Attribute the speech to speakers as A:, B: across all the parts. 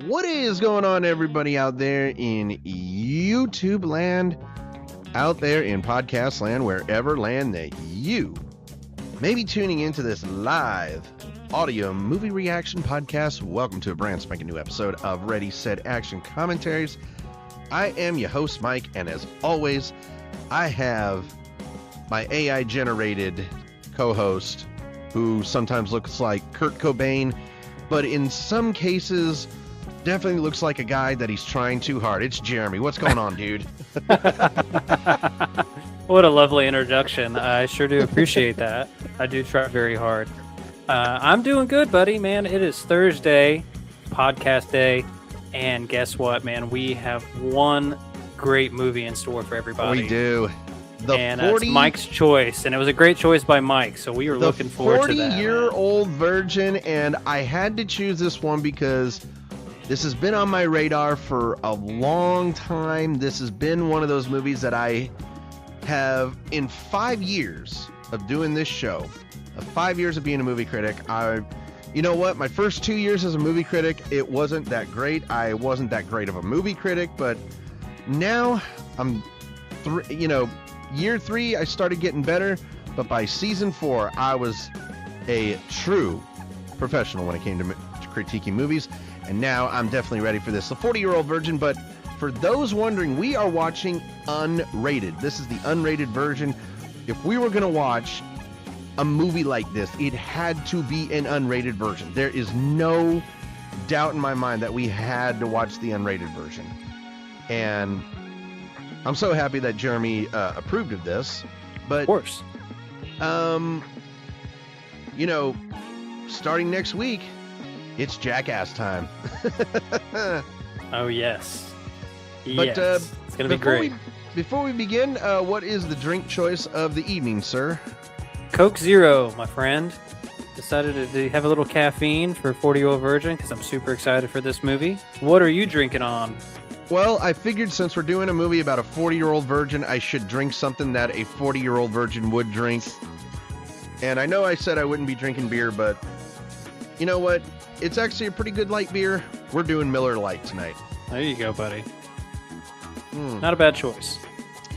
A: What is going on, everybody out there in YouTube land, out there in podcast land, wherever land that you may be tuning into this live audio movie reaction podcast? Welcome to a brand spanking new episode of Ready, Set, Action Commentaries. I am your host, Mike, and as always, I have my AI-generated co-host who sometimes looks like Kurt Cobain, but in some cases definitely looks like a guy that he's trying too hard. It's Jeremy. What's going on, dude?
B: What a lovely introduction. I sure do appreciate that. I do try very hard. I'm doing good, buddy, man. It is Thursday, podcast day, and guess what, man? We have one great movie in store for everybody.
A: We do.
B: It's Mike's choice, and it was a great choice by Mike, so we are looking forward to that.
A: 40-year-old virgin, and I had to choose this one because this has been on my radar for a long time. This has been one of those movies that I have, in 5 years of doing this show, 5 years of being a movie critic, you know what? My first 2 years as a movie critic, it wasn't that great. I wasn't that great of a movie critic, but now I'm, year 3, I started getting better, but by season 4, I was a true professional when it came to critiquing movies, and now I'm definitely ready for this. The 40-year-old virgin, but for those wondering, we are watching unrated. This is the unrated version. If we were going to watch a movie like this, it had to be an unrated version. There is no doubt in my mind that we had to watch the unrated version. And I'm so happy that Jeremy approved of this. But,
B: of course.
A: Starting next week, it's Jackass time.
B: Oh, yes.
A: But,
B: yes. It's going to be great.
A: Before we begin, what is the drink choice of the evening, sir?
B: Coke Zero, my friend. Decided to have a little caffeine for 40-year-old virgin because I'm super excited for this movie. What are you drinking on?
A: Well, I figured since we're doing a movie about a 40-year-old virgin, I should drink something that a 40-year-old virgin would drink. And I know I said I wouldn't be drinking beer, but you know what? It's actually a pretty good light beer. We're doing Miller Lite tonight.
B: There you go, buddy. Not a bad choice.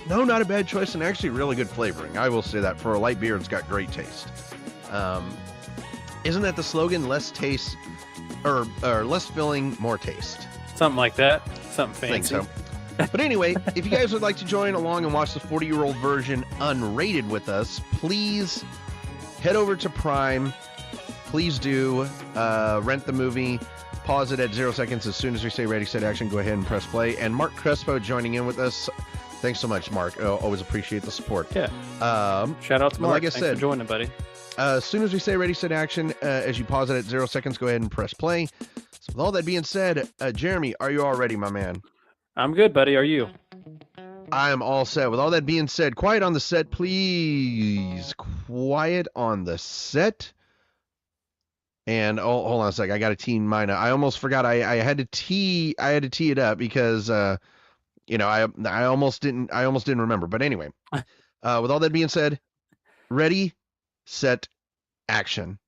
A: No, not a bad choice, and actually really good flavoring. I will say that. For a light beer, it's got great taste. Isn't that the slogan? Less taste, or less filling, more taste.
B: Something like that. Something fancy.
A: I think so. But anyway, if you guys would like to join along and watch the 40-year-old version unrated with us, please head over to Prime. Please do rent the movie. Pause it at 0 seconds. As soon as we say ready, set, action, go ahead and press play. And Mark Crespo joining in with us. Thanks so much, Mark. Always appreciate the support.
B: Yeah. Shout out to Mark.
A: Like I
B: Thanks
A: said,
B: for joining, buddy.
A: As soon as we say ready, set, action, as you pause it at 0 seconds, go ahead and press play. So with all that being said, Jeremy, are you all ready, my man?
B: I'm good, buddy. Are you?
A: I am all set. With all that being said, quiet on the set, please. Quiet on the set. And hold on a sec. I got to tee mine up. I almost forgot. I had to tee it up because I almost didn't remember. But anyway, with all that being said, ready, set, action.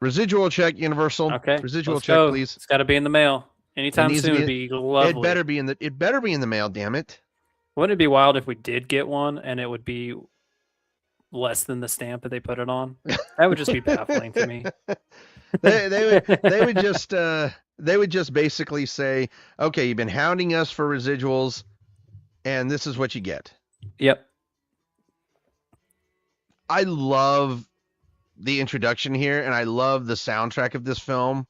A: Residual check, Universal.
B: Okay.
A: Residual
B: let's
A: check,
B: go.
A: please.
B: It's got to be in the mail anytime soon. Would be lovely.
A: It better be in the mail. Damn it!
B: Wouldn't it be wild if we did get one and it would be less than the stamp that they put it on? That would just be baffling to me.
A: they would just basically say, okay, you've been hounding us for residuals, and this is what you get.
B: Yep.
A: I love the introduction here, and I love the soundtrack of this film.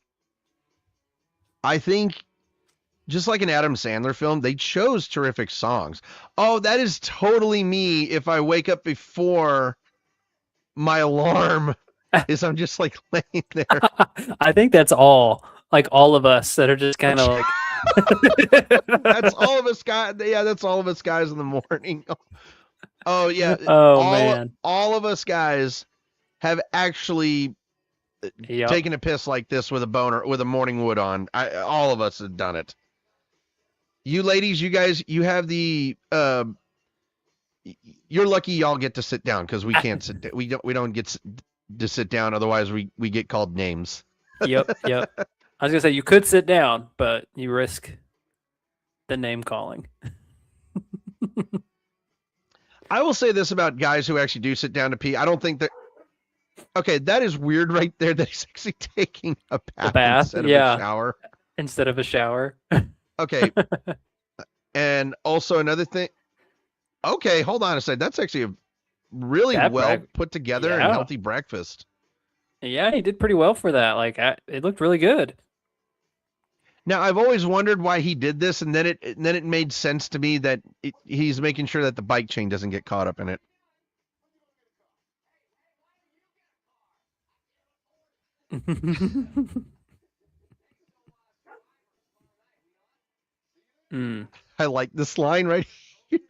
A: I think, just like an Adam Sandler film, they chose terrific songs. Oh, that is totally me if I wake up before my alarm is I'm just like laying there.
B: I think that's all of us that are just kind of like.
A: That's all of us guys. Yeah, that's all of us guys in the morning. Oh yeah.
B: Man.
A: All of us guys have actually taken a piss like this with a morning wood on. All of us have done it. You ladies, you guys, you have the you're lucky y'all get to sit down because we can't sit. We don't get to sit down. Otherwise, we get called names.
B: Yep. I was gonna say you could sit down, but you risk the name calling.
A: I will say this about guys who actually do sit down to pee. I don't think that. Okay, that is weird right there. That he's actually taking a bath instead of a shower.
B: Instead of a shower.
A: Okay. And also another thing. Okay, hold on a second. That's actually a really put together and healthy breakfast.
B: Yeah, he did pretty well for that. Like, it looked really good.
A: Now, I've always wondered why he did this, and then it made sense to me that he's making sure that the bike chain doesn't get caught up in it. I like this line right here.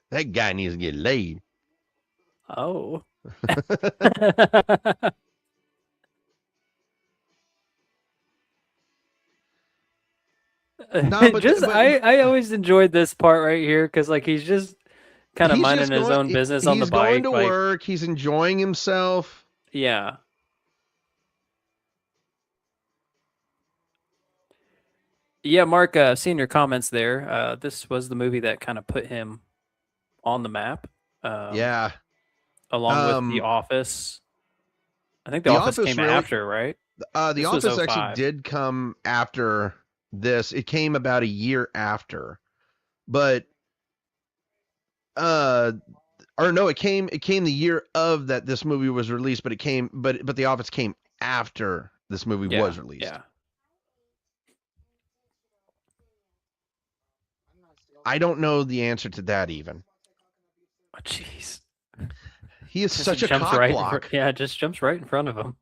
A: That guy needs to get laid.
B: Oh. No, but, I always enjoyed this part right here because like he's just kind of minding his own business on the bike.
A: He's going to work. He's enjoying himself.
B: Yeah. Yeah, Mark, seeing your comments there, this was the movie that kind of put him on the map.
A: Yeah.
B: Along with The Office. I think The Office came after, right?
A: The Office actually did come after this. It came about a year after. But it came the year of that this movie was released, but The Office came after this movie was released.
B: Yeah.
A: I don't know the answer to that even.
B: Oh, jeez.
A: He is such a cock block.
B: Yeah, it just jumps right in front of him.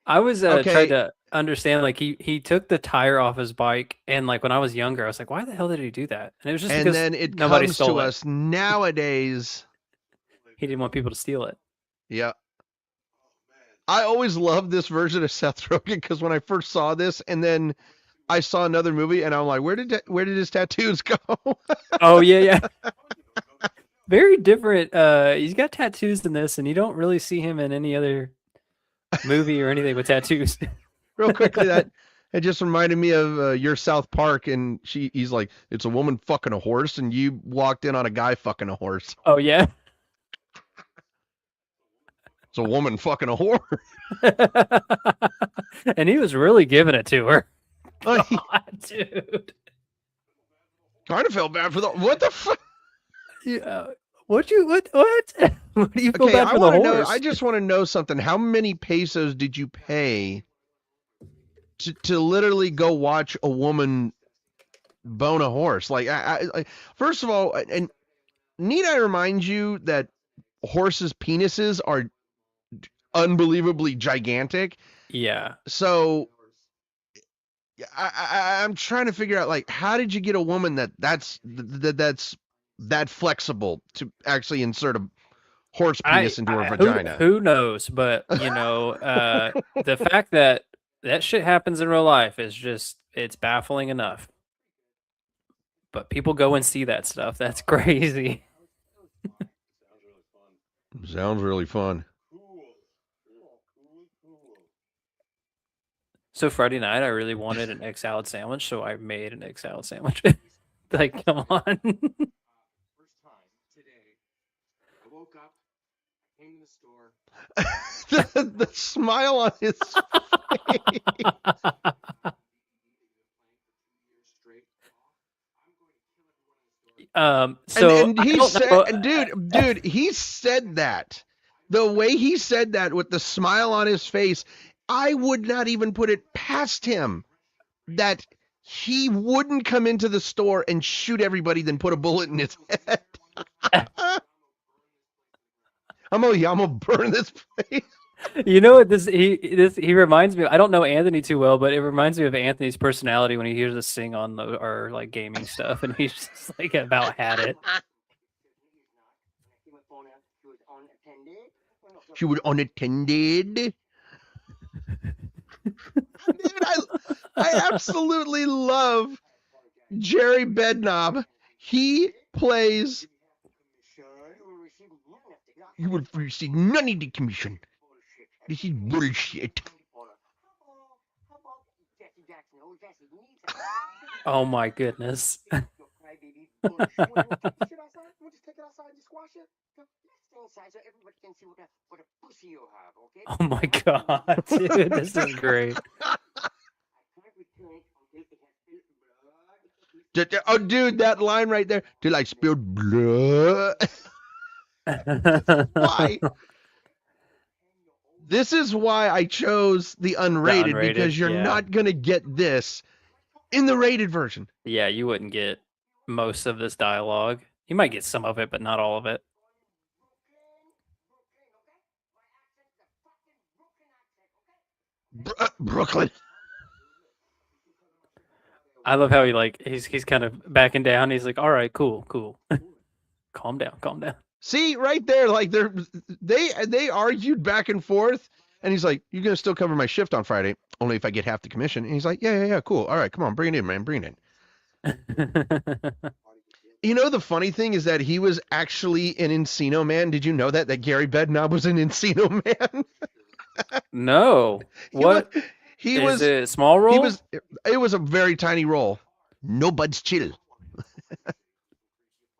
B: I was trying to understand, like he took the tire off his bike, and like when I was younger, I was like, why the hell did he do that? And it was just because
A: then it
B: nobody
A: comes
B: stole
A: to
B: it.
A: us nowadays.
B: He didn't want people to steal it.
A: Yeah. I always loved this version of Seth Rogen because when I first saw this, and then I saw another movie, and I'm like, where did his tattoos go?
B: Oh yeah. Very different. He's got tattoos in this, and you don't really see him in any other movie or anything with tattoos.
A: Real quickly, it just reminded me of your South Park, and he's like, it's a woman fucking a horse, and you walked in on a guy fucking a horse.
B: Oh yeah.
A: It's a woman fucking a horse.
B: And he was really giving it to her. God, dude.
A: Kind of felt bad for what the fuck?
B: Yeah. What do you feel bad for the horse?
A: I just want to know something. How many pesos did you pay to literally go watch a woman bone a horse? Like, I first of all, and need I remind you that horses' penises are unbelievably gigantic.
B: Yeah.
A: So I'm trying to figure out, like, how did you get a woman that's that flexible to actually insert a horse penis into her vagina?
B: Who knows? But you know, the fact that shit happens in real life is just, it's baffling enough. But people go and see that stuff. That's crazy.
A: Sounds really fun.
B: So Friday night, I really wanted an egg salad sandwich, so I made an egg salad sandwich. Like, come on.
C: First time today, I woke up, came to the store.
A: the smile on his
B: face. So
A: and he said, dude, he said that. The way he said that with the smile on his face, I would not even put it past him that he wouldn't come into the store and shoot everybody, then put a bullet in his head. I'm gonna burn this place.
B: You know what he reminds me of? I don't know Anthony too well, but it reminds me of Anthony's personality when he hears us sing on our like gaming stuff, and he's just like about had it.
A: She was unattended. Dude, I absolutely love Jerry Bedknob. He plays. You will receive none of the commission. This is bullshit.
B: Oh my goodness. Oh my god, dude, this is great.
A: Oh, dude, that line right there. Till I spilled blood. Why? This is why I chose the unrated, because you're not going to get this in the rated version.
B: Yeah, you wouldn't get most of this dialogue. You might get some of it, but not all of it.
A: Brooklyn.
B: I love how he's kind of backing down. He's like, all right, cool. calm down.
A: See, right there, like they argued back and forth, and he's like, "You're gonna still cover my shift on Friday, only if I get half the commission." And he's like, "Yeah, cool. All right, come on, bring it in, man, bring it in." You know, the funny thing is that he was actually an Encino Man. Did you know that Gary Bedknob was an Encino Man?
B: No. What?
A: He was
B: it a small role?
A: It was a very tiny role. No buds chill.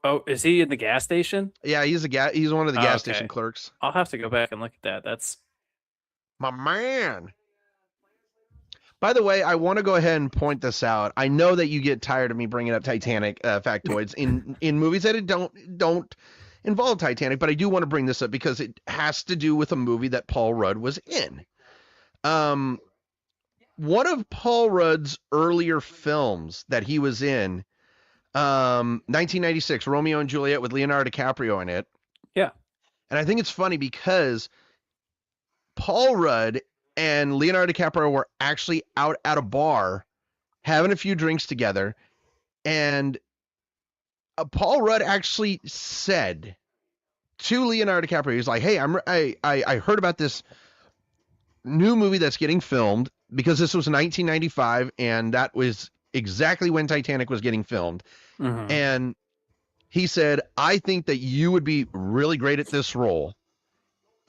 B: Oh, is he in the gas station?
A: Yeah, he's one of the gas station clerks.
B: I'll have to go back and look at that. That's
A: my man. By the way, I want to go ahead and point this out. I know that you get tired of me bringing up Titanic factoids in movies that don't involve Titanic, but I do want to bring this up because it has to do with a movie that Paul Rudd was in. One of Paul Rudd's earlier films that he was in, 1996, Romeo and Juliet with Leonardo DiCaprio in it.
B: Yeah.
A: And I think it's funny because Paul Rudd and Leonardo DiCaprio were actually out at a bar having a few drinks together. And Paul Rudd actually said to Leonardo DiCaprio, he's like, "Hey, I heard about this new movie that's getting filmed," because this was 1995 and that was exactly when Titanic was getting filmed.
B: Mm-hmm.
A: And he said, "I think that you would be really great at this role.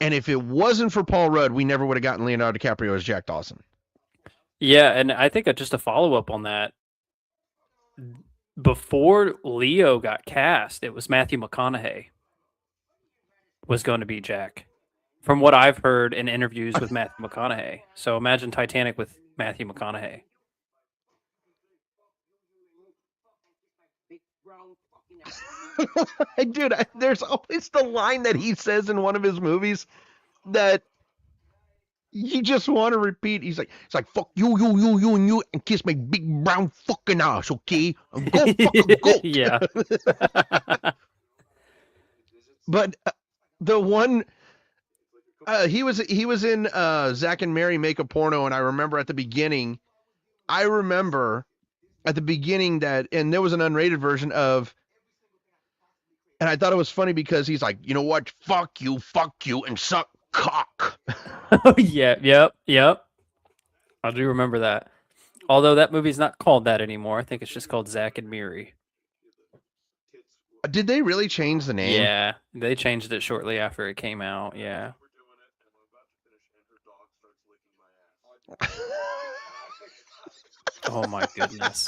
A: And if it wasn't for Paul Rudd, we never would have gotten Leonardo DiCaprio as Jack Dawson."
B: Yeah, and I think just a follow-up on that, before Leo got cast, it was Matthew McConaughey was going to be Jack, from what I've heard in interviews with Matthew McConaughey. So imagine Titanic with Matthew McConaughey.
A: Dude, there's always the line that he says in one of his movies that you just want to repeat. It's like, "Fuck you, and you, and kiss my big brown fucking ass, okay? Go fuck a goat."
B: Yeah.
A: But the one, he was in Zack and Mary Make a Porno, and I remember at the beginning that, and there was an unrated version of, and I thought it was funny because he's like, "You know what? Fuck you, and suck cock."
B: Oh, yeah. Yep. I do remember that. Although that movie's not called that anymore. I think it's just called Zack and Miri.
A: Did they really change the name?
B: Yeah, they changed it shortly after it came out. Yeah. Oh my goodness.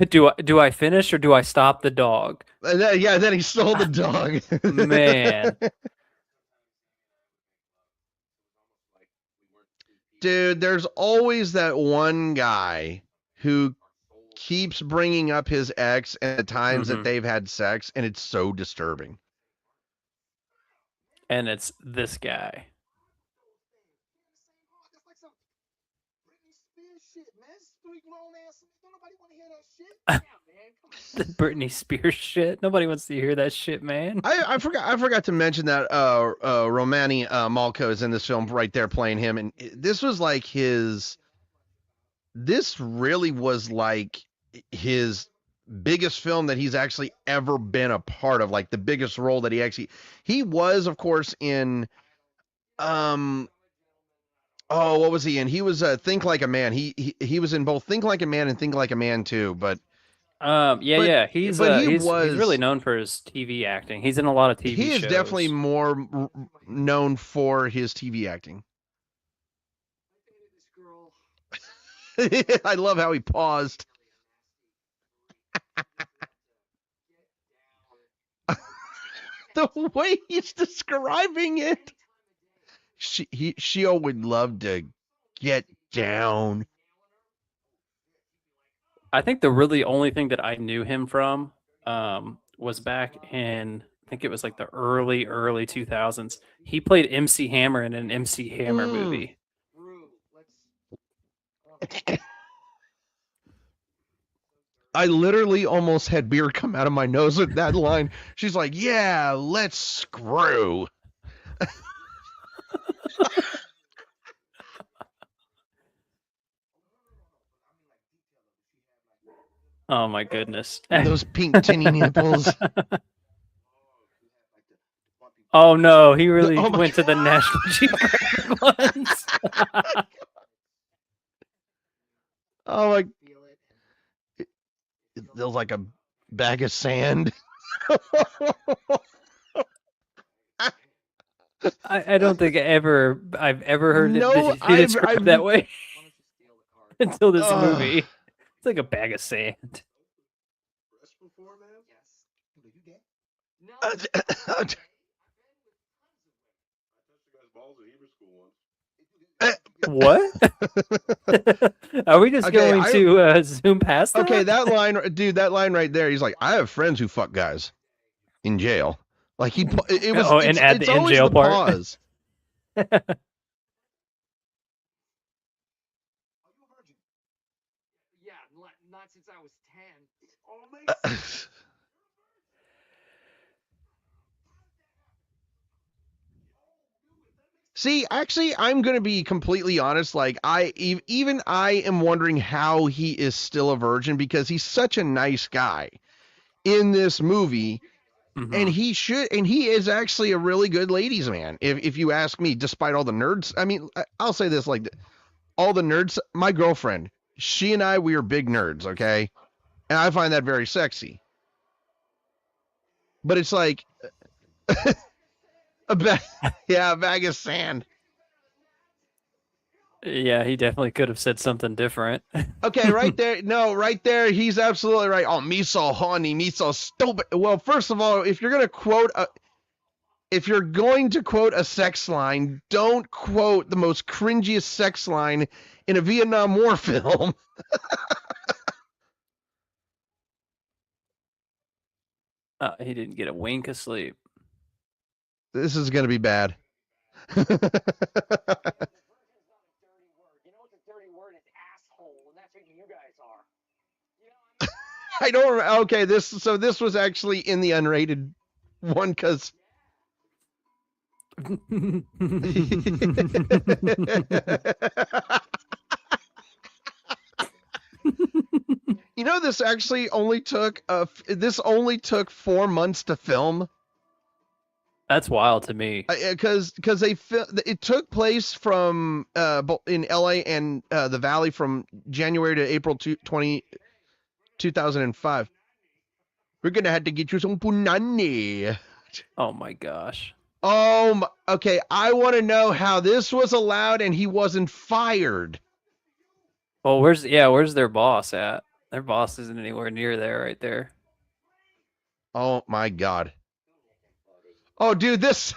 B: Do I finish or do I stop the dog?
A: Yeah, then he stole the dog.
B: Man.
A: Dude, there's always that one guy who keeps bringing up his ex and the times that they've had sex, and it's so disturbing.
B: And it's this guy. The Britney Spears shit. Nobody wants to hear that shit, man.
A: I forgot to mention that Romany Malco is in this film right there playing him, and this was like this really was like his biggest film that he's actually ever been a part of, like the biggest role that he was, of course, in Oh, what was he in? He was Think Like a Man. He was in both Think Like a Man and Think Like a Man 2. But
B: Yeah.
A: he
B: He's really
A: was
B: known for his TV acting. He's in a lot of TV
A: he is definitely
B: shows.
A: more known for his TV acting. I love how he paused. The way he's describing it. She would love to get down.
B: I think the really only thing that I knew him from was back in, I think it was like the early 2000s. He played MC Hammer in an MC Hammer movie.
A: I literally almost had beer come out of my nose with that line. She's like, "Yeah, let's screw."
B: Oh my goodness.
A: Those pink tinny nipples.
B: Oh no, he really went to the National Geographic ones.
A: Oh my. It feels like a bag of sand.
B: I don't think I've ever heard
A: No,
B: it described that way until this movie. It's like a bag of sand. What? Are we just going to zoom past that?
A: Okay, that line right there. He's like, I have friends who fuck guys in jail. Like it was.
B: And add the in jail part.
A: Pause.
C: Not since I was 10.
A: See, actually, I'm going to be completely honest. Like, I am wondering how he is still a virgin, because he's such a nice guy in this movie. Mm-hmm. And he is actually a really good ladies' man, if you ask me, despite all the nerds. I mean, I'll say this, like, all the nerds, my girlfriend, she and I, we are big nerds, okay? And I find that very sexy. But it's like, a bag of sand.
B: Yeah, he definitely could have said something different.
A: Okay, right there. No, right there. He's absolutely right. Oh, me so horny, me so stupid. Well, first of all, if you're going to quote a sex line, don't quote the most cringiest sex line in a Vietnam War film.
B: He didn't get a wink of sleep.
A: This is going to be bad. I don't. Okay, this was actually in the unrated one, because. You know, this actually only took 4 months to film.
B: That's wild to me.
A: Because it took place from in LA and the Valley from January to April 2005. We're gonna have to get you some punani.
B: Oh my gosh.
A: Okay. I want to know how this was allowed and he wasn't fired.
B: Well, where's their boss at? Their boss isn't anywhere near there, right there.
A: Oh my God. Oh, dude, this.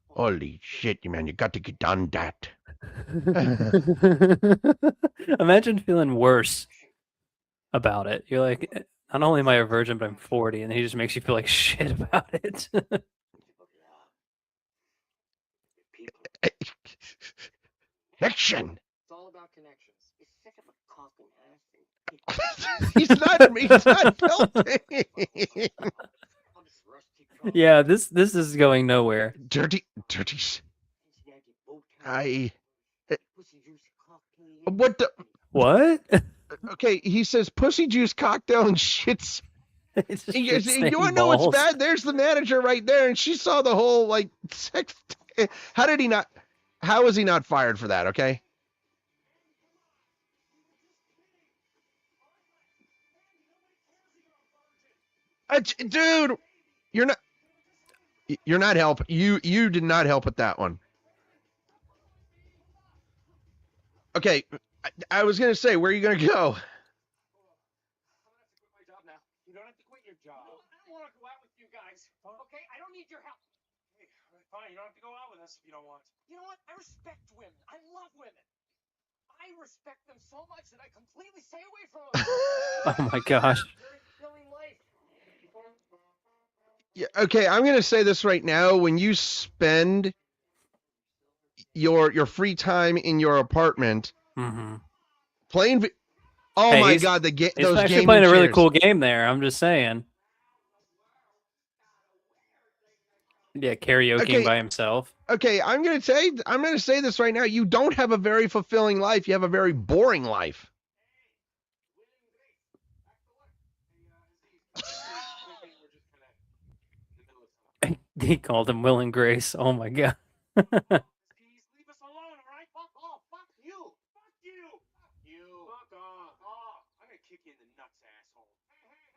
A: Holy shit, man! You got to get on that.
B: Imagine feeling worse about it. You're like, not only am I a virgin, but I'm 40, and he just makes you feel like shit about it.
A: Connection.
C: It's all about connections. It's sick of a cock and
A: He's not building.
B: Yeah, this is going nowhere.
A: Dirty. What?
B: What?
A: Okay, he says pussy juice cocktail and shits
B: It's just
A: You
B: insane
A: want to know what's
B: balls.
A: bad? There's the manager right there, and she saw the whole like sex. How did he not? How was he not fired for that? Okay. Dude, you're not. You're not helping. You did not help with that one. Okay, I was gonna say, where are you gonna go?
C: You don't have to quit your job. I don't want to go out with you guys. Okay, I don't need your help. Hey, fine, you don't have to go out with us if you don't want. You know what? I respect women. I love women. I respect them so much that I completely stay away from them.
B: Oh my gosh.
C: Very fulfilling life.
A: Yeah, okay, I'm gonna say this right now. When you spend your free time in your apartment
B: Mm-hmm.
A: playing, oh
B: Hey,
A: my god,
B: He's
A: those
B: actually
A: gaming
B: playing a really
A: chairs.
B: cool game there. I'm just saying. Yeah, karaokeing
A: Okay.
B: by himself.
A: Okay, I'm gonna say this right now. You don't have a very fulfilling life. You have a very boring life.
B: He called him Will and Grace. Oh my god.
C: Please leave us alone, all right? Fuck off. Fuck you. Fuck you. Fuck you. Fuck off. Oh, I'm gonna kick you in the nuts, asshole.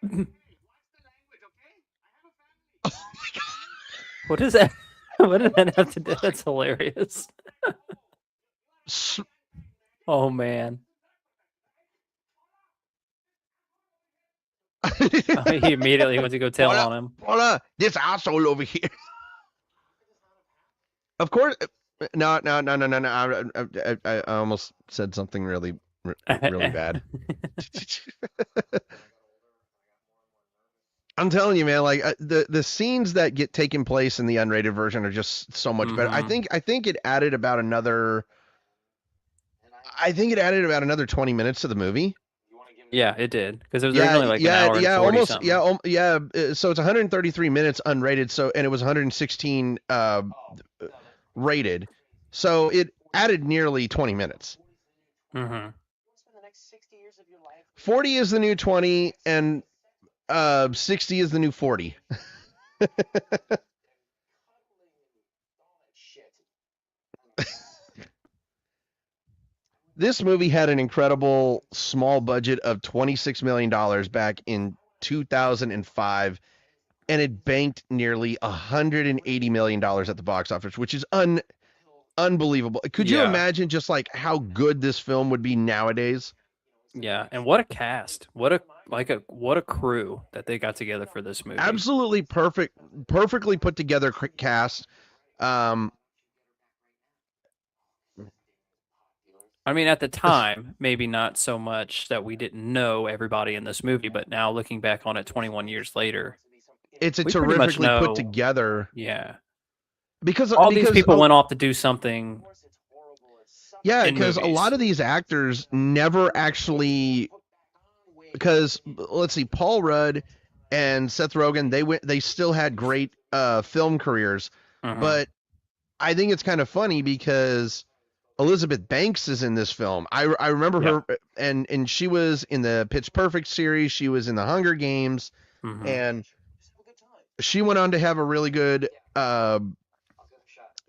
C: Hey, watch the language, okay? I have a family.
B: What is that? What did that have to do? That's hilarious. Oh man. He immediately went to go tell on him.
A: Hola, this asshole over here. Of course, no. I almost said something really bad. I'm telling you, man. Like the scenes that get taken place in the unrated version are just so much better. I think it added about another. I think it added about another 20 minutes to the movie.
B: Yeah, it did, because it was originally like an hour and 40
A: almost,
B: something.
A: So it's 133 minutes unrated. So and it was 116 rated. So it added nearly 20 minutes.
B: Mm-hmm.
A: 40 is the new 20, and 60 is the new 40. This movie had an incredible small budget of $26 million back in 2005, and it banked nearly $180 million at the box office, which is unbelievable. Could you imagine just like how good this film would be nowadays?
B: Yeah, and what a cast! What a crew that they got together for this movie.
A: Absolutely perfectly put together cast.
B: I mean, at the time, maybe not so much that we didn't know everybody in this movie, but now looking back on it 21 years later,
A: it's a terrifically put together.
B: Yeah.
A: Because
B: these people went off to do something.
A: Yeah, because a lot of these actors never actually, because let's see, Paul Rudd and Seth Rogen, they still had great film careers, but I think it's kind of funny because Elizabeth Banks is in this film. I remember her, and she was in the Pitch Perfect series. She was in the Hunger Games, and she went on to have a really good.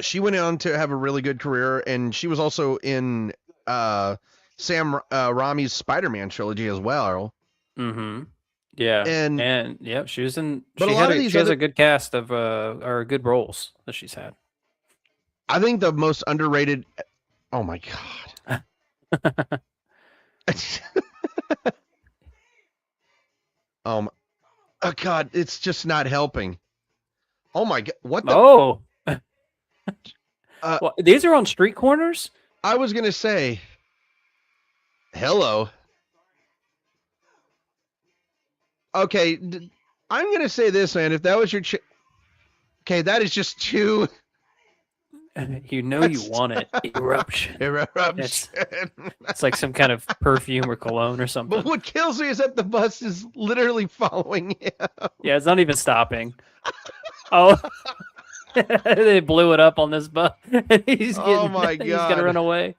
A: She went on to have a really good career, and she was also in Sam Raimi's Spider-Man trilogy as well.
B: Mm-hmm. Yeah, and yeah, she was in.
A: But
B: she has a good cast of or good roles that she's had.
A: I think the most underrated. Oh my god. Oh god, it's just not helping. Oh my god, what the?
B: Oh. Well, these are on street corners?
A: I was going to say, hello. Okay, I'm going to say this, man. If that was your... okay, that is just too...
B: You know you want it. Eruption. It's like some kind of perfume or cologne or something.
A: But what kills me is that the bus is literally following him.
B: Yeah, it's not even stopping. Oh... They blew it up on this bus. He's gonna run away.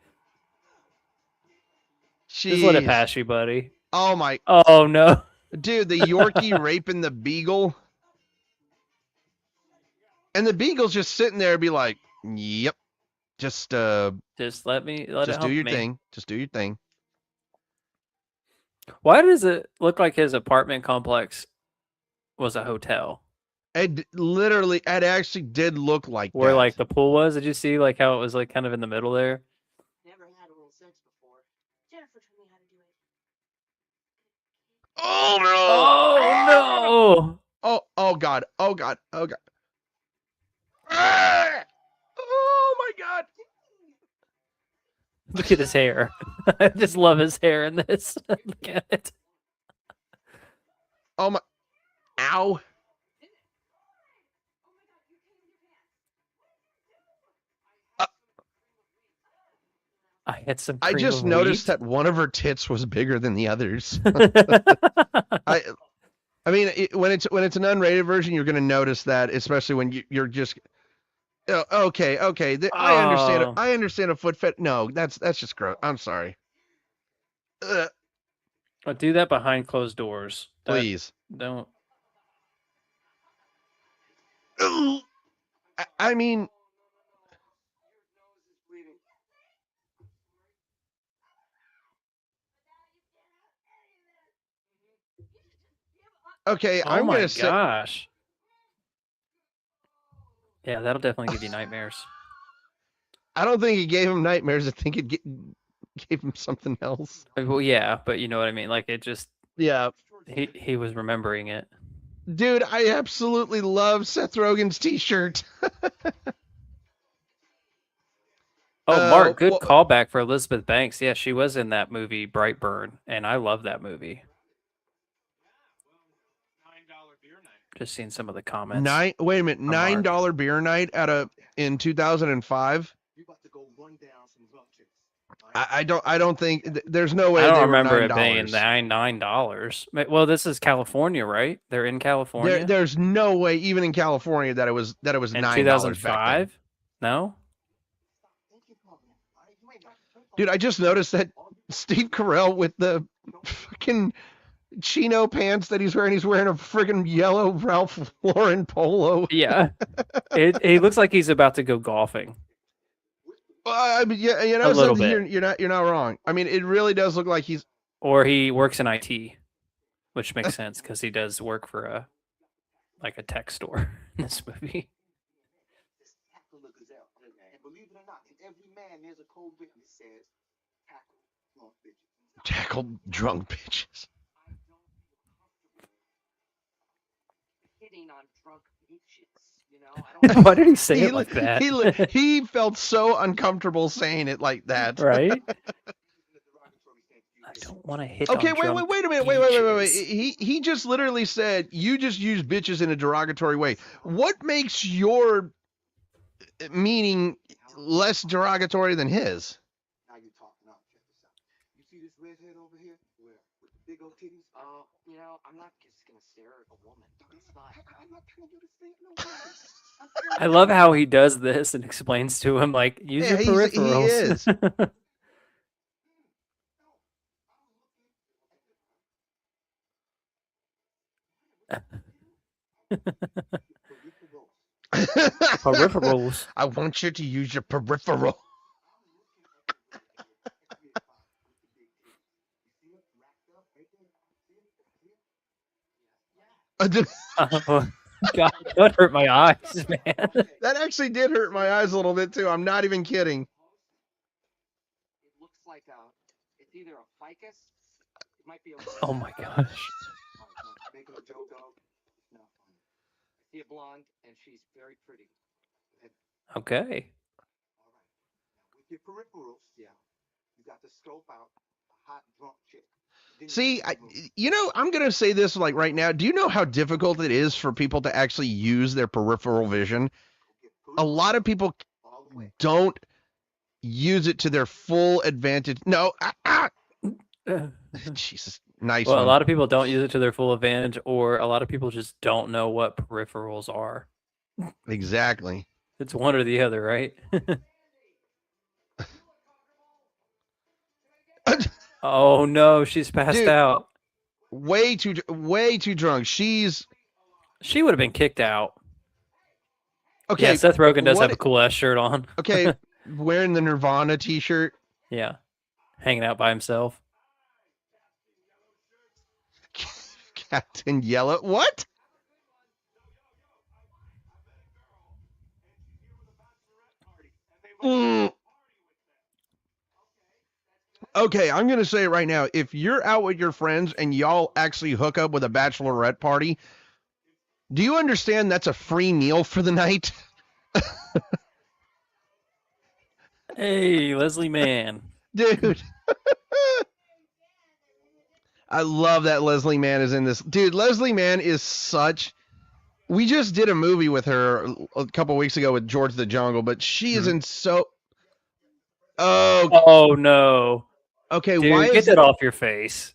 A: Jeez.
B: Just let it pass you, buddy.
A: Oh my.
B: Oh no.
A: Dude, the Yorkie raping the beagle. And the beagle's just sitting there and be like, yep. Just
B: let
A: just
B: it
A: do
B: hump
A: your
B: me.
A: thing. Just do your thing.
B: Why does it look like his apartment complex was a hotel?
A: It actually did look like
B: Where
A: that.
B: like the pool was? Did you see like how it was like kind of in the middle there?
C: Never had oral sex before. Jennifer told me how to do it.
A: Oh no!
B: Oh no!
A: Oh god! Oh god! Oh god! Ah! Oh my god!
B: Look at his hair. I just love his hair in this. Look at it.
A: Oh my! Ow!
B: I had some.
A: I
B: cream
A: just
B: of
A: noticed
B: wheat.
A: that one of her tits was bigger than the others. I mean, when it's an unrated version, you're going to notice that, especially when you're just. Oh, okay. I understand.
B: Oh.
A: I understand a foot fit. No, that's just gross. I'm sorry.
B: I'll do that behind closed doors.
A: Please.
B: Don't.
A: I mean. Okay,
B: Oh
A: I'm
B: my
A: gonna say.
B: gosh. Yeah, that'll definitely give you nightmares.
A: I don't think it gave him nightmares. I think it gave him something else.
B: Well, yeah, but you know what I mean. Like it just.
A: Yeah.
B: He was remembering it.
A: Dude, I absolutely love Seth Rogen's T-shirt.
B: Oh, Mark, good callback for Elizabeth Banks. Yeah, she was in that movie Brightburn, and I love that movie. Just seeing some of the comments.
A: Wait a minute, $9 beer night in 2005. I don't think there's no way
B: I don't
A: they were
B: remember
A: $9.
B: it being $9. Well, this is California, right? They're in California.
A: There's no way, even in California, that it was
B: in
A: $9
B: 2005.
A: back then.
B: No.
A: Dude, I just noticed that Steve Carell with the fucking chino pants that he's wearing a friggin' yellow Ralph Lauren polo.
B: Yeah, it looks like he's about to go golfing.
A: I mean, yeah, you know, you're not wrong. I mean, it really does look like he's.
B: Or he works in IT, which makes sense because he does work for a tech store in this movie.
A: Tackle drunk bitches.
C: Hitting on drunk bitches, you know.
B: Why did he say it like that?
A: He felt so uncomfortable saying it like that.
B: Right? I don't want to hit.
A: Okay,
B: on
A: wait a minute. Wait. He just literally said you just use bitches in a derogatory way. What makes your meaning less derogatory than his?
C: Now you're talking out. Check this out. You see this redhead over here? Where? With the big old titties? You know, I'm not just gonna stare at a woman. It's not. I'm not trying to do this thing. No.
B: I love how he does this and explains to him like use your peripherals.
A: He is.
B: Peripherals.
A: I want you to use your peripheral.
B: Oh, God, that hurt my eyes, man.
A: That actually did hurt my eyes a little bit too. I'm not even kidding.
C: It looks like it's either a ficus. It might be a.
B: Oh my gosh.
C: Making a joke of. No. I see a blonde, and she's very pretty.
B: Okay.
C: All right. Now, with your peripherals, yeah, you got to scope out a hot drunk chick.
A: See, I'm going to say this like right now. Do you know how difficult it is for people to actually use their peripheral vision? A lot of people don't use it to their full advantage. No. Jesus. Nice
B: Well,
A: one.
B: a lot of people don't use it to their full advantage, or a lot of people just don't know what peripherals are.
A: Exactly.
B: It's one or the other, right? Oh no, she's passed out.
A: way too drunk.
B: She would have been kicked out.
A: Okay.
B: Yeah, Seth Rogen does have a cool ass shirt on.
A: Okay, wearing the Nirvana t-shirt.
B: Yeah, hanging out by himself.
A: Captain Yellow. What? Okay, I'm going to say it right now. If you're out with your friends and y'all actually hook up with a bachelorette party, do you understand that's a free meal for the night?
B: Hey, Leslie Mann.
A: Dude. I love that Leslie Mann is in this. Dude, Leslie Mann is such... We just did a movie with her a couple weeks ago with George the Jungle, but she is in so...
B: Oh, no.
A: Okay,
B: Dude,
A: why
B: get
A: is
B: that off your face.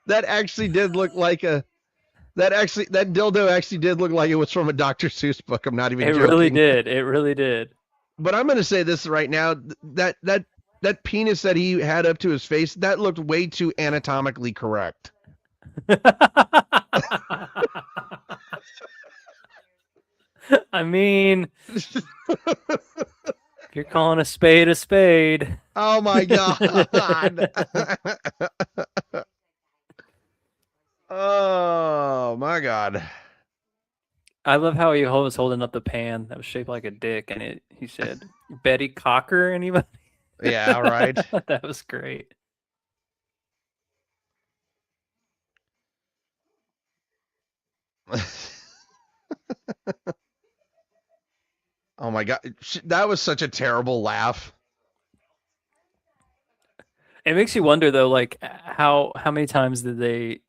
A: That actually did look like a... That dildo actually did look like it was from a Dr. Seuss book. I'm not even joking.
B: It really did. It really did.
A: But I'm going to say this right now. That penis that he had up to his face, that looked way too anatomically correct.
B: I mean, if you're calling a spade.
A: Oh my God. Oh my God.
B: I love how he was holding up the pan that was shaped like a dick, and he said, "Betty Cocker, anybody?"
A: Yeah, right.
B: That was great.
A: Oh my God. That was such a terrible laugh.
B: It makes you wonder though, like how many times did they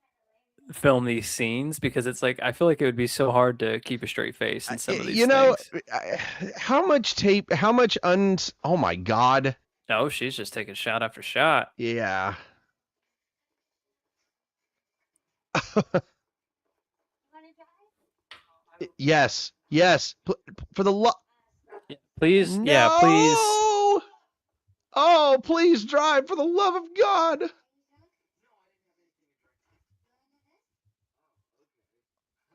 B: film these scenes? Because it's like I feel like it would be so hard to keep a straight face in some of these things.
A: How much tape, oh my God.
B: No, she's just taking shot after shot.
A: Yeah. Yes. For the love.
B: Please,
A: No!
B: yeah, please.
A: Oh, please drive for the love of God.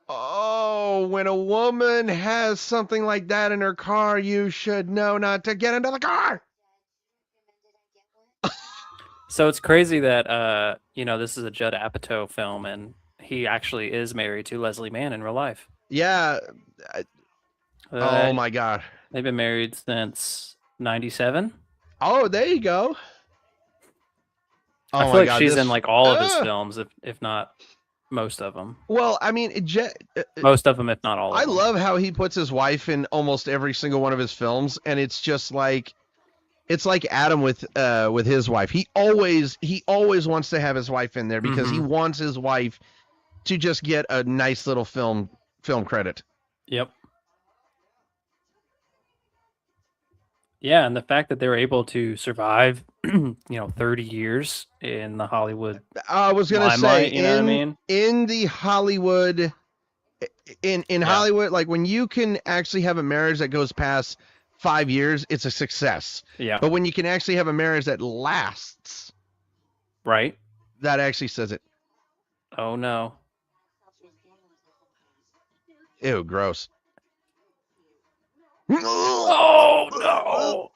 A: Oh, when a woman has something like that in her car, you should know not to get into the car.
B: So it's crazy that this is a Judd Apatow film, and he actually is married to Leslie Mann in real life.
A: Yeah. Oh my God.
B: They've been married since '97.
A: Oh, there you go. Oh,
B: I feel like she's in like all of his films, if not most of them.
A: Well, I mean,
B: most of them, if not all of them.
A: I love how he puts his wife in almost every single one of his films, and it's just like, it's like Adam with his wife. He always wants to have his wife in there because he wants his wife to just get a nice little film credit.
B: Yep. Yeah, and the fact that they were able to survive, 30 years in the Hollywood.
A: I was gonna say,
B: you know what I mean?
A: In the Hollywood, in Hollywood, like when you can actually have a marriage that goes past 5 years, it's a success.
B: Yeah.
A: But when you can actually have a marriage that lasts,
B: right?
A: That actually says it.
B: Oh no.
A: Ew, gross.
B: Oh no.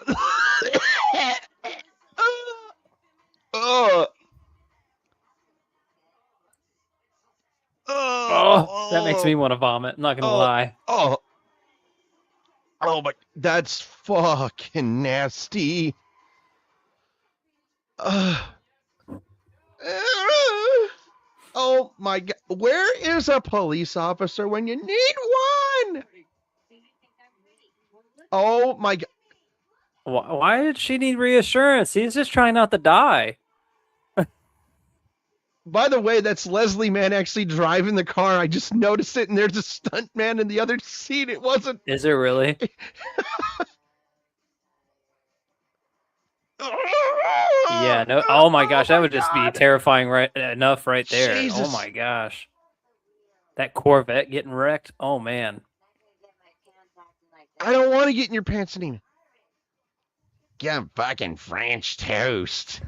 B: That makes me want to vomit. I'm not gonna lie.
A: Oh my, that's fucking nasty. Oh my God, where is a police officer when you need one? Oh my God.
B: Why did she need reassurance? He's just trying not to die.
A: By the way, that's Leslie Mann actually driving the car. I just noticed it, and there's a stunt man in the other seat. It wasn't.
B: Is it really? Yeah, no. Oh my gosh, that would just be terrifying enough right there.
A: Jesus.
B: Oh my gosh. That Corvette getting wrecked. Oh man.
A: I don't want to get in your pants, Nina. Get fucking French toast.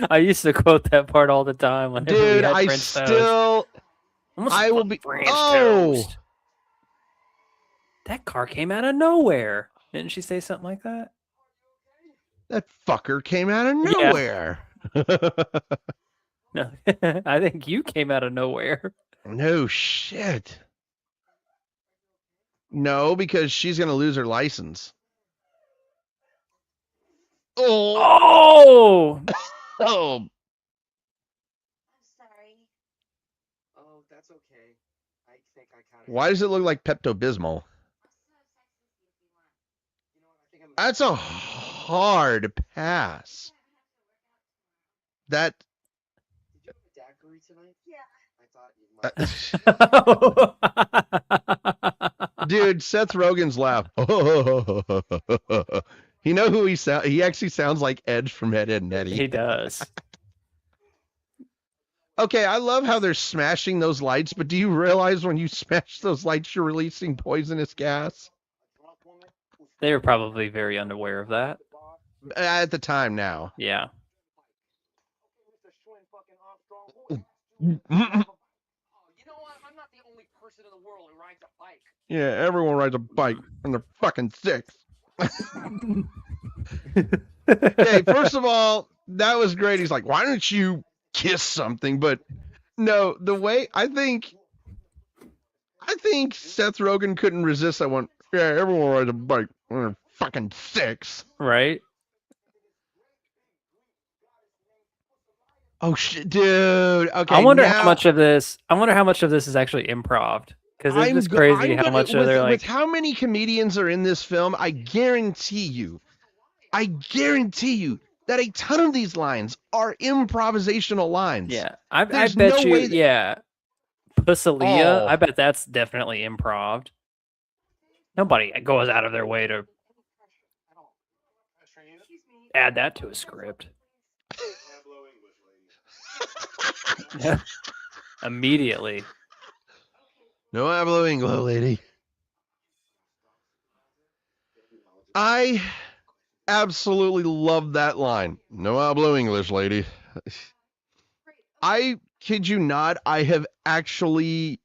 B: I used to quote that part all the time whenever we
A: Dude,
B: had
A: I
B: French toast.
A: still... I will be...
B: French
A: Oh!
B: toast. That car came out of nowhere. Didn't she say something like that?
A: That fucker came out of
B: Yeah.
A: nowhere.
B: No, I think you came out of nowhere.
A: No shit. No, because she's going to lose her license.
B: Oh!
A: Oh!
D: I'm sorry.
C: Oh, that's okay. I think I kind of.
A: Why does it look like Pepto-Bismol?
C: You know what? I think I'm.
A: That's a hard pass. That...
C: Did you have a daiquiri tonight?
D: Yeah.
C: I thought you might.
A: Dude, Seth Rogen's laugh. You know who he sounds? He actually sounds like Edge from Ed, Edd n Eddy.
B: He does.
A: Okay, I love how they're smashing those lights, but do you realize when you smash those lights, you're releasing poisonous gas?
B: They were probably very unaware of that.
A: At the time now.
B: Yeah.
C: You know what? I'm not the only person in the world who rides a bike.
A: Yeah, everyone rides a bike when they're fucking 6. Okay, first of all, that was great. He's like, why don't you kiss something? But no, the way I think Seth Rogen couldn't resist that one. Yeah, everyone rides a bike when they're fucking 6.
B: Right?
A: Oh shit, dude. Okay,
B: I wonder
A: now,
B: how much of this is actually improv. Because it's just crazy how much of they're like.
A: With how many comedians are in this film, I guarantee you that a ton of these lines are improvisational lines.
B: Yeah, I
A: There's
B: bet
A: no
B: you.
A: way that-
B: Yeah, Pussalia.
A: Oh.
B: I bet that's definitely improv. Nobody goes out of their way to add that to a script. Yeah. Immediately.
A: No hablo Inglo, lady. I absolutely love that line. No hablo English, lady. I kid you not, I have actually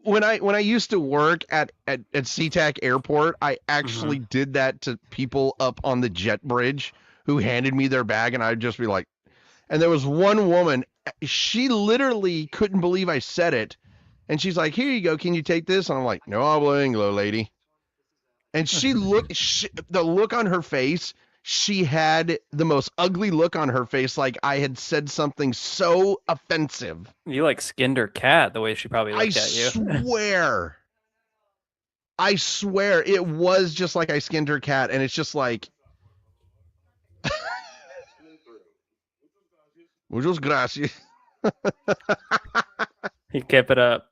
A: when I used to work at SeaTac Airport, I actually did that to people up on the jet bridge who handed me their bag, and I'd just be like, and there was one woman, she literally couldn't believe I said it. And she's like, here you go. Can you take this? And I'm like, no hablo Anglo, lady. And she looked, the look on her face, she had the most ugly look on her face. Like I had said something so offensive.
B: You like skinned her cat the way she probably looked at you.
A: I swear it was just like I skinned her cat. And it's just like, muchas gracias.
B: He kept it up.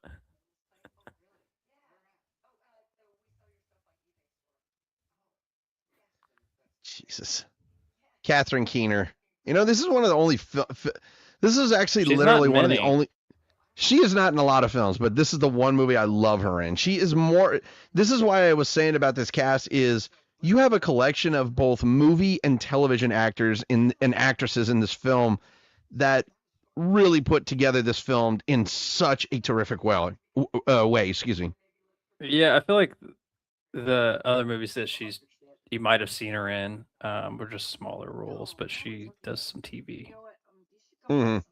A: Jesus. Catherine Keener. You know, this is one of the only this is actually
B: She's
A: literally
B: not
A: one of
B: many.
A: the only she is not in a lot of films, but this is the one movie I love her in. She is more this is why I was saying about this cast is you have a collection of both movie and television actors and actresses in this film that really put together this film in such a terrific way. Excuse me.
B: Yeah, I feel like the other movies that you might have seen her in were just smaller roles, but she does some TV.
A: Mm-hmm.
C: I'll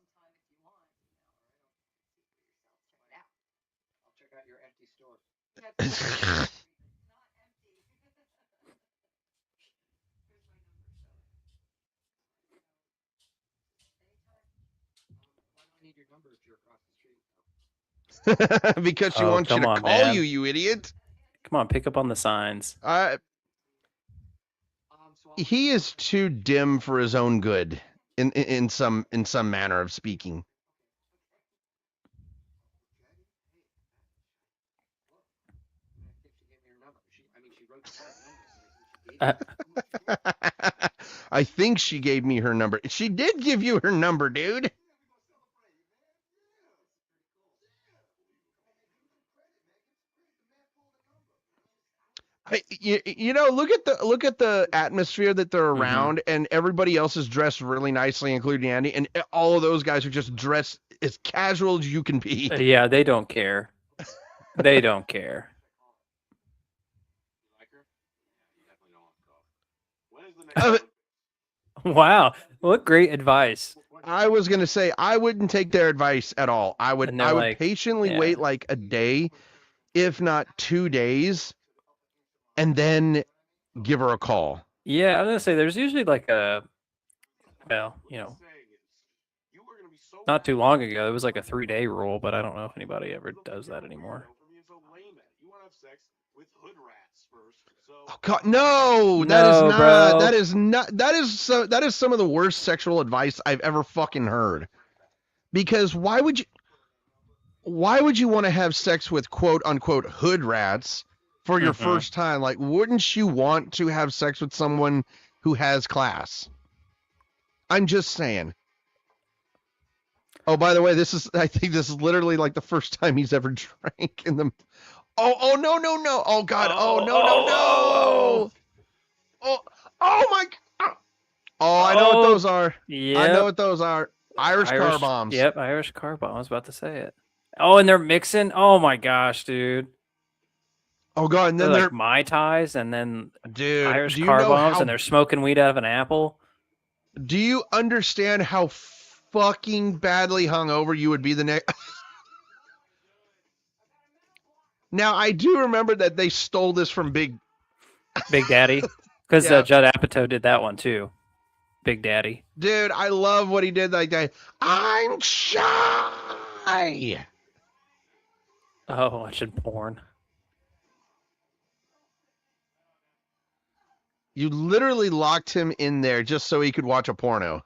C: check out your empty store. I need your number if you're across the street.
A: Because she
B: Oh,
A: wants you
B: come
A: to
B: on,
A: call
B: man.
A: you idiot.
B: Come on, pick up on the signs.
A: He is too dim for his own good in some manner of speaking. I think she gave me her number. She did give you her number, dude. You know, look at the atmosphere that they're around, and everybody else is dressed really nicely, including Andy, and all of those guys are just dressed as casual as you can be.
B: Yeah, they don't care. They don't care. Wow, what great advice.
A: I was gonna say I wouldn't take their advice at all. I would
B: like,
A: patiently wait like a day, if not 2 days, and then give her a call.
B: Yeah, I was gonna say there's usually like a, well, not too long ago it was like a 3-day rule, but I don't know if anybody ever does that anymore.
A: Oh God, no!
B: No, bro.
A: That is not. That is some of the worst sexual advice I've ever fucking heard. Because why would you want to have sex with quote unquote hood rats for your first time? Like, wouldn't you want to have sex with someone who has class? I'm just saying. Oh, by the way, I think this is literally like the first time he's ever drank in the. Oh no. Oh God. Oh no. Oh my God. Oh, I know what those are.
B: Yep.
A: I know what those are. Irish car bombs.
B: Yep, Irish car bomb. I was about to say it. Oh, and they're mixing. Oh my gosh, dude.
A: Oh God, and then they're
B: like Mai Tais, and then
A: Irish
B: car bombs, and they're smoking weed out of an apple.
A: Do you understand how fucking badly hungover you would be the next? Now I do remember that they stole this from Big
B: Daddy, because Judd Apatow did that one too. Big Daddy.
A: Dude, I love what he did like that. I'm shy.
B: Oh, watching porn.
A: You literally locked him in there just so he could watch a porno.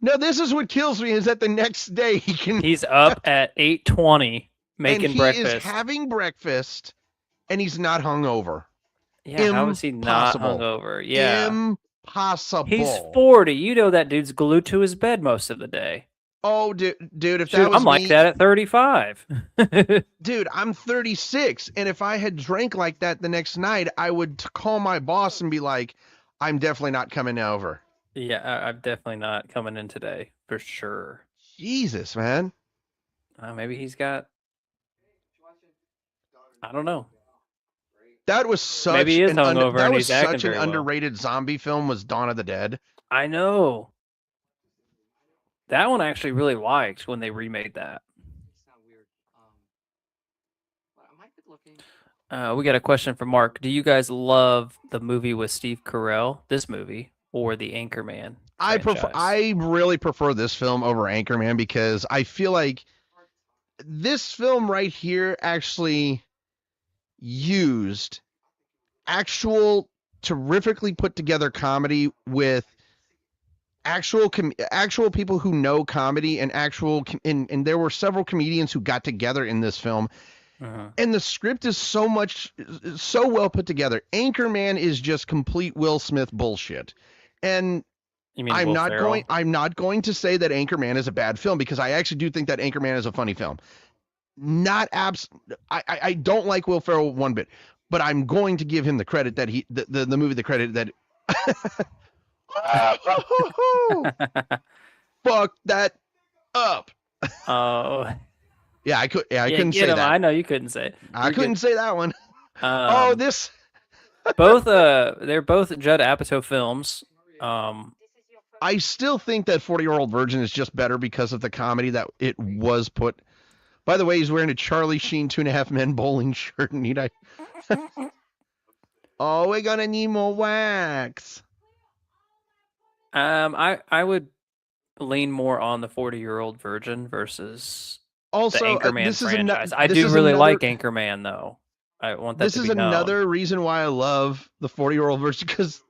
A: No, this is what kills me is that the next day he's
B: up at 8:20 making breakfast.
A: He is having breakfast and he's not hungover.
B: Yeah, how is he not hungover? Yeah.
A: Impossible.
B: He's 40. You know that dude's glued to his bed most of the day.
A: Oh, dude, if that was
B: I'm like that at 35.
A: Dude, I'm 36, and if I had drank like that the next night, I would call my boss and be like, I'm definitely not coming over.
B: Yeah, I'm definitely not coming in today, for sure.
A: Jesus, man.
B: Maybe he's got... I don't know.
A: That was such
B: Maybe he is hungover
A: that
B: and
A: was
B: he's acting
A: such an
B: very well.
A: underrated zombie film was Dawn of the Dead.
B: I know. That one I actually really liked when they remade that. We got a question from Mark. Do you guys love the movie with Steve Carell, this movie, or the Anchorman franchise?
A: I really prefer this film over Anchorman because I feel like this film right here actually used actual terrifically put together comedy with actual people who know comedy and and there were several comedians who got together in this film. And the script is so well put together. Anchorman is just complete Will Smith bullshit. And
B: you mean
A: I'm not going to say that Anchorman is a bad film because I actually do think that Anchorman is a funny film. I don't like Will Ferrell one bit, but I'm going to give him the credit that the movie the credit that fuck that up.
B: Oh.
A: Yeah, I couldn't say that.
B: I know you couldn't say it.
A: I couldn't say that one. This
B: they're both Judd Apatow films.
A: I still think that 40-Year-Old Virgin is just better because of the comedy that it was put. By the way, he's wearing a Charlie Sheen 2.5 Men bowling shirt. Oh, we're gonna need more wax.
B: I would lean more on the 40-Year-Old Virgin versus
A: also
B: the Anchorman franchise. I do really like Anchorman though. I want that to be known.
A: This is another reason why I love the 40-Year-Old Virgin because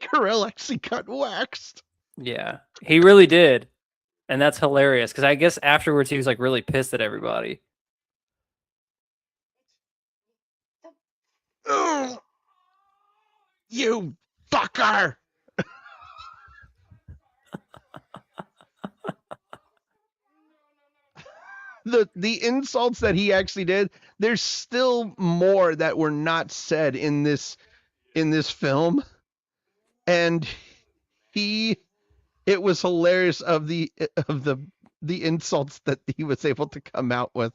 A: Carell actually got waxed.
B: Yeah, he really did. And that's hilarious because I guess afterwards he was like really pissed at everybody.
A: Ugh. You fucker! The insults that he actually did, there's still more that were not said in this film, and it was hilarious of the insults that he was able to come out with.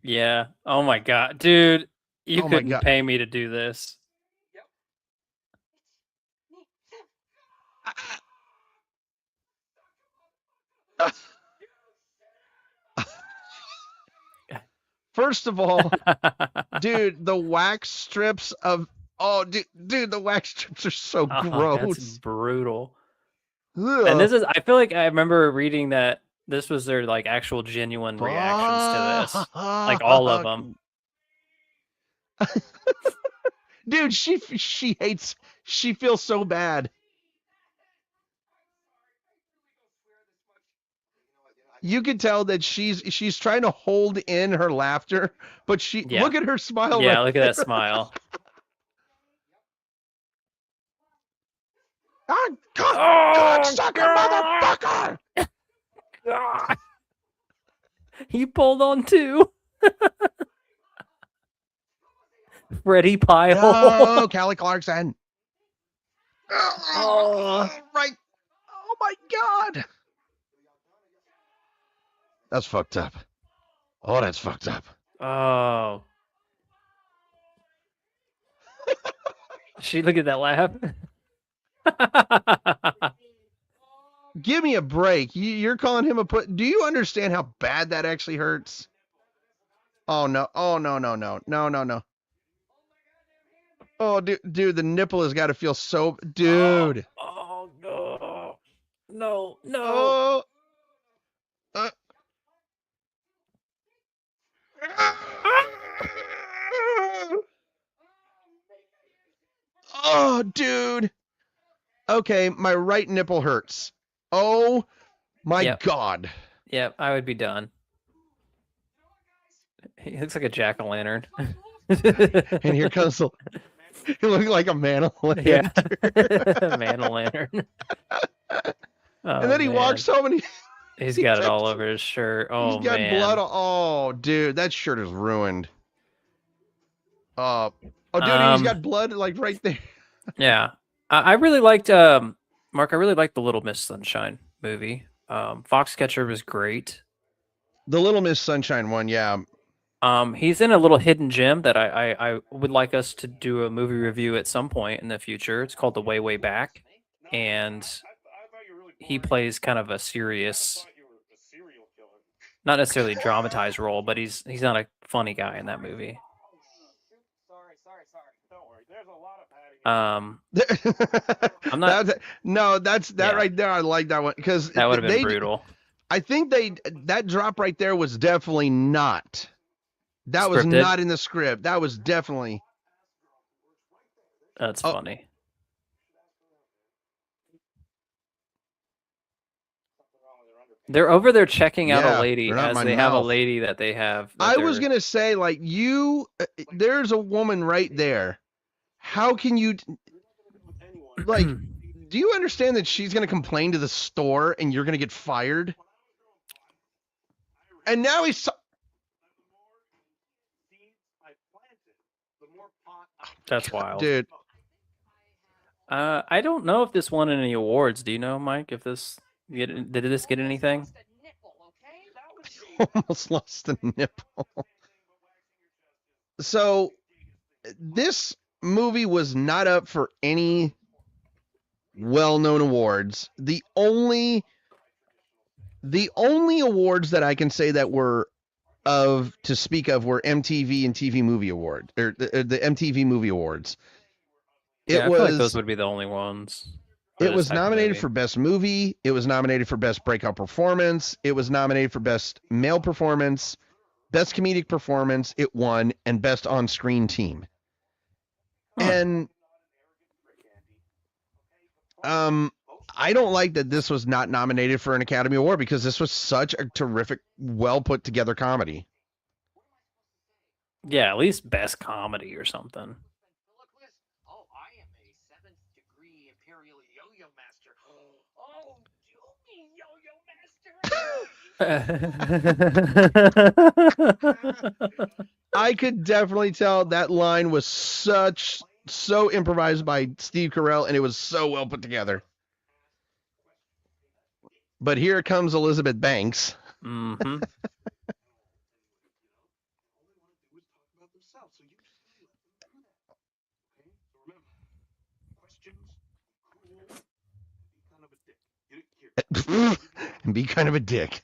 B: Yeah. Oh my god, dude, you
A: Oh my
B: couldn't
A: God.
B: pay me to do this.
A: First of all, dude, the wax strips of dude, the wax strips are so
B: Oh, that's
A: gross.
B: brutal.
A: Ugh.
B: And this is, I feel like I remember reading that this was their like actual genuine reactions to this, like all of them.
A: Dude, she hates. She feels so bad. You could tell that she's trying to hold in her laughter, but
B: Yeah.
A: look at her smile.
B: Yeah,
A: right
B: look at that smile.
A: Ah, cocksucker, motherfucker!
B: God. He pulled on too. Freddie Pyle.
A: Oh, Callie Clarkson.
B: Oh.
A: Right. Oh my God. That's fucked up. Oh, that's fucked up.
B: Oh. She look at that laugh.
A: Give me a break. You're calling him a put. Do you understand how bad that actually hurts? Oh no. Oh no, no, no. No, no, no. Oh, dude, the nipple has got to feel so. Dude.
B: Oh, no. No, no.
A: Oh. Oh, dude. Okay, my right nipple hurts. Oh my
B: Yep.
A: God.
B: Yep, I would be done. He looks like a jack-o'-lantern.
A: And here comes the. He looks like a man-o'-lantern.
B: Yeah. Man-o'-lantern. Oh,
A: And then he walks home and
B: he's got it all over his shirt. Oh,
A: he's got
B: man.
A: blood. Oh, dude, that shirt is ruined. Oh, dude, he's got blood like right there.
B: Yeah. I really liked, Mark, I really liked the Little Miss Sunshine movie. Foxcatcher was great.
A: The Little Miss Sunshine one, yeah.
B: He's in a little hidden gem that I would like us to do a movie review at some point in the future. It's called The Way Way Back, and he plays kind of a serious, not necessarily dramatized role, but he's not a funny guy in that movie. I'm not.
A: That's right there. I like that one because
B: That would have been brutal.
A: I think that drop right there was definitely not. That
B: Scripted?
A: was not in the script. That was definitely.
B: That's funny. They're over there checking out a lady as they have a lady that they have.
A: I was gonna say, like, there's a woman right there. How can you, like, do you understand that she's gonna complain to the store and you're gonna get fired? And now he's.
B: That's wild,
A: dude.
B: I don't know if this won any awards. Do you know, Mike? If did this get anything?
A: Almost lost the nipple. So this movie was not up for any well-known awards. The only awards that I can say that were to speak of were MTV and TV Movie Award, or the MTV Movie Awards.
B: I feel like those would be the only ones.
A: It was nominated for Best Movie. It was nominated for Best Breakout Performance. It was nominated for Best Male Performance, Best Comedic Performance. It won, and Best On-Screen Team. And I don't like that this was not nominated for an Academy Award because this was such a terrific, well put together comedy.
B: Yeah, at least Best Comedy or something.
A: I could definitely tell that line was so improvised by Steve Carell, and it was so well put together. But here comes Elizabeth Banks.
B: Mm-hmm.
A: And be kind of a dick.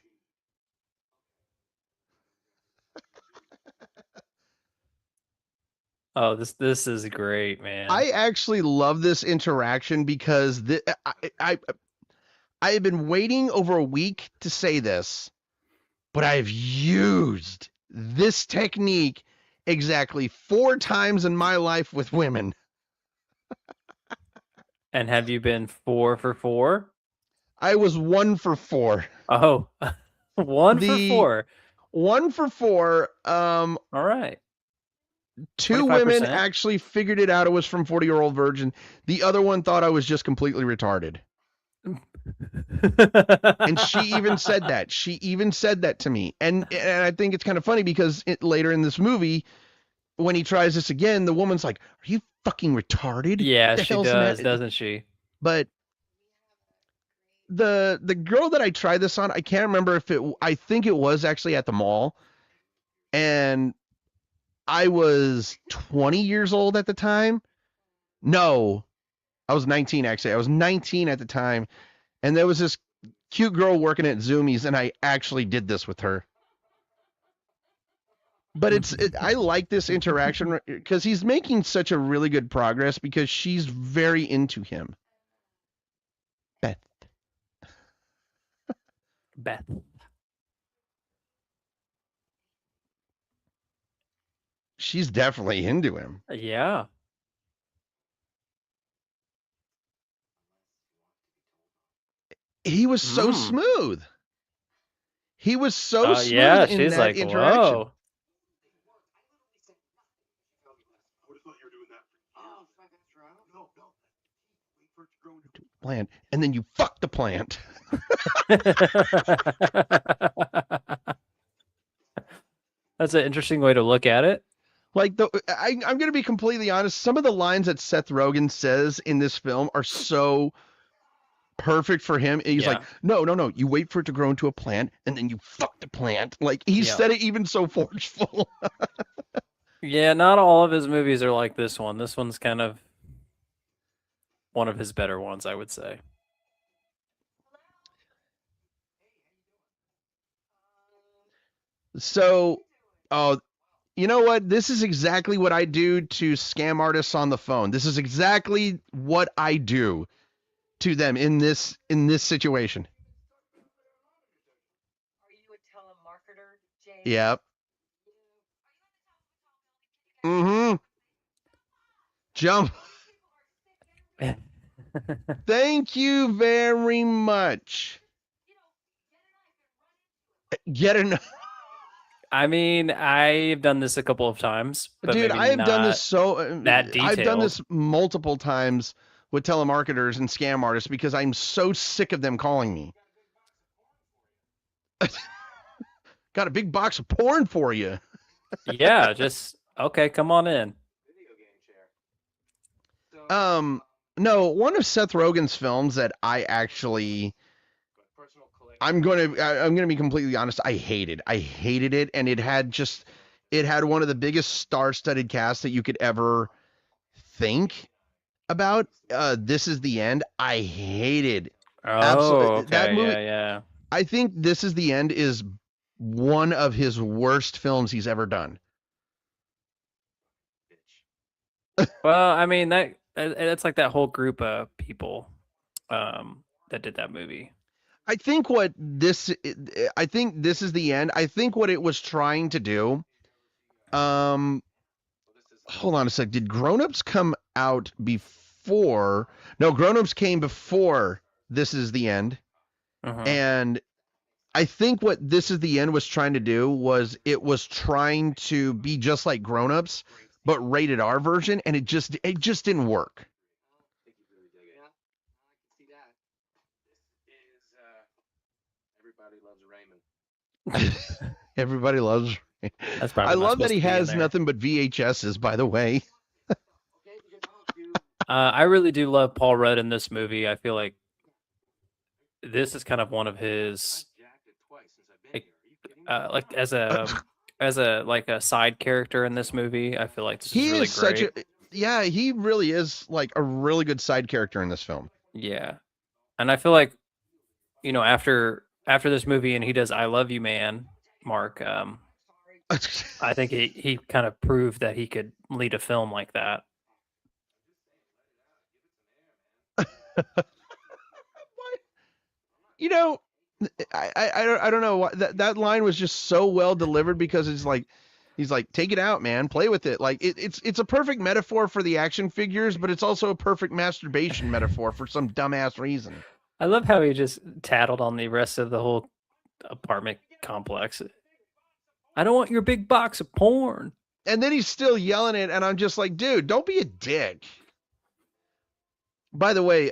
B: Oh, this is great, man.
A: I actually love this interaction because I have been waiting over a week to say this, but I've used this technique exactly 4 times in my life with women.
B: And have you been 4 for 4?
A: I was 1 for 4.
B: Oh, 1 for 4.
A: 1 for 4.
B: All right.
A: 2 women
B: 25%.
A: actually figured it out. It was from 40-Year-Old Virgin. The other one thought I was just completely retarded. And she even said that. She even said that to me. And I think it's kind of funny because later in this movie, when he tries this again, the woman's like, "Are you fucking retarded?"
B: Yeah,
A: The
B: she
A: hell's
B: does,
A: that?
B: doesn't she?
A: But the girl that I tried this on, I can't remember if I think it was actually at the mall. And I was 20 years old at the time. No, I was 19 actually. I was 19 at the time. And there was this cute girl working at Zoomies, and I actually did this with her. But I like this interaction because he's making such a really good progress because she's very into him.
B: Beth.
A: She's definitely into him.
B: Yeah.
A: He was so smooth. He was so smooth
B: Yeah,
A: in
B: she's
A: that
B: like,
A: interaction.
B: whoa.
A: Plant, and then you fuck the plant.
B: That's an interesting way to look at it.
A: Like I'm going to be completely honest. Some of the lines that Seth Rogen says in this film are so perfect for him. He's like, no. You wait for it to grow into a plant, and then you fuck the plant. Like he said it even so forceful.
B: Yeah, not all of his movies are like this one. This one's kind of one of his better ones, I would say.
A: So, you know what? This is exactly what I do to scam artists on the phone. This is exactly what I do to them in this situation.
C: Are you a telemarketer, Jay?
A: Yep. Mm-hmm. Jump. Thank you very much. Get an.
B: I mean, I've done this a couple of times, but
A: Dude,
B: maybe
A: I have done this
B: that detailed.
A: I've done this multiple times with telemarketers and scam artists because I'm so sick of them calling me. Got a big box of porn for you.
B: Yeah, just okay, come on in.
A: No, one of Seth Rogen's films that I actually I'm gonna be completely honest, I hated it, and it had one of the biggest star-studded casts that you could ever think about. This Is the End. I hated
B: absolutely okay,
A: that movie.
B: Yeah.
A: I think This Is the End is one of his worst films he's ever done.
B: Well, I mean that's like that whole group of people that did that movie.
A: I think This Is the End. I think what it was trying to do. Hold on a sec. Did Grown Ups come out before? No, Grown Ups came before This Is the End. And I think what This Is the End was trying to do was it was trying to be just like Grown Ups, but rated R version, and it just didn't work.
C: Everybody Loves Raymond.
A: Everybody loves.
B: That's
A: I
B: probably not
A: love that
B: supposed
A: he
B: to be in
A: has
B: there.
A: nothing but VHSs, by the way.
B: I really do love Paul Rudd in this movie. I feel like this is kind of one of his, like, like as a like a side character in this movie. I feel like this is
A: He
B: really
A: is such a
B: great.
A: yeah, he really is like a really good side character in this film.
B: Yeah, and I feel like after this movie and he does "I Love You, Man," Mark. I think he kind of proved that he could lead a film like that.
A: You know, I don't know why that line was just so well delivered because it's like he's like, take it out, man, play with it. Like it's a perfect metaphor for the action figures, but it's also a perfect masturbation metaphor for some dumbass reason.
B: I love how he just tattled on the rest of the whole apartment complex. I don't want your big box of porn.
A: And then he's still yelling it, and I'm just like, dude, don't be a dick. By the way,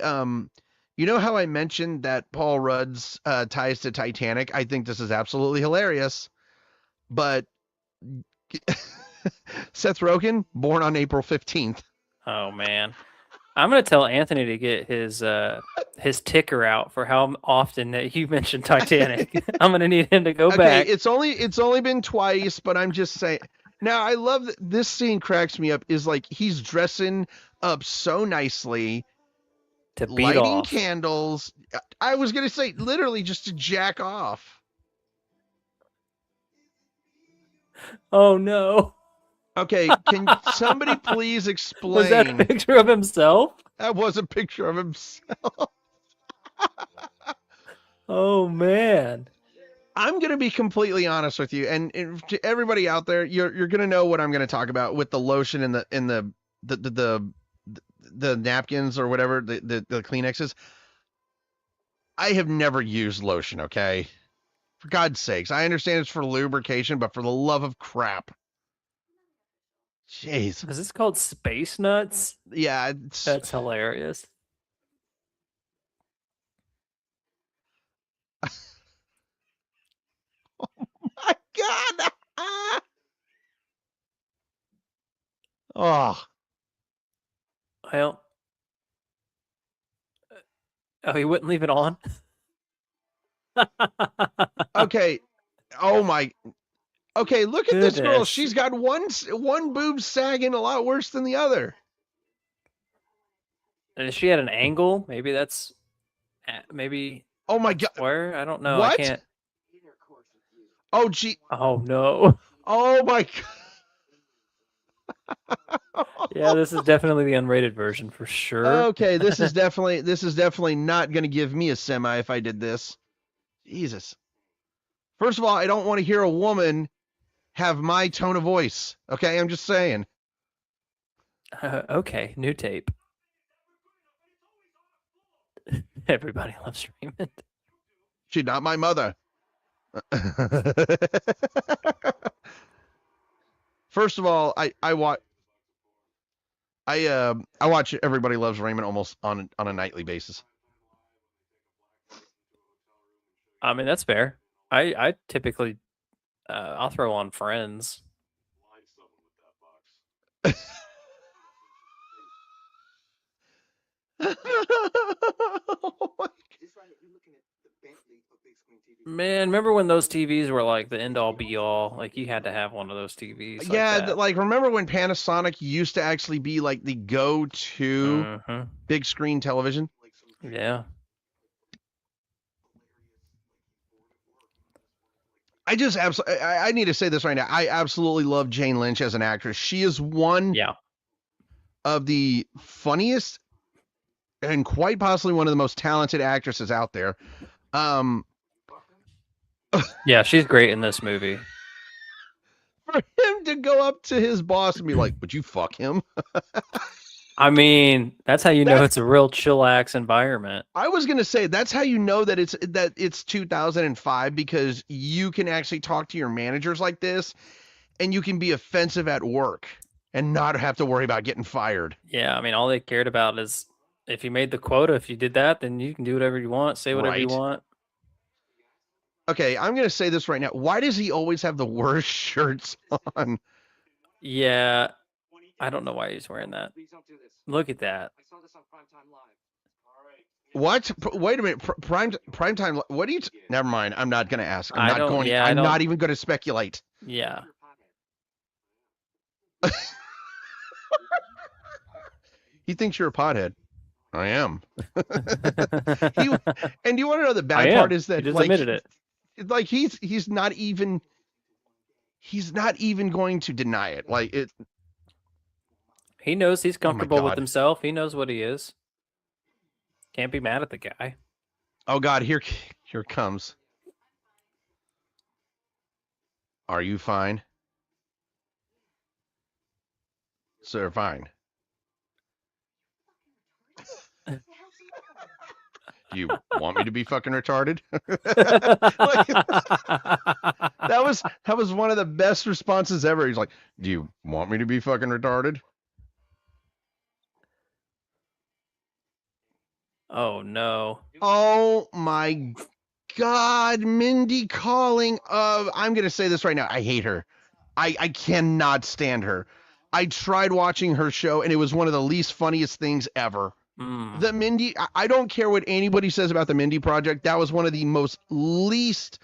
A: you know how I mentioned that Paul Rudd's ties to Titanic? I think this is absolutely hilarious. But Seth Rogen, born on April 15th.
B: Oh man. I'm gonna tell Anthony to get his ticker out for how often that you mentioned Titanic. I'm gonna need him to go back.
A: It's only been twice, but I'm just saying. Now I love that this scene cracks me up. Is like he's dressing up so nicely,
B: To beat
A: lighting
B: off.
A: candles. I was gonna say literally just to jack off.
B: Oh no.
A: Okay, can somebody please explain?
B: Was that a picture of himself?
A: That was a picture of himself.
B: Oh man.
A: I'm gonna be completely honest with you, and to everybody out there, you're gonna know what I'm gonna talk about with the lotion and the napkins or whatever the Kleenexes. I have never used lotion. Okay, for God's sakes, I understand it's for lubrication, but for the love of crap, jeez,
B: Is this called Space Nuts?
A: yeah,
B: That's hilarious.
A: my God. Oh,
B: Well, oh, he wouldn't leave it on.
A: okay. Oh my. Okay, look at this girl.
B: Goodness.
A: She's got one boob sagging a lot worse than the other.
B: And if she had an angle, maybe that's maybe
A: Oh my God.
B: square. I don't know.
A: What?
B: I can't.
A: Oh gee.
B: Oh no.
A: Oh my God.
B: Yeah, this is definitely the unrated version for sure.
A: Okay, this is definitely not going to give me a semi if I did this. Jesus. First of all, I don't want to hear a woman have my tone of voice. Okay, I'm just saying.
B: Okay, new tape. Everybody loves Raymond.
A: She's not my mother. First of all, I watch Everybody Loves Raymond almost on a nightly basis.
B: I mean, that's fair. I typically I'll throw on Friends. Man, remember when those TVs were like the end all be all? Like you had to have one of those TVs.
A: Yeah,
B: like, that.
A: like remember when Panasonic used to actually be like the go-to big screen television?
B: Yeah.
A: I just absolutely, I need to say this right now. I absolutely love Jane Lynch as an actress. She is one of the funniest and quite possibly one of the most talented actresses out there.
B: Yeah, she's great in this movie.
A: For him to go up to his boss and be like, "Would you fuck him?"
B: I mean, that's how you know it's a real chillax environment.
A: I was gonna say that's how you know that it's 2005 because you can actually talk to your managers like this, and you can be offensive at work and not have to worry about getting fired.
B: Yeah, I mean, all they cared about is if you made the quota. If you did that, then you can do whatever you want, say whatever you want.
A: Okay, I'm gonna say this right now. Why does he always have the worst shirts on?
B: Yeah, I don't know why he's wearing that.
C: Please don't do this.
B: Look at that.
C: I saw this on Primetime Live. All right.
A: What? Wait a minute. Prime time. What do you? Never mind. I'm not gonna ask.
B: I
A: I'm
B: don't-
A: not going.
B: yeah, I
A: I'm
B: don't-
A: not even going to speculate.
B: Yeah.
A: He thinks you're a pothead. I am. And you want to know the
B: I
A: bad
B: am.
A: part is that
B: He just
A: like,
B: admitted it.
A: like he's not even going to deny it. Like it.
B: He knows he's comfortable with
A: God.
B: himself. He knows what he is. Can't be mad at the guy.
A: Oh God, here it comes. Are you fine? Sir, fine. Do you want me to be fucking retarded? Like, that was one of the best responses ever. He's like, "Do you want me to be fucking retarded?"
B: Oh no.
A: Oh my God, Mindy Calling. I'm gonna say this right now. I hate her. I cannot stand her. I tried watching her show, and it was one of the least funniest things ever. The Mindy, I don't care what anybody says about the Mindy Project. That was one of the most least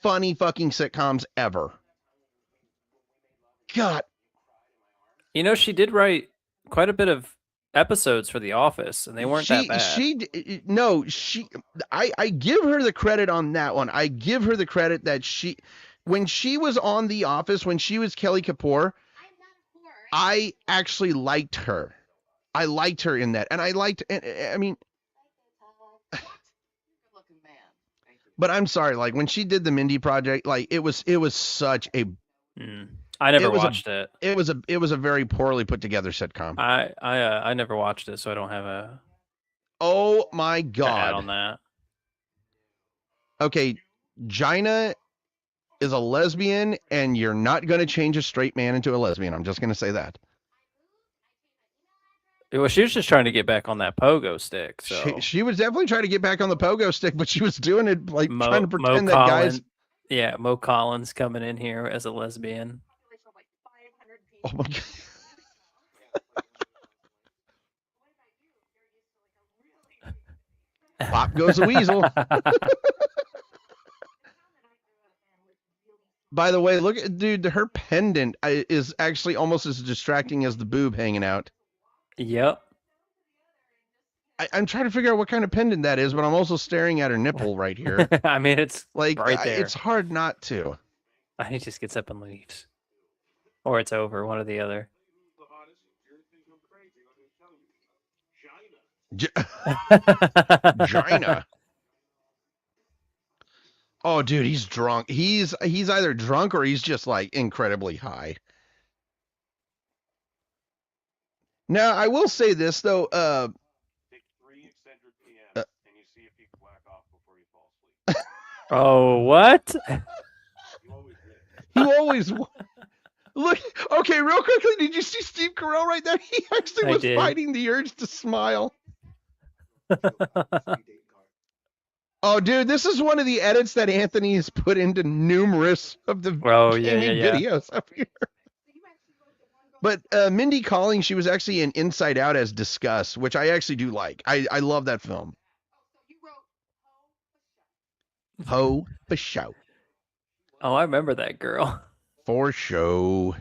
A: funny fucking sitcoms ever. God.
B: You know, she did write quite a bit of episodes for The Office, and they weren't that bad.
A: I give her the credit on that one. I give her the credit that when she was on The Office, when she was Kelly Kapoor, I actually liked her. I liked her in that, and I mean, but I'm sorry, like when she did the Mindy Project, like it was such a.
B: I never watched it.
A: It was a very poorly put together sitcom.
B: I never watched it, so I don't have a.
A: Oh my
B: Add
A: God!
B: on that.
A: Okay, Gina is a lesbian, and you're not going to change a straight man into a lesbian. I'm just going to say that.
B: Well, she was just trying to get back on that pogo stick. So
A: She was definitely trying to get back on the pogo stick, but she was doing it like trying to pretend that
B: Collins,
A: guys.
B: Yeah, Mo Collins coming in here as a lesbian.
A: Oh my God. Pop goes a weasel. By the way, look at dude, her pendant is actually almost as distracting as the boob hanging out.
B: Yep.
A: I'm trying to figure out what kind of pendant that is, but I'm also staring at her nipple right here.
B: I mean, it's
A: like
B: right there.
A: It's hard not to.
B: He just gets up and leaves, or it's over, one or the other.
A: Gina. Oh, dude, he's drunk. He's either drunk or he's just like incredibly high. Now, I will say this though.
C: Take 3 extended PMs, and you see if he can whack off before you fall asleep.
B: Oh, what?
A: He always. Look. Okay, real quickly, did you see Steve Carell right there? He actually was fighting the urge to smile. Oh, dude, this is one of the edits that Anthony has put into numerous of the gaming videos up here. But Mindy Calling, she was actually in Inside Out as Discuss, which I actually do like. I love that film. Ho for show.
B: Oh, I remember that girl.
A: For show.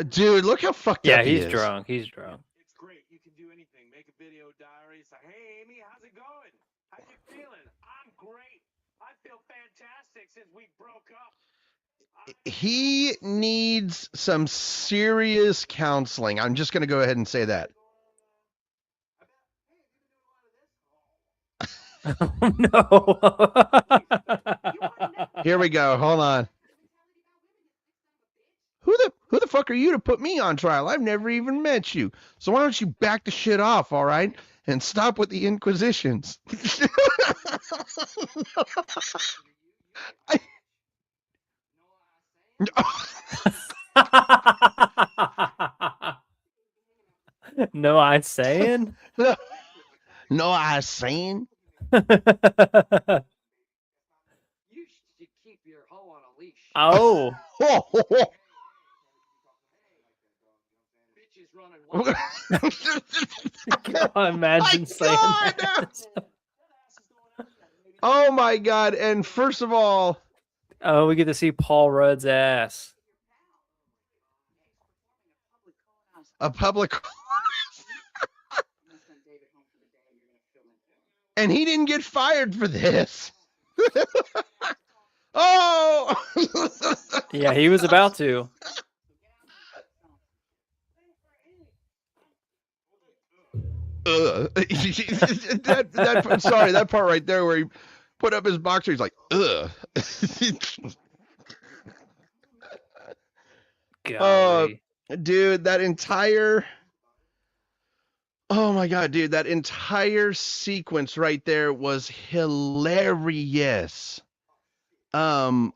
A: Dude, look how fucked up he is.
B: Yeah, he's drunk. He's drunk.
C: It's great. You can do anything. Make a video diary. Say, hey, Amy, how's it going? How you feeling? I'm great. I feel fantastic since we broke up.
A: He needs some serious counseling. I'm just going to go ahead and say that.
B: Oh, no.
A: Here we go. Hold on. Who the fuck are you to put me on trial? I've never even met you. So why don't you back the shit off, all right? And stop with the inquisitions.
B: No, I'm saying?
A: No, I saying?
B: Oh,
C: Bitches running wild.
B: God, imagine saying
A: God.
B: that.
A: Oh my God. And first of all,
B: Oh, we get to see Paul Rudd's ass.
A: a public and he didn't get fired for this. Oh.
B: Yeah, he was about to.
A: Sorry, that part right there where he put up his boxer, he's like, ugh.
B: Golly.
A: Dude, oh my God, dude, that entire sequence right there was hilarious. From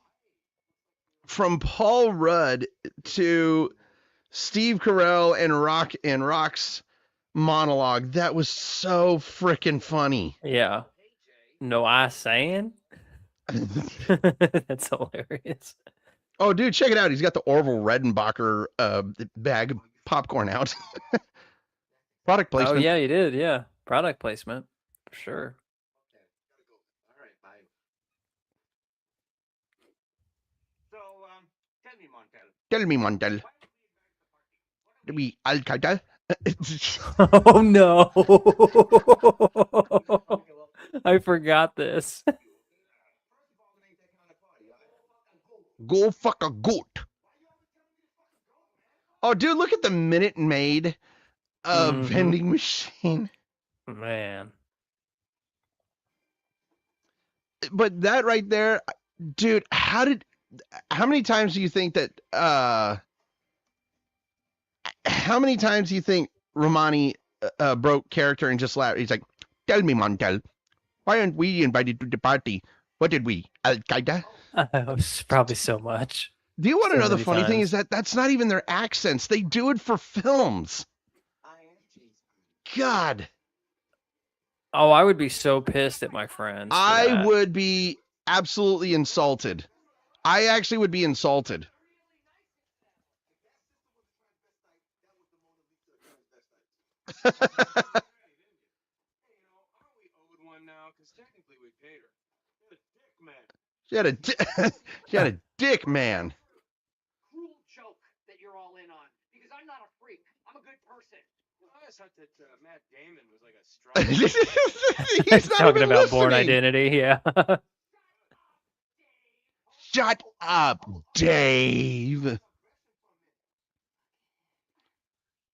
A: Paul Rudd to Steve Carell and Rock's monologue, that was so freaking funny.
B: Yeah. No, I saying? That's hilarious.
A: Oh, dude, check it out. He's got the Orville Redenbacher bag of popcorn out. Product placement.
B: Oh, yeah, you did. Yeah. Product placement. For sure.
C: So, tell me, Montel.
A: Tell me, Montel. Do we Al-Qaeda?
B: Oh, no. I forgot this.
A: Go fuck a goat. Oh, dude, look at the Minute Maid vending machine.
B: Man.
A: But that right there, dude, how many times do you think that, how many times do you think Romani broke character and just laughed? He's like, tell me, Montel, why aren't we invited to the party? What did we, Al-Qaeda?
B: It was probably so much.
A: Do you want to
B: So
A: know the
B: many
A: funny thing
B: times.
A: is that that's not even their accents. They do it for films. God.
B: Oh, I would be so pissed at my friends. for
A: I
B: that.
A: would be absolutely insulted. I actually would be insulted. She had a she had a dick, man.
C: Cruel joke that you're all in on because I'm not a freak. I'm a good person. I thought that Matt Damon was like a strong.
A: He's not
B: talking
A: even
B: about Born
A: listening.
B: Identity. Yeah.
A: Shut up, Dave.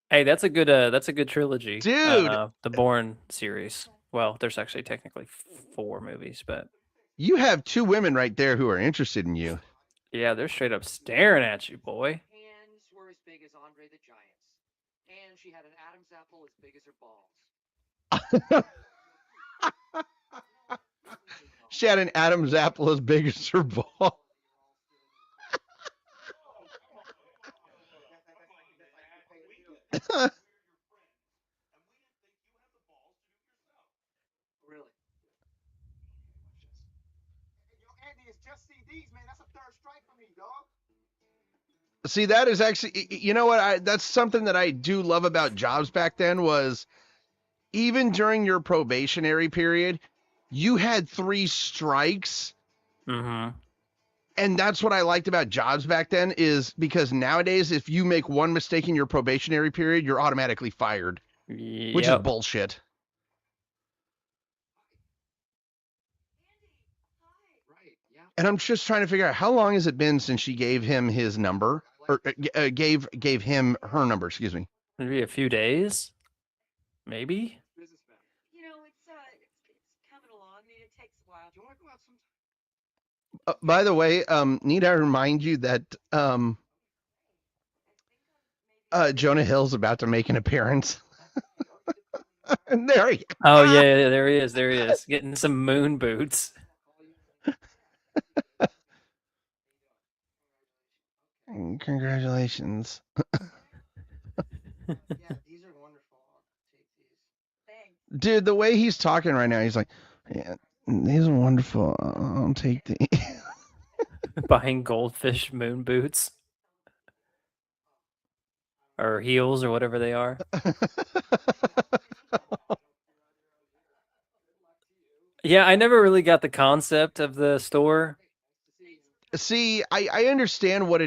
B: Hey, that's a good trilogy,
A: Dude.
B: The Bourne series. Well, there's actually technically 4 movies, but
A: You have 2 women right there who are interested in you.
B: yeah, they're straight up staring at you, boy.
C: Hands were as big as Andre the Giant's, and she had an Adam's apple as big as her balls.
A: She had an Adam's apple as big as her ball.
C: Really? Andy, it's just CDs, man. That's a third strike for me, dog.
A: See, that is actually, you know what? That's something that I do love about jobs back then was even during your probationary period, you had 3 strikes.
B: Mm-hmm.
A: And that's what I liked about jobs back then is because nowadays, if you make one mistake in your probationary period, you're automatically fired, which is bullshit.
C: Right, yeah.
A: And I'm just trying to figure out how long has it been since she gave him his number or gave him her number, excuse me.
B: Maybe a few days, maybe.
D: You know, it's coming along. I mean, it takes a while.
C: Do you want to go out sometime?
A: By the way, need I remind you that Jonah Hill's about to make an appearance. And there he
B: Oh yeah, there he is. There he is, getting some moon boots.
A: Congratulations.
C: Yeah, these are wonderful. I'll take these.
D: Thanks.
A: Dude, the way he's talking right now, he's like, yeah, these are wonderful. I'll take these.
B: Buying goldfish moon boots or heels or whatever they are. Yeah, I never really got the concept of the store.
A: See, I understand what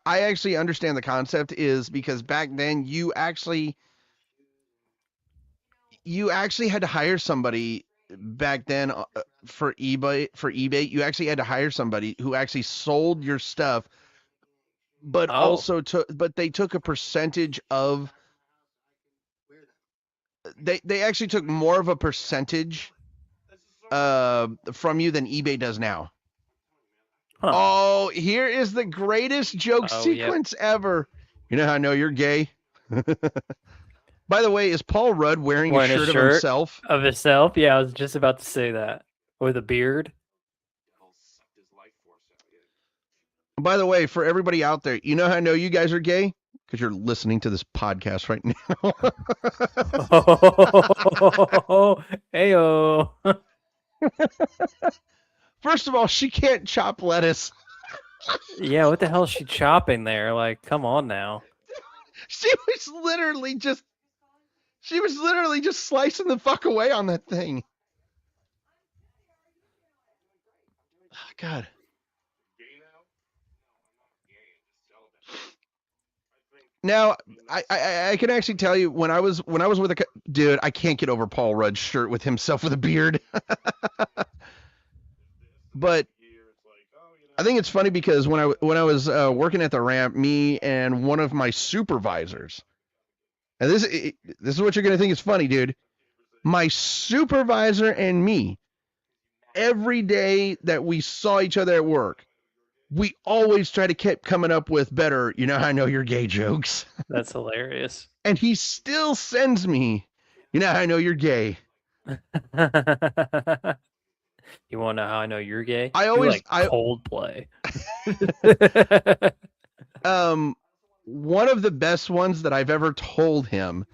A: I actually understand the concept is because back then you actually had to hire somebody back then for eBay. You actually had to hire somebody who actually sold your stuff, but they took a percentage of they actually took more of a percentage from you than eBay does now.
B: Huh.
A: Oh, here is the greatest joke sequence ever. You know how I know you're gay? By the way, is Paul Rudd wearing a shirt of himself?
B: Of himself? Yeah, I was just about to say that. With a beard.
A: By the way, for everybody out there, you know how I know you guys are gay? Because you're listening to this podcast right now.
B: Heyo.
A: First of all, she can't chop lettuce.
B: Yeah, what the hell is she chopping there? Like, come on now.
A: She was literally just slicing the fuck away on that thing. Oh, God. Now, I can actually tell you when I was with a dude, I can't get over Paul Rudd's shirt with himself with a beard. But I think it's funny because when I was working at the ramp, me and one of my supervisors, and this is what you're gonna think is funny, dude. My supervisor and me, every day that we saw each other at work, we always try to keep coming up with better, you know how I know you're gay jokes.
B: That's hilarious.
A: And he still sends me, you know how I know you're gay.
B: You want to know how I know you're gay?
A: I always
B: Coldplay.
A: One of the best ones that I've ever told him,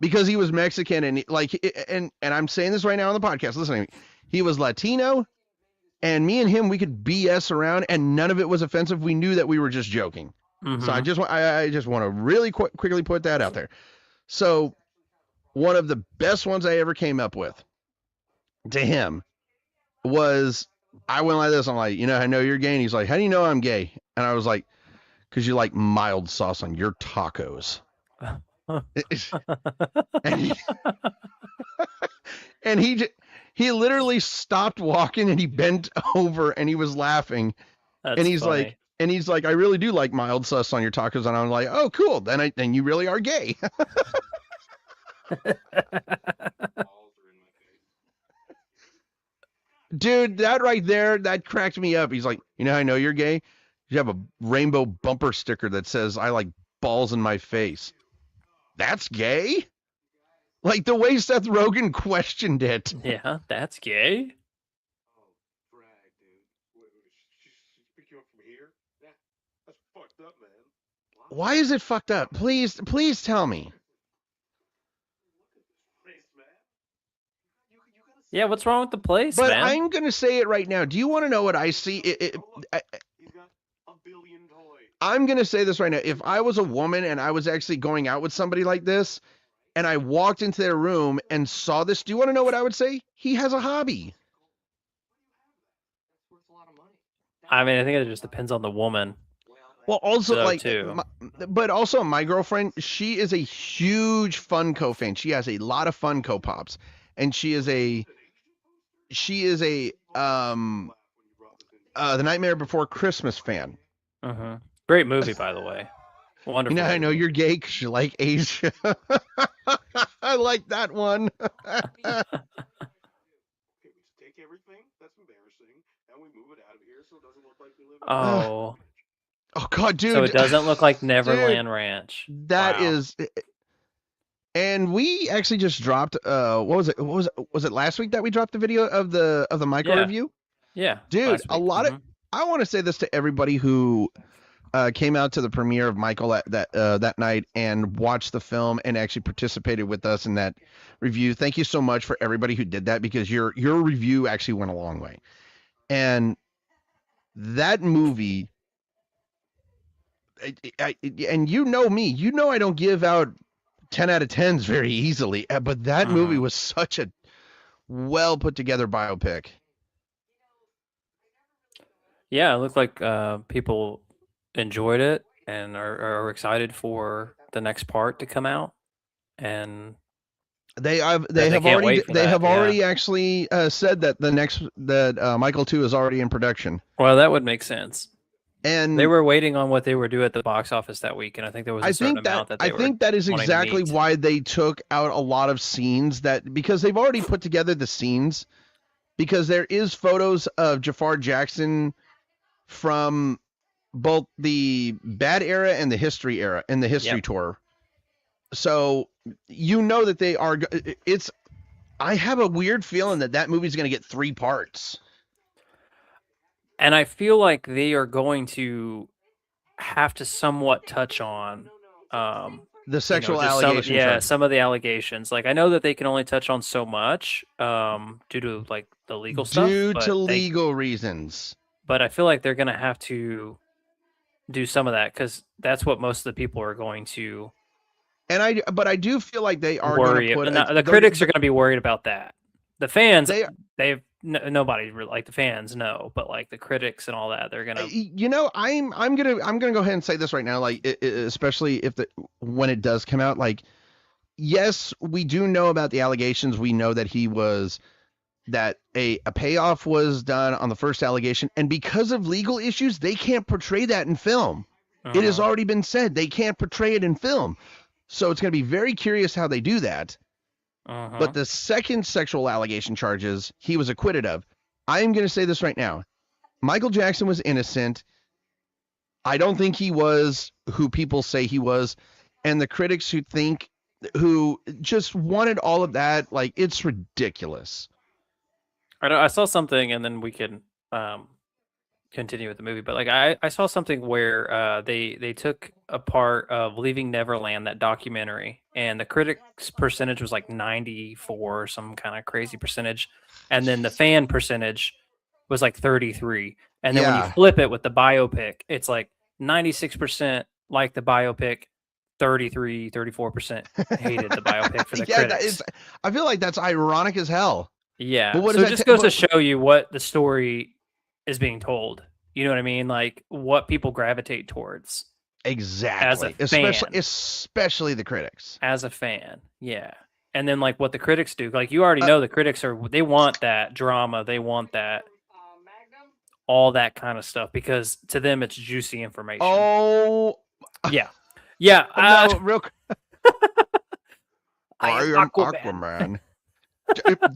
A: because he was Mexican and and I'm saying this right now on the podcast. Listen to me. He was Latino. And me and him, we could BS around, and none of it was offensive. We knew that we were just joking. Mm-hmm. So I just want to really quickly put that out there. So one of the best ones I ever came up with to him was, I went like this. I'm like, you know, I know you're gay. And he's like, how do you know I'm gay? And I was like, because you like mild sauce on your tacos. and he literally stopped walking and he bent over and he was laughing.
B: That's
A: and he's
B: funny.
A: like, I really do like mild sauce on your tacos. And I'm like, oh, cool. Then you really are gay. Dude, that right there, that cracked me up. He's like, you know how I know you're gay? You have a rainbow bumper sticker that says, I like balls in my face. That's gay? Like the way Seth Rogen questioned it.
B: Yeah, that's gay.
A: Why is it fucked up? Please tell me.
B: Yeah, what's wrong with the place,
A: but
B: man?
A: I'm going to say it right now. Do you want to know what I see? I'm going to say this right now. If I was a woman and I was actually going out with somebody like this, and I walked into their room and saw this, do you want to know what I would say? He has a hobby.
B: I mean, I think it just depends on the woman.
A: Well, also,
B: but
A: also my girlfriend, she is a huge Funko fan. She has a lot of Funko Pops, and she is a The Nightmare Before Christmas fan.
B: Uh-huh. Great movie, by the way. Wonderful.
A: You know, I know you're gay because you like Asia. I like that one.
B: Oh.
A: Oh God, dude.
B: So it doesn't look like Neverland Ranch.
A: That is. And we actually just dropped. What was it? Was it last week that we dropped the video of the micro review?
B: Yeah,
A: dude. A lot of. I want to say this to everybody who came out to the premiere of Michael that night and watched the film and actually participated with us in that review. Thank you so much for everybody who did that, because your review actually went a long way. And That movie, and you know me, you know I don't give out 10 out of 10s very easily, but that movie was such a well put together biopic.
B: Yeah, it looked like people enjoyed it and are excited for the next part to come out, and
A: They
B: they can't wait for
A: they
B: that.
A: have
B: Yeah.
A: already actually said that Michael 2 is already in production.
B: Well, that would make sense.
A: And
B: They were waiting on what they were due at the box office that week, and I think there was a certain amount that
A: I
B: they were
A: think that is
B: wanting to
A: exactly
B: meet.
A: why they took out a lot of scenes, because they've already put together the scenes, because there is photos of Jafar Jackson from both the bad era and the history era and the history tour. So you know that they are. I have a weird feeling that movie's going to get 3 parts.
B: And I feel like they are going to have to somewhat touch on
A: The sexual
B: just
A: allegation charge.
B: some of the allegations. Like, I know that they can only touch on so much due to like the legal stuff.
A: Due to legal reasons.
B: But I feel like they're going to have to do some of that because that's what most of the people are going to.
A: But I do feel like they are
B: worry.
A: going to put.
B: The critics are going to be worried about that. The fans, nobody really, like the fans know, but like the critics and all that, they're gonna.
A: I'm gonna go ahead and say this right now, like especially when it does come out, like, yes, we do know about the allegations. We know that that a payoff was done on the first allegation, and because of legal issues, they can't portray that in film. It has already been said they can't portray it in film, so it's gonna be very curious how they do that. But the second sexual allegation charges he was acquitted of. I'm going to say this right now. Michael Jackson was innocent. I don't think he was who people say he was. And the critics who just wanted all of that, like, it's ridiculous.
B: I saw something, and then we can continue with the movie. But like I saw something where they took a part of Leaving Neverland, that documentary, and the critics percentage was like 94, some kind of crazy percentage, and then the fan percentage was like 33. And then when you flip it with the biopic, it's like 96% like the biopic, 34% hated the biopic for the critics.
A: I feel like that's ironic as hell.
B: Yeah. So it just goes to show you what the story is being told. You know what I mean? Like what people gravitate towards.
A: Exactly.
B: As a fan.
A: Especially the critics.
B: As a fan. Yeah. And then like what the critics do. Like you already know the critics they want that drama. They want that. All that kind of stuff, because to them it's juicy information.
A: Oh.
B: Yeah. Yeah.
A: No, real I am Aquaman.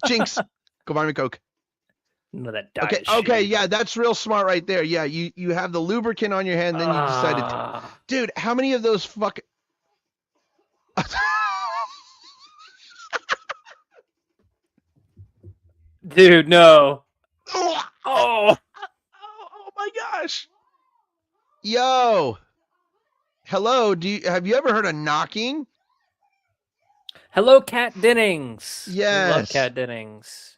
A: Jinx, go buy me Coke.
B: No, that
A: okay, yeah, that's real smart right there. Yeah, you have the lubricant on your hand, and then you decided to... Dude, how many of those fuck...
B: Dude, no. Oh
A: my gosh. Yo. Hello, have you ever heard of knocking?
B: Hello, Kat Dennings.
A: Yes.
B: I love Kat Dennings.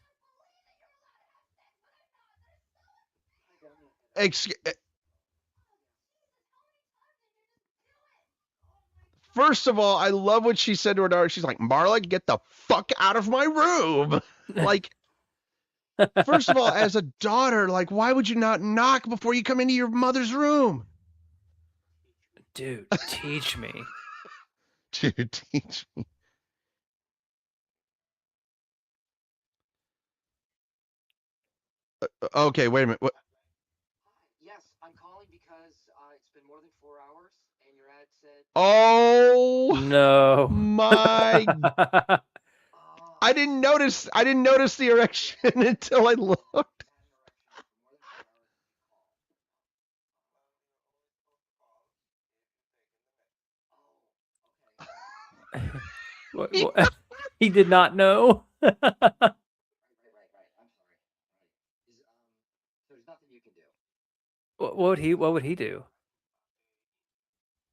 A: First of all, I love what she said to her daughter. She's like, Marla, get the fuck out of my room. Like, first of all, as a daughter, like, why would you not knock before you come into your mother's room?
B: Dude, teach me.
A: Dude, teach me. Okay, wait a minute. What?
C: Yes, I'm calling because it's been more than 4 hours, and your ad said...
A: Oh
B: no!
A: My! I didn't notice the erection until I looked.
B: What? He did not know.
C: Right. I'm sorry. There's nothing you can do.
B: What would he do?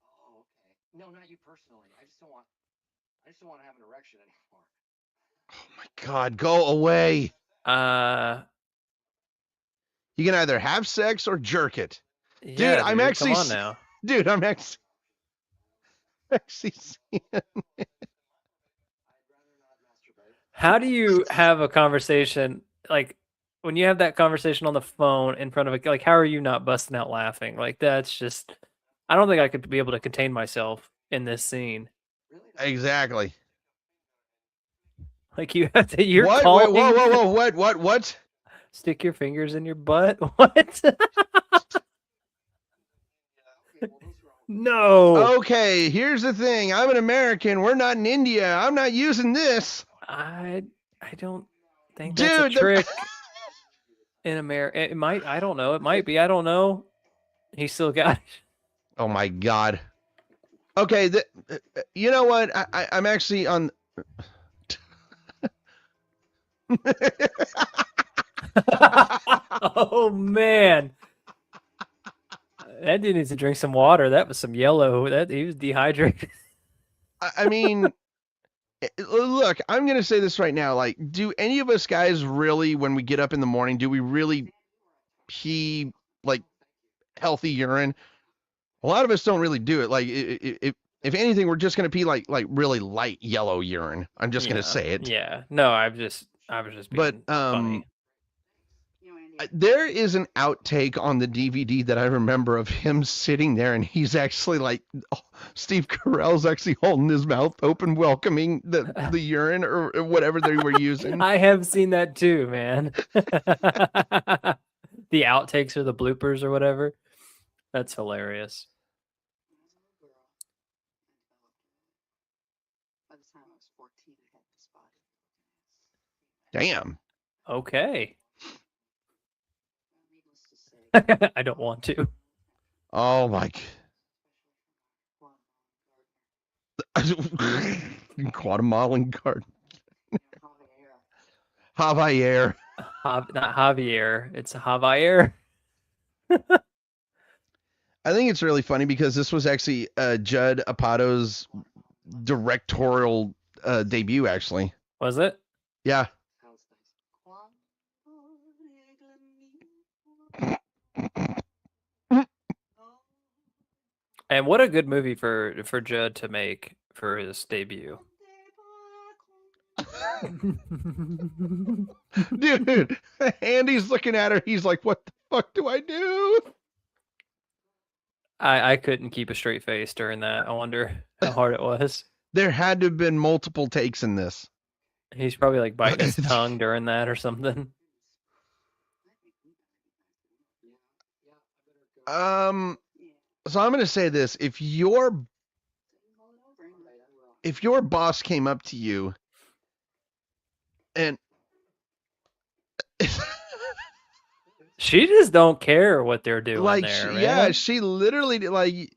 C: Oh, okay. No, not you personally. I just don't want to have an erection anymore.
A: Oh my God, go away. You can either have sex or jerk it.
B: Yeah,
A: I'm
B: dude,
A: actually
B: come on now.
A: Dude, I'm actually seeing.
B: How do you have a conversation like when you have that conversation on the phone in front of a like? How are you not busting out laughing? Like that's just. I don't think I could be able to contain myself in this scene.
A: Exactly.
B: Like you have to. You're
A: What?
B: calling.
A: Wait, whoa! What?
B: Stick your fingers in your butt. What? No.
A: Okay, here's the thing. I'm an American. We're not in India. I'm not using this.
B: I don't think that's a
A: Dude,
B: trick in America. It might. I don't know. It might be. I don't know. He still got it.
A: Oh my God. Okay, you know what? I'm actually on.
B: Oh man, that dude needs to drink some water. That was some yellow. That he was dehydrated.
A: I mean, look, I'm gonna say this right now. Like, do any of us guys really, when we get up in the morning, do we really pee like healthy urine? A lot of us don't really do it. Like, if anything, we're just gonna pee like really light yellow urine. I'm just gonna say it.
B: Yeah. No, I was just being funny.
A: There is an outtake on the DVD that I remember of him sitting there, and he's actually like, Steve Carell's actually holding his mouth open, welcoming the urine or whatever they were using.
B: I have seen that too, man. The outtakes or the bloopers or whatever. That's hilarious.
A: Damn.
B: Okay. I don't want to.
A: Oh my. Guatemalan garden. Javier.
B: Not Javier. It's Javier.
A: I think it's really funny because this was actually Judd Apatow's directorial debut, actually.
B: Was it?
A: Yeah.
B: And what a good movie for Judd to make for his debut.
A: Dude, Andy's looking at her. He's like, what the fuck do I do?
B: I couldn't keep a straight face during that. I wonder how hard it was.
A: There had to have been multiple takes in this.
B: He's probably like biting his tongue during that or something.
A: So I'm going to say this. If your boss came up to you and
B: she just don't care what they're doing
A: like,
B: there, man.
A: yeah, she literally like,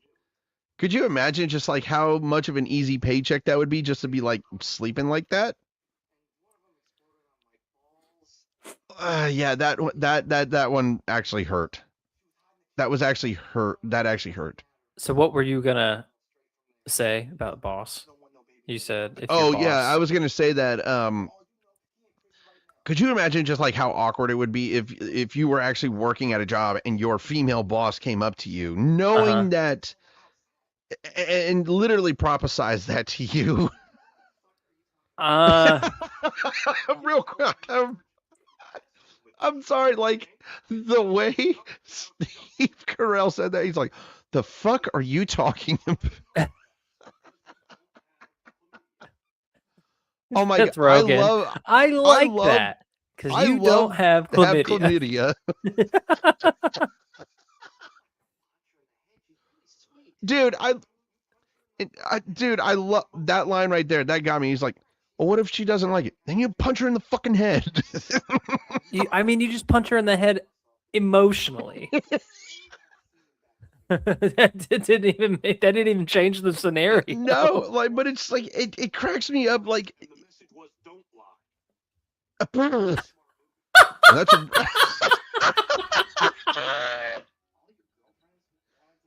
A: could you imagine just like how much of an easy paycheck that would be just to be like sleeping like that? Yeah, that one actually hurt. That was actually hurt. That actually hurt.
B: So what were you gonna say about boss? You said if
A: Oh
B: your boss...
A: yeah, I was gonna say that. Could you imagine just like how awkward it would be if you were actually working at a job and your female boss came up to you, knowing that, and literally prophesized that to you? Real quick. I'm sorry, like the way Steve Carell said that, he's like, "The fuck are you talking about?" Oh my
B: Seth
A: God,
B: Rogen. I like that because you don't have chlamydia.
A: Dude, I love that line right there. That got me. He's like, well, what if she doesn't like it? Then you punch her in the fucking head.
B: You just punch her in the head emotionally. that didn't even change the scenario.
A: No, like, but it's like it cracks me up. Like, that's a...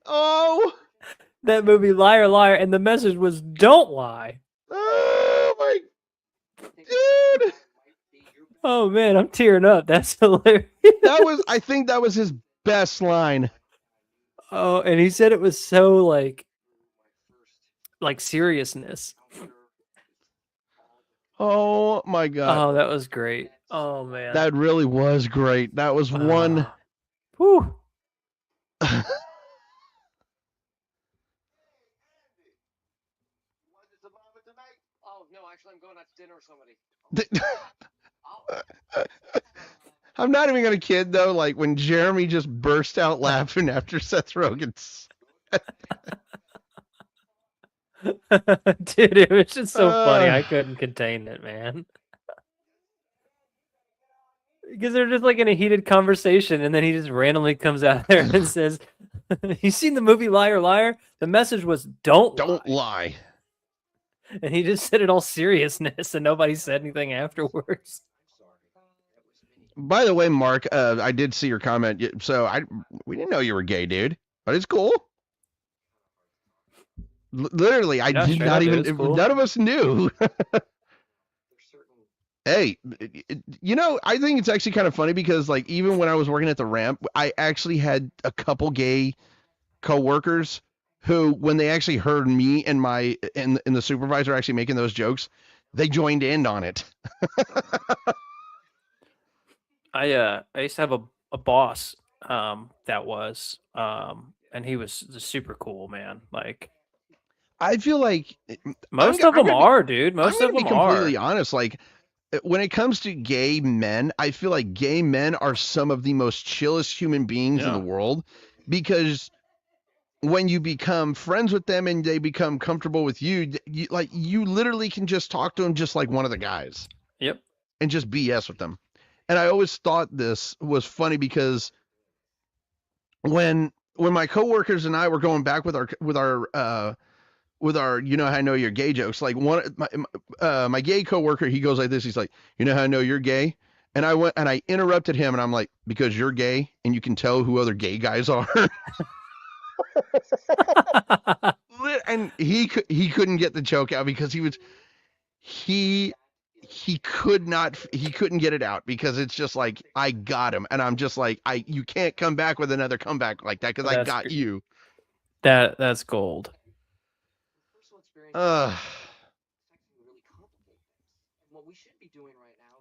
A: Oh,
B: that movie Liar Liar, and the message was don't lie.
A: Oh my dude.
B: Oh man, I'm tearing up. That's hilarious.
A: I think that was his best line.
B: Oh, and he said it was so like seriousness.
A: Oh my God.
B: Oh, that was great. Oh man.
A: That really was great. That was one.
B: Whew.
C: Oh no, actually, I'm going out to dinner with somebody.
A: I'm not even gonna kid though. Like when Jeremy just burst out laughing after Seth Rogen's.
B: Dude, it was just so funny. I couldn't contain it, man. Because they're just like in a heated conversation, and then he just randomly comes out there and says, "You seen the movie Liar Liar? The message was don't
A: lie."
B: And he just said it all seriousness, and nobody said anything afterwards.
A: By the way, Mark, I did see your comment. So we didn't know you were gay, dude, but it's cool. Literally, I did not even. Cool. None of us knew. Hey, I think it's actually kind of funny because, like, even when I was working at the ramp, I actually had a couple gay coworkers who, when they actually heard me and and the supervisor actually making those jokes, they joined in on it.
B: I used to have a boss that was and he was super cool, man. Like,
A: I feel like
B: most of them are, dude. Most of them are. I'm
A: gonna be completely honest. Like, when it comes to gay men, I feel like gay men are some of the most chillest human beings in the world, because when you become friends with them and they become comfortable with you, you literally can just talk to them just like one of the guys.
B: Yep.
A: And just BS with them. And I always thought this was funny because when my coworkers and I were going back with our I know you're gay jokes, like my gay coworker, he goes like this, he's like, you know how I know you're gay? And I went and I interrupted him and I'm like, because you're gay and you can tell who other gay guys are. And he couldn't get the joke out because he couldn't get it out because it's just like, I got him. And I'm just like, you can't come back with another comeback like that because I got you.
B: That's gold.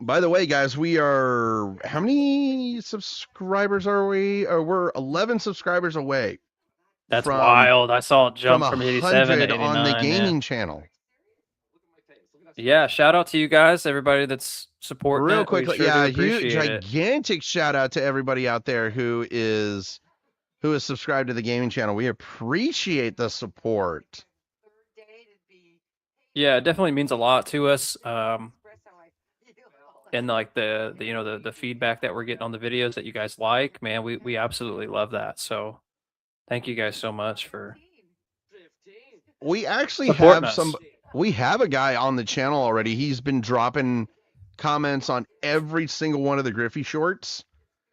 A: By the way, guys, we are, how many subscribers are we? We're 11 subscribers away.
B: That's wild. I saw it jump from 87 to 89
A: on the gaming channel.
B: Yeah, shout out to you guys, everybody that's supporting.
A: Real quickly, sure
B: huge,
A: gigantic shout out to everybody out there who is subscribed to the gaming channel. We appreciate the support.
B: Yeah, it definitely means a lot to us. And like the feedback that we're getting on the videos that you guys like, man, we absolutely love that. So thank you guys so much for.
A: We actually have we have a guy on the channel already. He's been dropping comments on every single one of the Griffey shorts.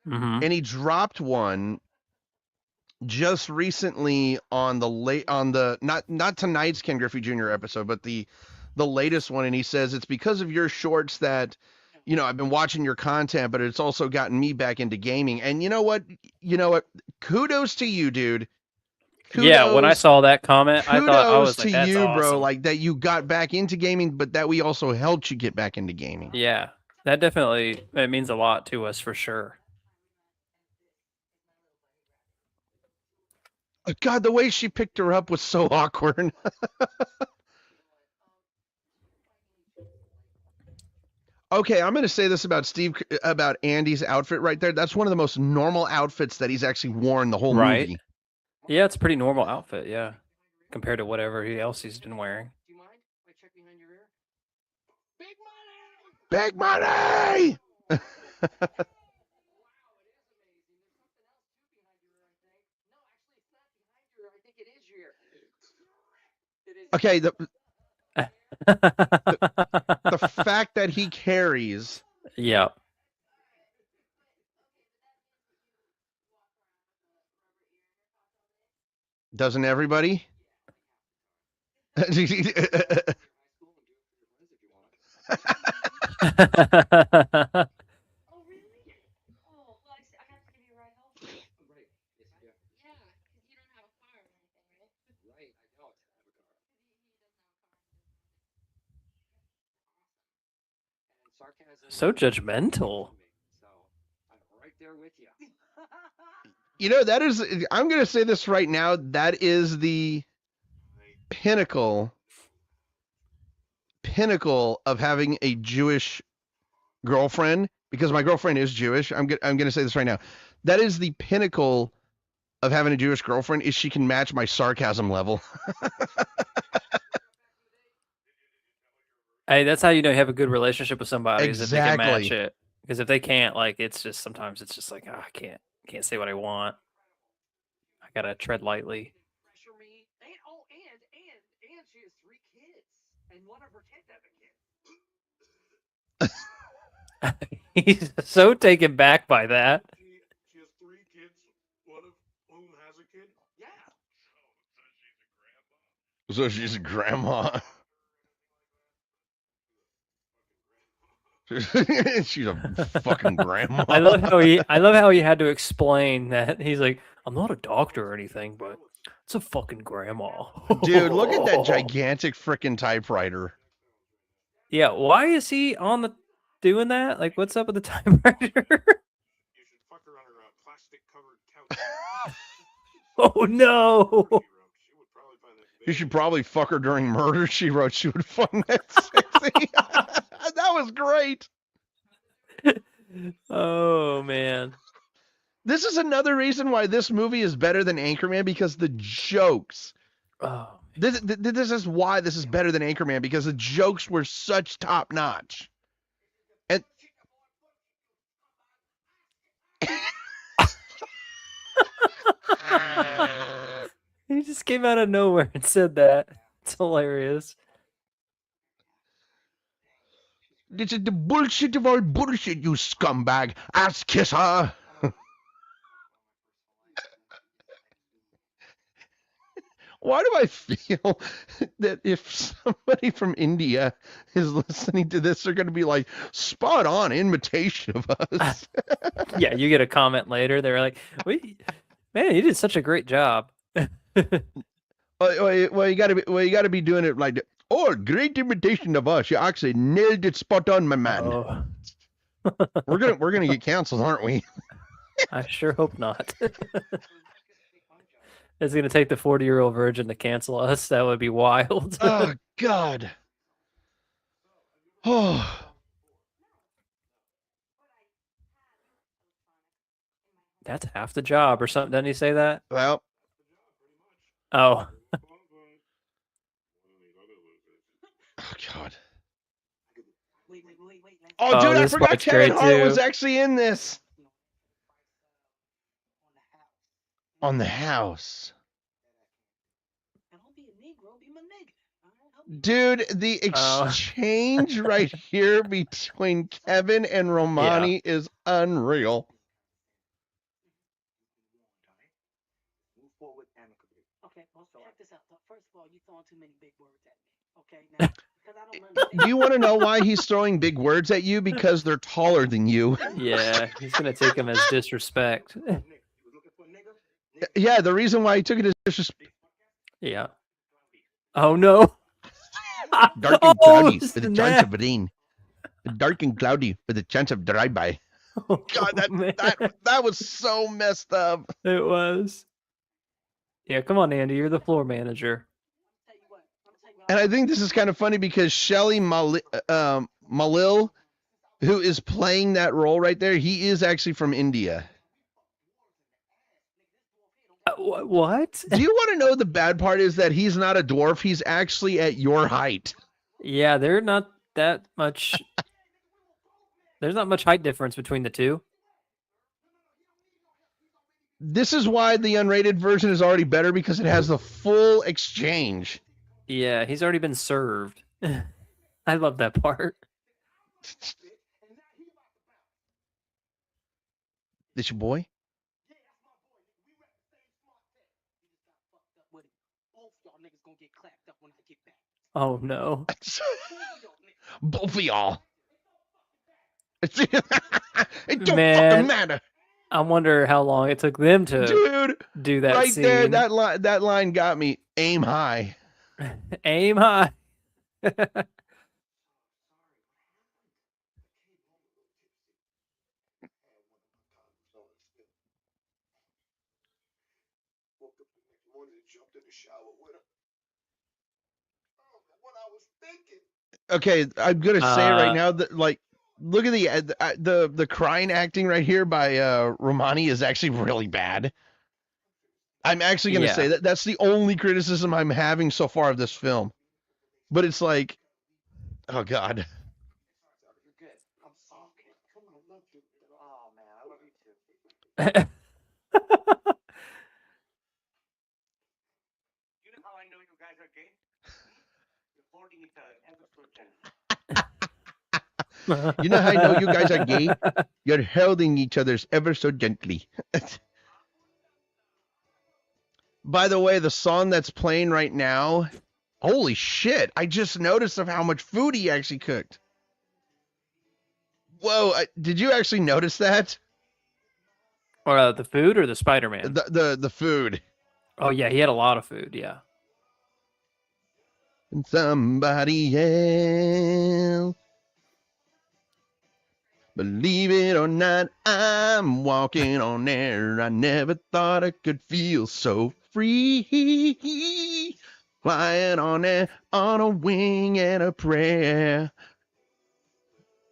B: Mm-hmm.
A: And he dropped one just recently on not tonight's Ken Griffey Jr. episode, but the latest one. And he says, it's because of your shorts that, I've been watching your content, but it's also gotten me back into gaming. And you know what? Kudos to you, dude.
B: Yeah, when I saw that comment, I thought, I was
A: like, that's awesome. Bro, like that you got back into gaming, but that we also helped you get back into gaming.
B: Yeah, that definitely, it means a lot to us for sure.
A: God, the way she picked her up was so awkward. Okay, I'm going to say this about Andy's outfit right there. That's one of the most normal outfits that he's actually worn the whole movie.
B: Yeah, it's a pretty normal outfit, yeah, compared to whatever else he's been wearing.
C: Do you mind if I check behind your ear? Big money!
A: Big money! Okay, the fact that he carries.
B: Yep.
A: Doesn't everybody?
C: Sarcasm.
B: So judgmental.
C: So I'm right there with you.
A: You know, that is, I'm going to say this right now, that is the pinnacle of having a Jewish girlfriend, because my girlfriend is Jewish. I'm going to say this right now. That is the pinnacle of having a Jewish girlfriend, is she can match my sarcasm level.
B: Hey, that's how you know you have a good relationship with somebody, is if they can match
A: Exactly.
B: it. Because if they can't, like, it's just sometimes it's just like, oh, I can't say what I want. I gotta tread lightly.
C: Pressure me. And she has 3 kids. And one of her kids have a kid.
B: He's so taken back by that.
E: She has 3 kids, one of whom has a kid?
C: Yeah.
A: So she's a grandma. She's a fucking grandma.
B: I love how he had to explain that. He's like, I'm not a doctor or anything, but it's a fucking grandma.
A: Dude, look at that gigantic freaking typewriter.
B: Yeah, why is he on the doing that? Like, what's up with the typewriter?
E: You should fuck her on her plastic covered couch.
B: Oh no!
E: She would probably find that
A: You should probably fuck her during Murder, She Wrote. She would find that sexy. That was great.
B: Oh man.
A: This is another reason why this movie is better than Anchorman, because the jokes.
B: Oh.
A: This is why this is better than Anchorman, because the jokes were such top notch. And
B: He just came out of nowhere and said that. It's hilarious.
A: this is the bullshit of all bullshit, you scumbag, ass kisser. Why do I feel that if somebody from India is listening to this, they're going to be like, spot on imitation of us?
B: Yeah, you get a comment later. They're like, man, you did such a great job.
A: Well, you got to be doing it like, oh, great imitation of us. You actually nailed it spot on, my man.
B: Oh,
A: We're gonna get canceled, aren't we?
B: I sure hope not. It's going to take the 40-year-old virgin to cancel us. That would be wild.
A: Oh God. Oh.
B: That's half the job or something. Doesn't he say that?
A: Well.
B: Oh.
A: Oh God.
C: Wait.
A: Oh, dude, I
B: this
A: forgot
B: part's
A: Kevin
B: great,
A: Hart
B: too.
A: was actually in this. On the house.
C: Don't be a Negro, be my nigga.
A: Dude, the exchange right here between Kevin and Romani is unreal.
C: Move forward amicably. Okay, well, check this out. First of all, you throwing too many big words at me. Okay, now, because I don't understand.
A: Do you want to know why he's throwing big words at you? Because they're taller than you.
B: Yeah, he's going to take him as disrespect.
A: Yeah, the reason why he took it as disrespect.
B: Yeah. Oh, no.
A: Dark and cloudy
B: it's
A: with a
B: the
A: chance
B: net.
A: of rain. Dark and cloudy with a chance of drive-by. God,
B: man.
A: that was so messed up.
B: It was. Yeah, come on, Andy. You're the floor manager.
A: And I think this is kind of funny because Shelley Malil, who is playing that role right there, he is actually from India.
B: What?
A: Do you want to know the bad part is that he's not a dwarf? He's actually at your height.
B: Yeah, they're not that much. There's not much height difference between the two.
A: This is why the unrated version is already better, because it has the full exchange.
B: Yeah, he's already been served. I love that part.
A: This your boy?
B: Oh no.
A: Both of y'all. It don't
B: Man.
A: fucking matter.
B: I wonder how long it took them to
A: Dude,
B: do that
A: right
B: scene.
A: there, that line got me. Aim high.
B: Aim high.
E: The one that jumped in the shower with her. I don't know what I was thinking.
A: Okay, I'm gonna say it right now that like, look at the crying acting right here by Romany is actually really bad. I'm actually gonna say that's the only criticism I'm having so far of this film. But it's like, oh god.
C: You're good. I'm sorry. Come on, I love you. Oh man, I love you too. You know how I know you guys are gay? You're holding each other ever so gently.
A: You know how I know you guys are gay? You're holding each other's ever so gently. By the way, the song that's playing right now, holy shit, I just noticed of how much food he actually cooked. Whoa, did you actually notice that?
B: Or the food or the Spider-Man?
A: The food.
B: Oh yeah, he had a lot of food, yeah.
A: And somebody else. Believe it or not, I'm walking on air. I never thought I could feel so free. Flying on air on a wing and a prayer.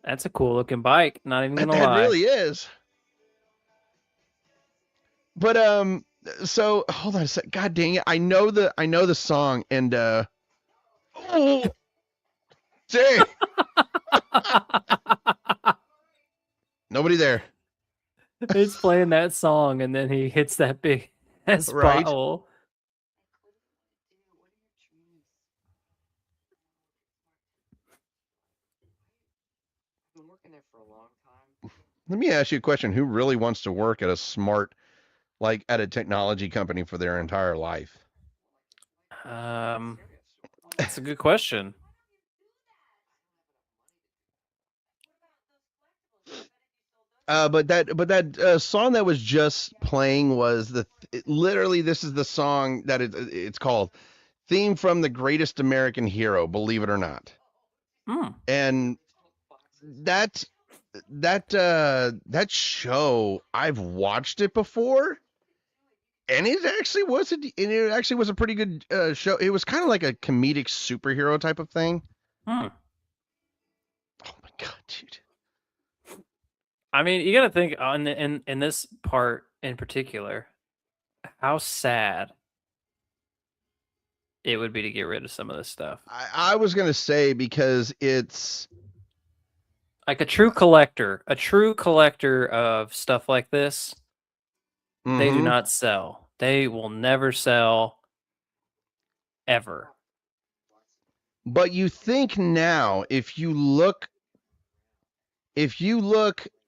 B: That's a cool looking bike. Not even gonna
A: That
B: lie.
A: really is. But so hold on a sec. God dang it. I know the song and oh dang. Nobody there.
B: It's playing that song and then he hits that big ass
A: Right.
B: bottle.
C: I've been working there for a long time.
A: Let me ask you a question. Who really wants to work at a smart, like at a technology company for their entire life?
B: That's a good question.
A: But that song that was just playing was literally this is the song that it's called Theme from the Greatest American Hero, believe it or not. And that show, I've watched it before, and it actually was a pretty good show. It was kind of like a comedic superhero type of thing. Oh my god, dude.
B: I mean, you got to think in this part in particular, how sad it would be to get rid of some of this stuff.
A: I was gonna say, because it's
B: like a true collector of stuff like this. They do not sell. They will never sell ever.
A: But you think now, if you look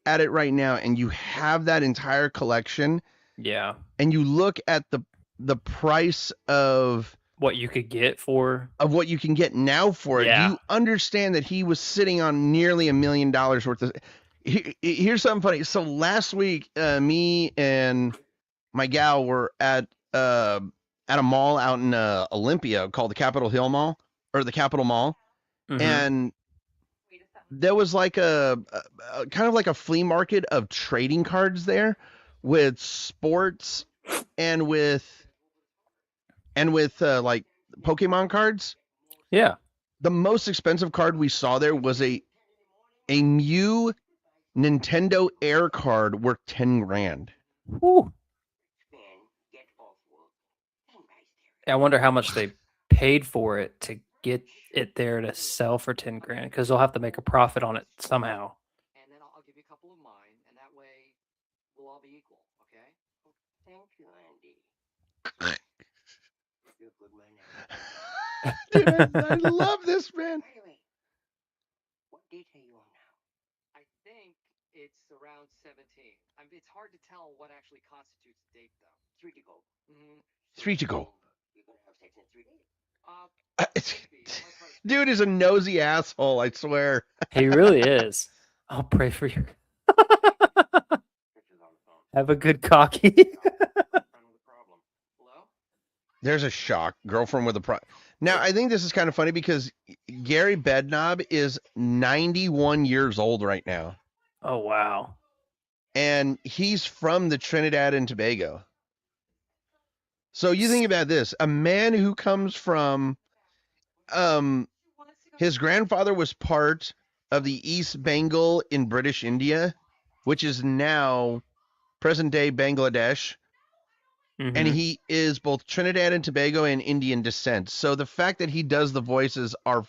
A: at it right now and you have that entire collection,
B: yeah,
A: and you look at the price of
B: what you could get for
A: what you can get now for it, do you understand that he was sitting on nearly $1 million worth of? Here's something funny. So last week, me and my gal were at a mall out in Olympia called the Capitol Hill Mall, or the Capitol Mall, and there was like a kind of like a flea market of trading cards there, with sports and with like Pokemon cards.
B: Yeah.
A: The most expensive card we saw there was a new Nintendo Air card worth 10 grand.
B: Whew. I wonder how much they paid for it to get it there to sell for 10 grand, because they'll have to make a profit on it somehow.
C: And then I'll give you a couple of mine, and that way we'll all be equal, okay? Thank you, Andy. You're a good man.
A: Dude, I love this, man.
C: By the way, what date are you on now? I think it's around 17. It's hard to tell what actually constitutes a date, though. 3 to go.
A: 3 to go.
C: You're gonna have sex in 3 days.
A: Dude is a nosy asshole, I swear.
B: He really is. I'll pray for you. Have a good cocky.
A: There's a shock. Girlfriend with a Now, I think this is kind of funny because Gary Bednob is 91 years old right now.
B: Oh, wow.
A: And he's from the Trinidad and Tobago. So you think about this: a man who comes from, his grandfather was part of the East Bengal in British India, which is now present day Bangladesh. And
B: Mhm.
A: he is both Trinidad and Tobago and Indian descent. So the fact that he does the voices are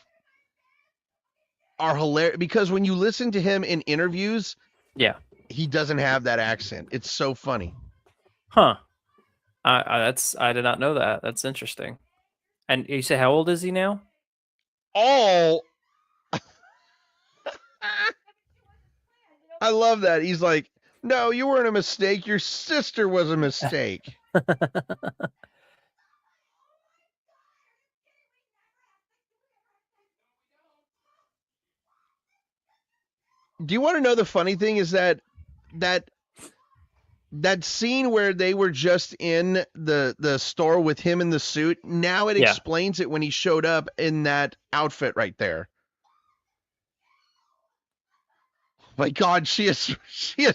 A: hilarious, because when you listen to him in interviews,
B: Yeah.
A: he doesn't have that accent. It's so funny.
B: Huh. I did not know that. That's interesting. And you say how old is he now?
A: All I love that. He's like, "No, you weren't a mistake. Your sister was a mistake." Do you want to know the funny thing is that that scene where they were just in the store with him in the suit, now it
B: Yeah.
A: explains it when he showed up in that outfit right there. My God, she is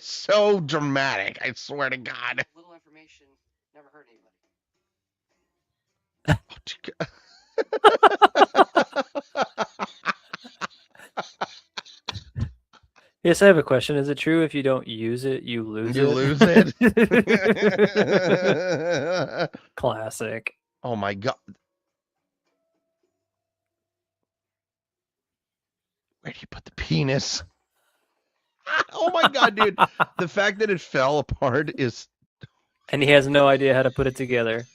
A: so dramatic. I swear to God.
C: Little information never hurt anybody.
B: Yes, I have a question. Is it true if you don't use it, you lose
A: You
B: it?
A: lose it.
B: Classic.
A: Oh my God. Where do you put the penis? Oh my God, dude. The fact that it fell apart is.
B: And he has no idea how to put it together.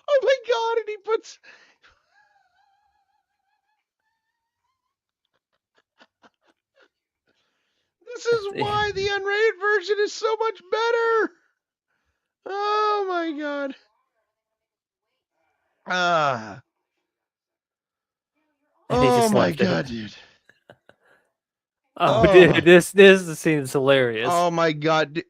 A: Oh my God. And he puts. This is why the unrated version is so much better. Oh my God.
B: And he
A: Oh
B: just
A: my
B: left
A: God,
B: it.
A: dude.
B: Oh, dude, this seems hilarious.
A: Oh my God.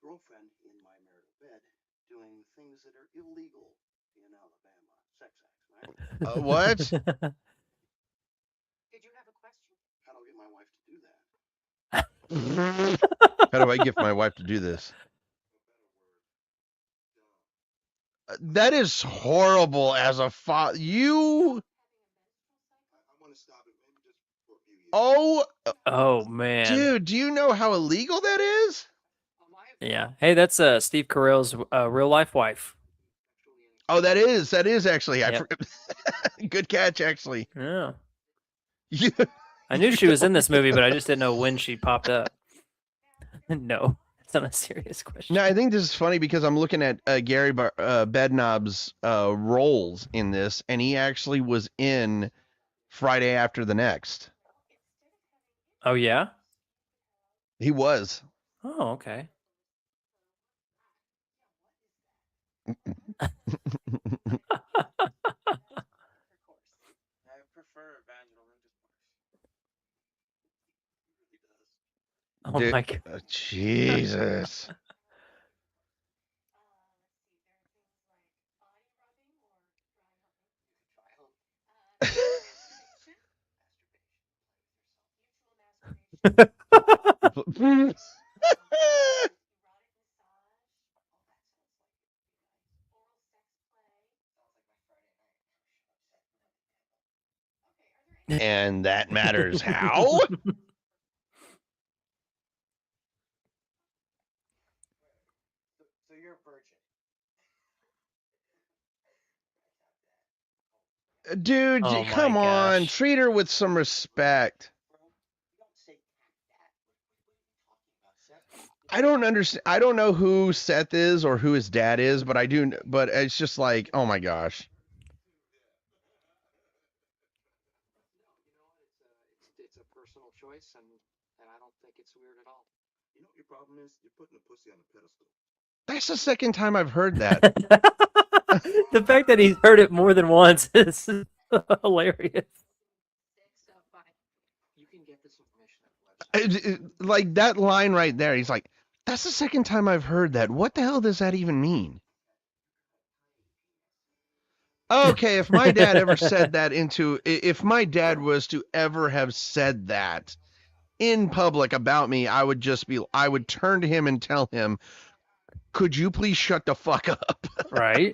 E: Girlfriend in my marital bed doing things that are illegal in Alabama. Sex acts, right?
A: What?
D: Did you have a question?
E: How do I get my wife to do that?
A: How do I get my wife to do this? That is horrible as a father. You.
E: I want to stop it maybe just for a few years.
A: Oh,
B: Oh man.
A: dude, do you know how illegal that is?
B: Yeah. Hey, that's Steve Carell's real life wife.
A: Oh, that is actually.
B: Yep.
A: I forgot. Good catch, actually.
B: Yeah.
A: You,
B: I knew she was in this movie, but I just didn't know when she popped up. No, it's not a serious question.
A: No, I think this is funny because I'm looking at Gary Bednob's roles in this, and he actually was in Friday After the Next.
B: Oh yeah.
A: He was.
B: Oh okay.
C: I prefer vaginal intercourse.
B: Oh
A: Dude,
B: my God.
A: Jesus. And that matters how?
C: So you're a virgin.
A: Dude,
B: Oh my
A: come on.
B: gosh.
A: Treat her with some respect.
C: You don't say that.
A: I don't understand. I don't know who Seth is or who his dad is, but I do. But it's just like, oh my gosh.
C: It's a personal choice, and I don't think it's weird at all.
E: You know what your problem is? You're putting a pussy on a pedestal.
A: That's the second time I've heard that.
B: The fact that he's heard it more than once is hilarious.
C: You can get this information at the website.
A: Like that line right there. He's like, that's the second time I've heard that. What the hell does that even mean? Okay, if my dad ever said that if my dad was to ever have said that in public about me, I would turn to him and tell him, Could you please shut the fuck up?
B: Right?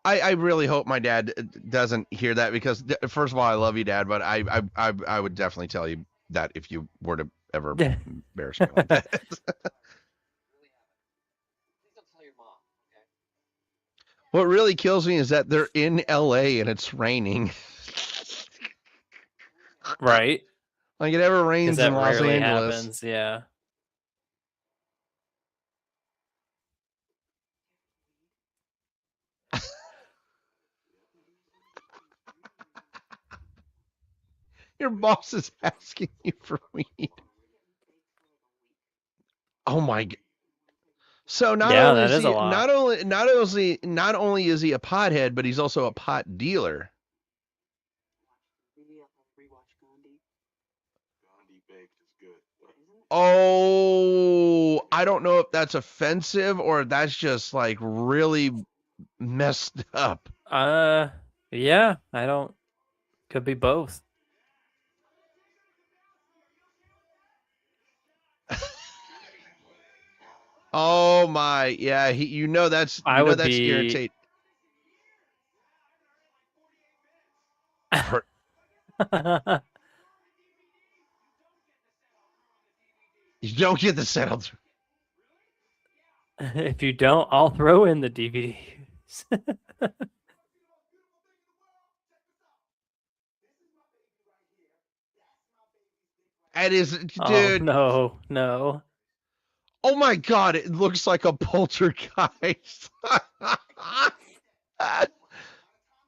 A: I really hope my dad doesn't hear that because first of all, I love you, Dad, but I would definitely tell you that if you were to ever embarrass me like that.
C: Please don't tell your mom, okay?
A: What really kills me is that they're in LA and it's raining.
B: Right?
A: Like it ever
B: Because
A: rains
B: that
A: in Los
B: rarely
A: Angeles.
B: happens. Yeah.
A: Your boss is asking you for weed. Oh my god. So not
B: Yeah,
A: only
B: that
A: is
B: is a
A: he
B: lot.
A: not only is he a pothead, but he's also a pot dealer.
E: Rewatch Gandhi. Gandhi baked is good. Isn't it?
A: Oh, I don't know if that's offensive or that's just like really messed up.
B: Yeah, I don't. Could be both.
A: Oh my, yeah, you know that's
B: I would
A: that's
B: be.
A: irritate. You don't get the settled.
B: If you don't, I'll throw in the DVDs.
A: That is,
B: Oh
A: dude.
B: no.
A: Oh my god, it looks like a poltergeist.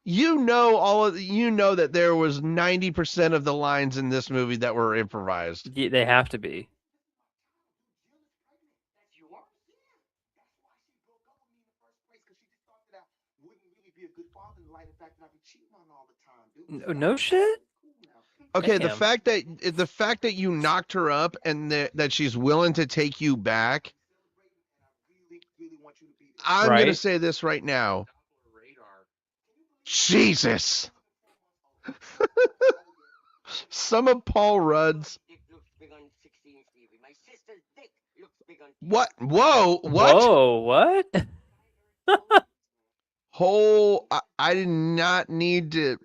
A: You know that there was 90% of the lines in this movie that were improvised.
B: Yeah, they have to be.
C: That's yours? That's why she broke up with me in the first place, because she just thought that I wouldn't really be a good father in light of the fact that I'd be cheating on her all the time, dude.
B: No shit.
C: Cool now.
A: Okay,
B: Damn.
A: the fact that you knocked her up and that she's willing to take you back,
C: Really want you to be
A: I'm
B: Right.
A: gonna say this right now. Jesus. Some of Paul Rudd's
C: dick looks big on 16, Stevie. My sister's dick looks big on
A: what? Whoa, what?
B: Whoa, what?
A: I did not need to.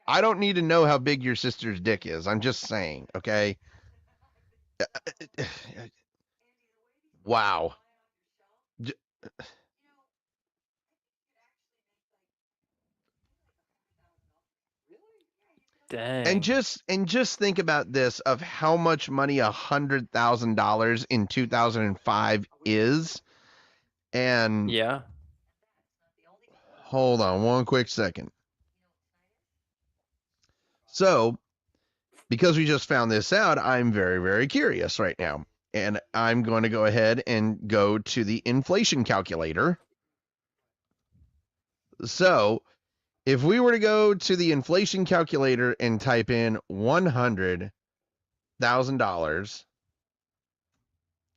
A: I don't need to know how big your sister's dick is. I'm just saying, okay? Wow.
B: Dang.
A: And just think about this of how much money $100,000 in 2005 is. And
B: Yeah.
A: hold on one quick second. So, because we just found this out, I'm very, very curious right now. And I'm going to go ahead and go to the inflation calculator. So, if we were to go to the inflation calculator and type in $100,000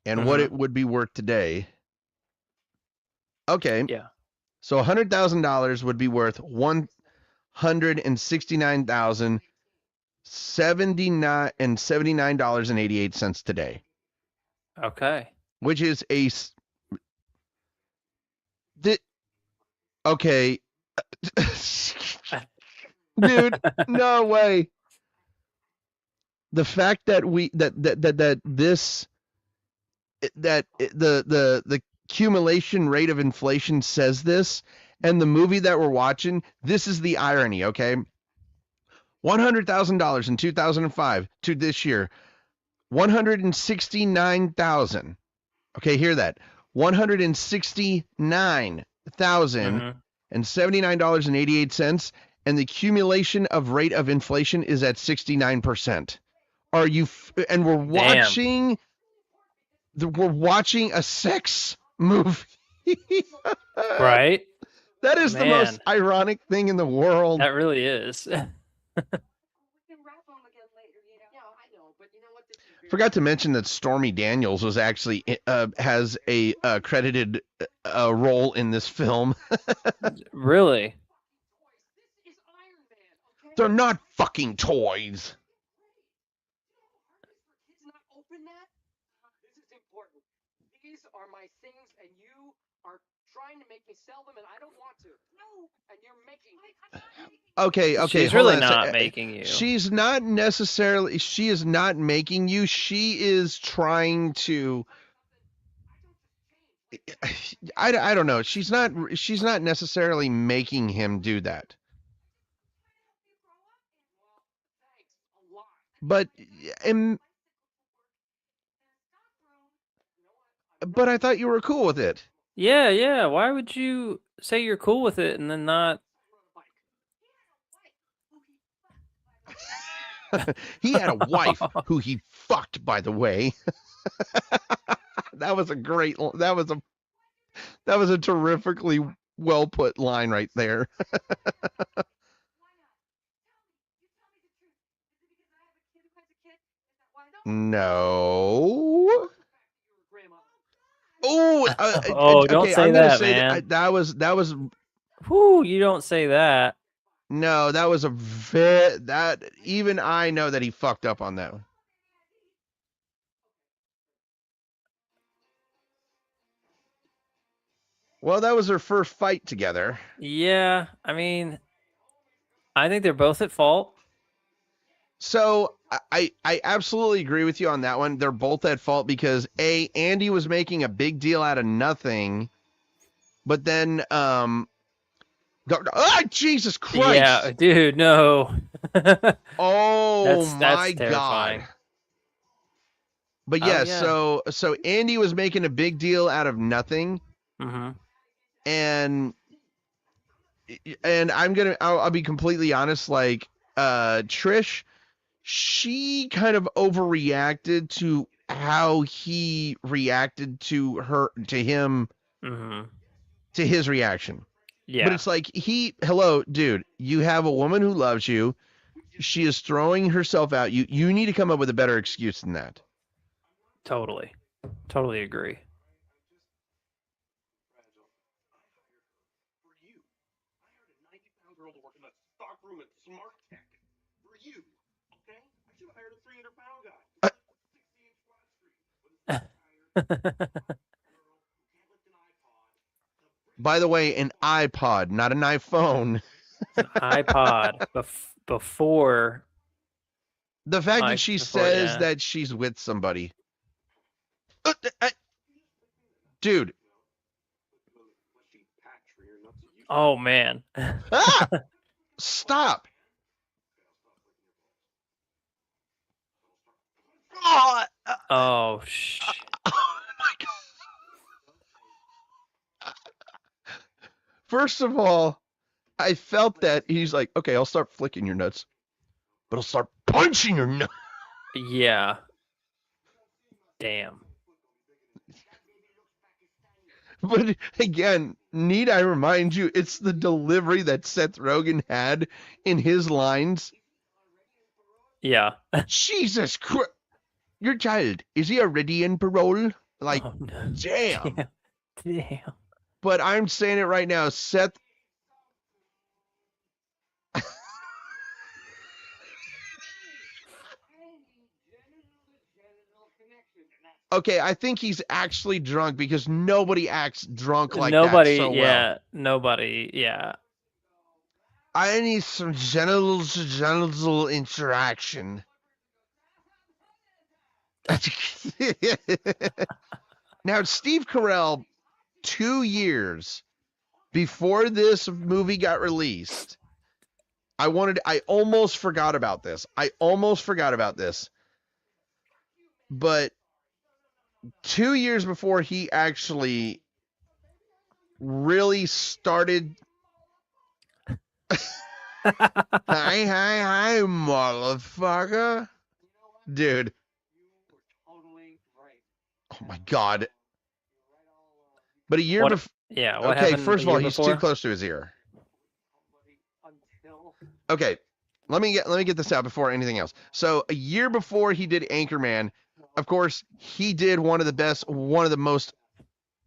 A: and what it would be worth today. Okay.
B: Yeah.
A: So $100,000 would be worth $169.78 today,
B: Okay.
A: which is okay. Dude, no way. The fact that the accumulation rate of inflation says this, and the movie that we're watching, this is the irony, okay? $100,000 in 2005 to this year, 169,000. Okay, hear that. $169,079.88, and the accumulation of rate of inflation is at 69%. Are you? And we're watching. We're watching a sex movie.
B: Right?
A: That is the most
B: Man.
A: ironic thing in the world.
B: That really is.
D: We can wrap them again later, you know.
C: Yeah, I know, but you know what? This is very
A: Forgot to mention that Stormy Daniels was actually has a credited role in this film.
B: Really?
C: This is Iron Man, okay?
A: They're not fucking toys.
C: Kids not open that? This is are my things, and you are trying to make me sell them, and I don't want to. No, and you're making me.
A: Okay,
B: She's
A: hold
B: really
A: on a sec.
B: not making you.
A: She is not making you. She is trying to. I don't know. She's not necessarily making him do that. But but I thought you were cool with it.
B: Yeah. Why would you say you're cool with it and then not?
A: He had a wife who he fucked, by the way. That was a terrifically well put line right there. No. Oh,
B: Oh, don't
A: okay.
B: say
A: I'm gonna
B: that,
A: say
B: man.
A: that was.
B: Whoo, you don't say that.
A: No, that was that even I know that he fucked up on that one. Well, that was their first fight together.
B: Yeah, I mean, I think they're both at fault.
A: So I absolutely agree with you on that one. They're both at fault because Andy was making a big deal out of nothing, but then Jesus Christ!
B: Yeah, dude, no.
A: Oh
B: that's
A: my
B: terrifying.
A: God! But
B: Oh,
A: yes,
B: yeah.
A: so Andy was making a big deal out of nothing,
B: Mm-hmm.
A: and I'll be completely honest. Like Trish, she kind of overreacted to how he reacted to him,
B: Mm-hmm.
A: to his reaction.
B: Yeah.
A: But it's like hello, dude, you have a woman who loves you. She is throwing herself out. You need to come up with a better excuse than that.
B: Totally agree.
C: For you, I hired a 90-pound girl to work in the stock room at Smart Tech. For you, okay? I should have hired a 300-pound guy. 60-inch flat screen.
A: By the way, an iPod, not an iPhone.
B: An iPod before.
A: The fact that she says
B: yeah.
A: that she's with somebody. Dude.
B: Oh, man.
A: Ah! Stop. Oh,
B: Oh,
A: oh my God. First of all, I felt that he's like, okay, I'll start flicking your nuts, but I'll start punching your nuts.
B: Yeah. Damn.
A: But again, need I remind you, it's the delivery that Seth Rogen had in his lines.
B: Yeah.
A: Jesus Christ. Your child, is he already in parole? Like,
B: oh, no.
A: damn.
B: Damn.
A: But I'm saying it right now, Seth. Okay, I think he's actually drunk because nobody acts drunk like that so well.
B: Nobody, yeah.
A: I need some genital interaction. Now, Steve Carell, 2 years before this movie got released, I almost forgot about this. But 2 years before he actually really started. Hi, motherfucker. Dude. Oh my God. But a year before.
B: Yeah, what
A: okay,
B: happened
A: first of all, he's
B: before?
A: too close to his ear. Okay, let me get this out before anything else. So a year before he did Anchorman, of course, he did one of the most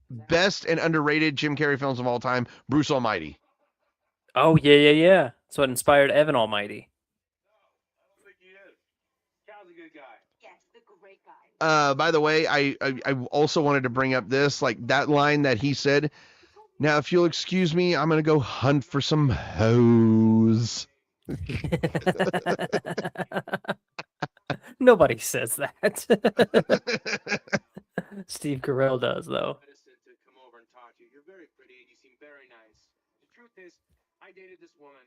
A: best and underrated Jim Carrey films of all time, Bruce Almighty.
B: Oh, yeah. That's what inspired Evan Almighty.
C: Cal's a good guy.
D: Yes, the great guy.
A: By the way, I also wanted to bring up this, like that line that he said. Now, if you'll excuse me, I'm gonna go hunt for some hoes.
B: Nobody says that. Steve Carell does, though.
C: Medicine to come over and talk to you. You're very pretty and you seem very nice. The truth is, I dated this woman.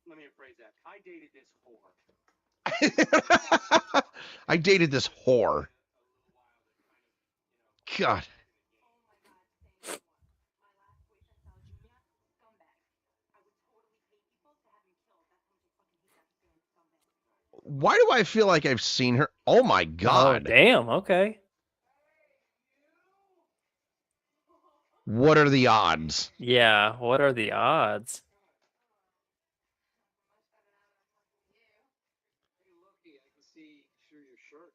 C: Let me rephrase that. I dated this whore.
A: I dated this whore. God. Why do I feel like I've seen her? Oh my God.
B: Oh, damn. Okay.
A: What are the odds?
B: Yeah. What are the odds?
C: Hey, look, I can see through your shirt.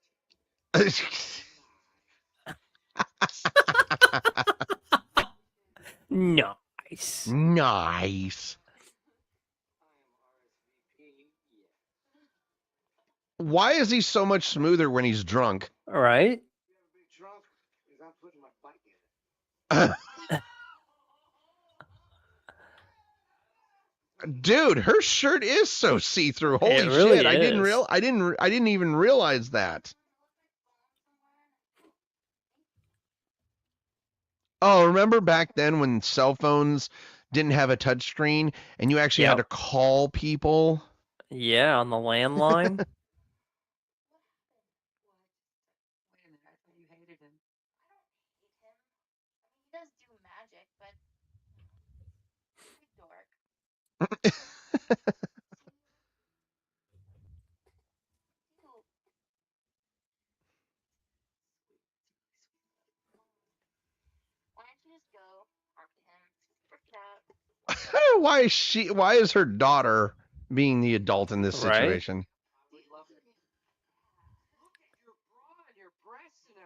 B: Nice.
A: Nice. Why is he so much smoother when he's drunk?
B: All right.
C: Drunk because I'm putting my bike in.
A: Dude, her shirt is so see-through. Holy
B: It really
A: shit!
B: is.
A: I didn't even realize that. Oh, remember back then when cell phones didn't have a touch screen and you actually had to call people?
B: Yeah, on the landline.
D: Wait a minute, I thought you hated him.
F: I don't hate him. I mean, he does do magic, but he's a dork. Ew. Why don't you just go talk to him? Work it out.
A: Why is her daughter being the adult in this
B: Right.
A: situation?
C: We love it. Look at your bra and your breasts and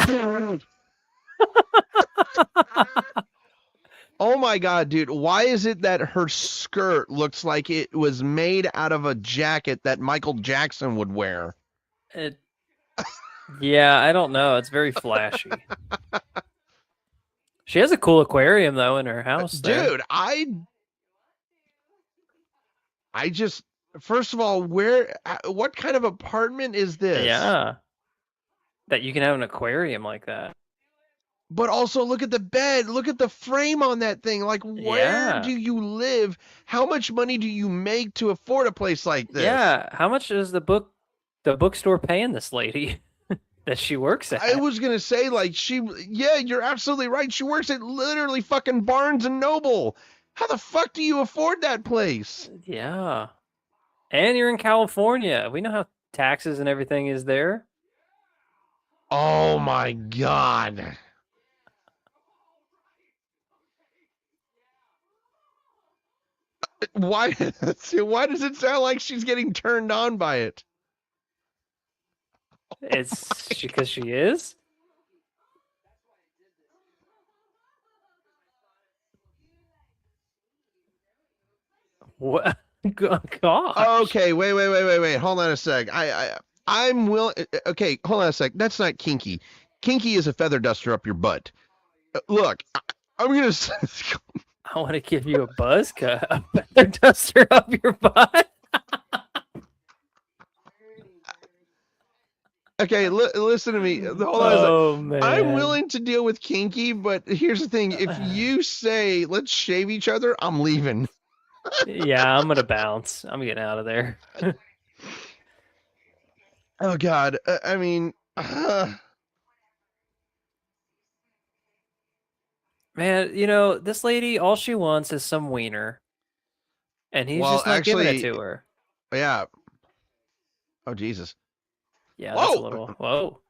C: everything.
A: Oh my God, dude. Why is it that her skirt looks like it was made out of a jacket that Michael Jackson would wear?
B: Yeah, I don't know. It's very flashy. She has a cool aquarium, though, in her house.
A: Dude, I just, first of all, what kind of apartment is this?
B: Yeah. That you can have an aquarium like that.
A: But also look at the bed. Look at the frame on that thing. Like, where
B: Yeah.
A: do you live? How much money do you make to afford a place like this?
B: Yeah. How much is the bookstore paying this lady that she works at?
A: I was gonna say, like, yeah, you're absolutely right. She works at literally fucking Barnes and Noble. How the fuck do you afford that place?
B: Yeah. And you're in California. We know how taxes and everything is there.
A: Oh my God. Why does it sound like she's getting turned on by it?
B: It's because she is. What? God.
A: Okay, wait. Hold on a sec. I'm willing. Okay, hold on a sec. That's not kinky. Kinky is a feather duster up your butt. Look, I'm gonna.
B: I want to give you a buzz cut, a feather duster up your butt.
A: Okay, listen to me. Hold on a sec.
B: Oh man.
A: I'm willing to deal with kinky, but here's the thing: if you say let's shave each other, I'm leaving.
B: Yeah, I'm gonna bounce. I'm getting out of there.
A: Oh God, I mean,
B: Man, you know, this lady, all she wants is some wiener. And he's
A: Well,
B: just not giving it
A: actually-
B: to her.
A: yeah. Oh Jesus.
B: Yeah, that's a
A: Whoa!
B: little. Whoa.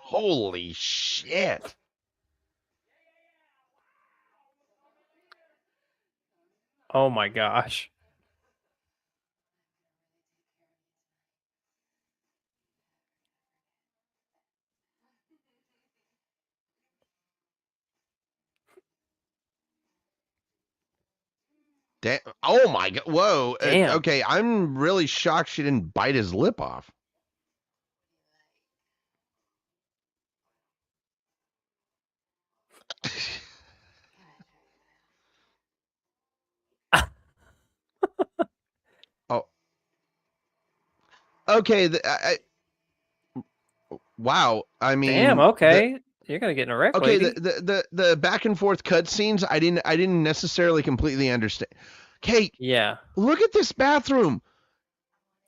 A: Holy shit.
B: Oh my gosh.
A: Oh my God. Whoa.
B: Damn.
A: Okay, I'm really shocked she didn't bite his lip off. Oh, okay. Wow. I
B: Damn.
A: mean,
B: Okay, you're gonna get in a wreck,
A: okay,
B: lady.
A: the back and forth cut scenes, I didn't necessarily completely understand. Kate,
B: Yeah.
A: look at this bathroom.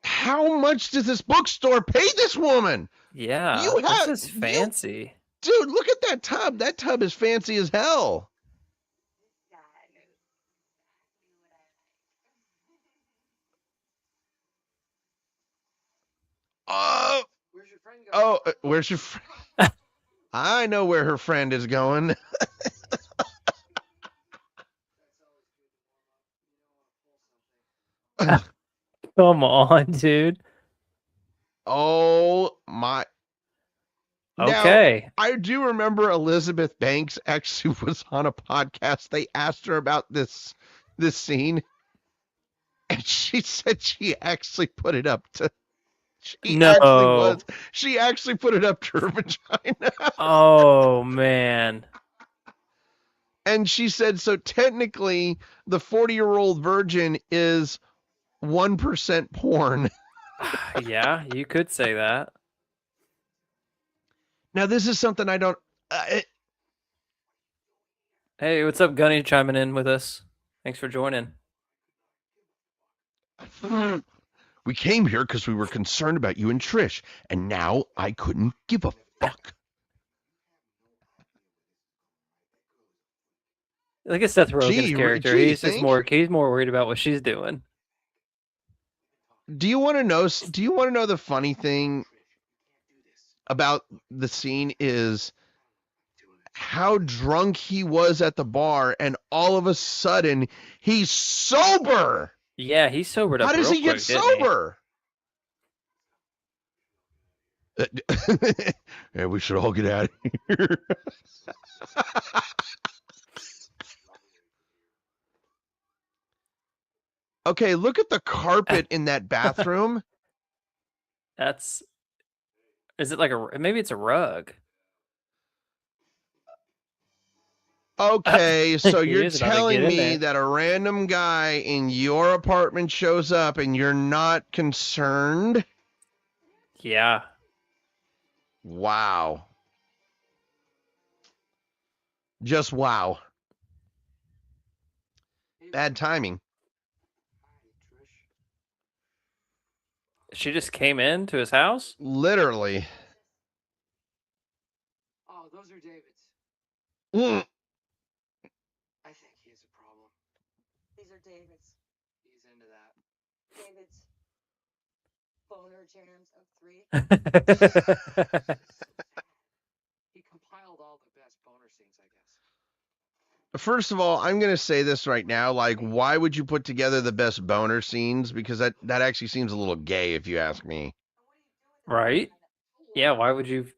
A: How much does this bookstore pay this woman?
B: Yeah.
A: You
B: This
A: have
B: is fancy.
A: dude, look at that tub. That tub is fancy as hell. Oh,
C: Where's your friend going?
A: where's your friend? I know where her friend is going.
B: Come on, dude.
A: Oh my. Now,
B: Okay.
A: I do remember Elizabeth Banks actually was on a podcast. They asked her about this scene, and she said she actually put it up to. She actually
B: No.
A: was. She actually put it up to her vagina.
B: Oh man.
A: And she said, so technically, the 40-year-old virgin is 1% porn.
B: Yeah, you could say that.
A: Now, this is something I don't.
B: Hey, what's up, Gunny? Chiming in with us. Thanks for joining.
A: We came here because we were concerned about you and Trish, and now I couldn't give a fuck.
B: Look at Seth Rogen's character.
A: gee,
B: He's just he's more worried about what she's doing.
A: Do you want to know? Do you want to know the funny thing about the scene is how drunk he was at the bar, and all of a sudden he's sober.
B: Yeah, he sobered up.
A: How does
B: real
A: he get
B: quick, didn't he?
A: sober? Yeah, we should all get out of here. Okay, look at the carpet in that bathroom.
B: Is it like maybe it's a rug?
A: Okay, so
B: He
A: you're
B: is about to
A: telling
B: get in
A: me
B: there.
A: that a random guy in your apartment shows up and you're not concerned?
B: Yeah.
A: Wow. Just wow. Bad timing.
B: She just came into his house?
A: Literally.
C: Oh, those are David's.
A: Mm.
C: I think he has a problem.
D: These are David's.
C: He's into that.
D: David's boner jams of 3.
C: He compiled all the best boner scenes, I guess.
A: First of all, I'm going to say this right now. Like, why would you put together the best boner scenes? Because that actually seems a little gay, if you ask me.
B: Right? Yeah, why would you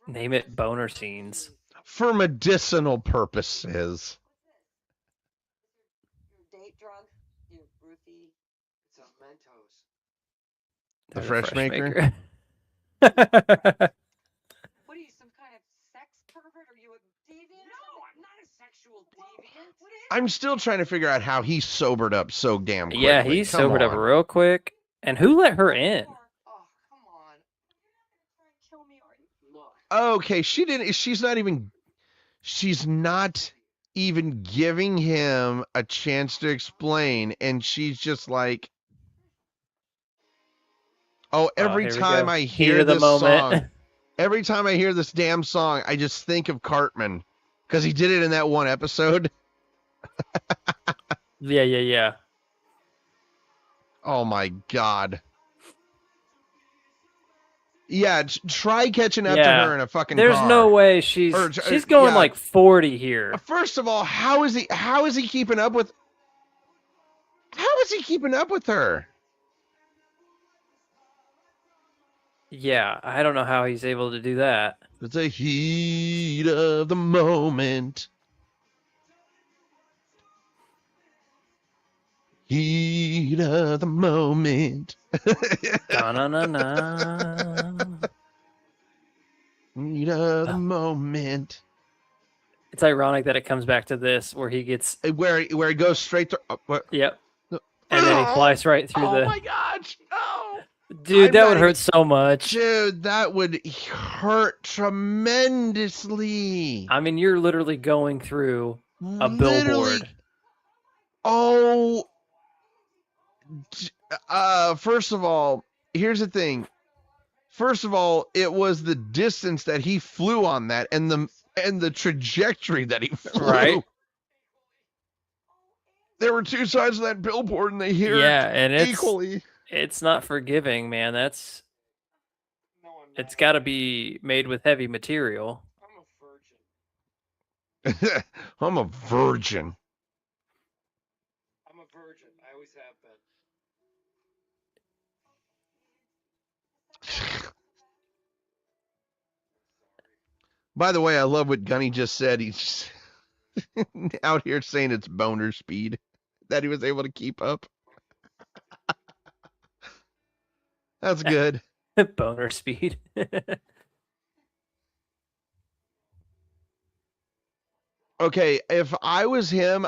B: name it boner scenes?
A: For medicinal purposes.
D: Your date drug, your roofie.
C: It's a Mentos.
A: The
B: There's a
A: fresh maker?
D: What are you, some kind of sex pervert? Are you a deviant?
C: No, I'm not a sexual deviant.
D: What is
A: I'm still trying to figure out how he sobered up so damn quickly.
B: Yeah, he
A: Come
B: sobered up
A: on.
B: real quick. And who let her in?
C: Oh, come on.
D: Try and kill me, are you?
C: Look.
A: Okay, she's not even giving him a chance to explain, and she's just like, oh, every
B: Here we
A: time
B: go.
A: I
B: Heat
A: hear
B: of the
A: this
B: moment.
A: song, every time I hear this damn song, I just think of Cartman, because he did it in that one episode.
B: Yeah.
A: Oh my god. Yeah, try catching up to
B: Yeah.
A: her in a fucking
B: There's
A: car.
B: no way she's going
A: yeah.
B: like 40 here.
A: First of all, how is he keeping up with her?
B: Yeah, I don't know how he's able to do that.
A: It's a heat of the moment. Heat of the moment.
B: Da-na-na-na.
A: Heat of the moment.
B: It's ironic that it comes back to this where he gets
A: where he goes straight through.
B: yep, and then he flies right through
A: Oh
B: the.
A: my gosh! No,
B: Dude,
A: I'm
B: that
A: not
B: would
A: even-
B: hurt so much.
A: Dude, that would hurt tremendously.
B: I mean, you're literally going through a
A: Literally.
B: billboard.
A: Oh. First of all, here's the thing. First of all, it was the distance that he flew on that, and the trajectory that he flew.
B: Right.
A: There were two sides of that billboard, and they hit
B: Yeah, and
A: equally.
B: it's not forgiving, man.
C: No, I'm
B: It's
C: not.
B: got to be made with heavy material.
C: I'm a virgin.
A: I'm a virgin.
C: I'm a virgin. I always have been.
A: By the way, I love what Gunny just said. He's out here saying it's boner speed that he was able to keep up. That's good.
B: Boner speed.
A: Okay, if I was him,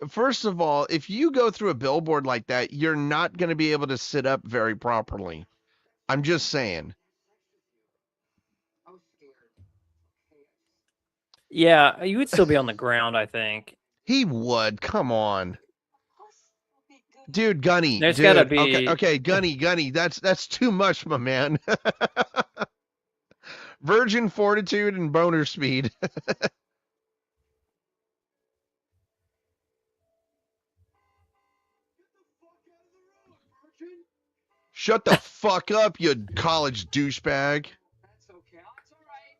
A: first of all, if you go through a billboard like that, you're not going to be able to sit up very properly. I'm just saying.
C: I was scared.
B: Yeah, you would still be on the ground, I think.
A: He would. Come on. Dude, Gunny.
B: There's
A: dude.
B: gotta be-
A: Okay, Gunny. That's too much, my man. Virgin fortitude and boner speed. Shut the fuck up, you college douchebag.
C: That's okay. It's all right.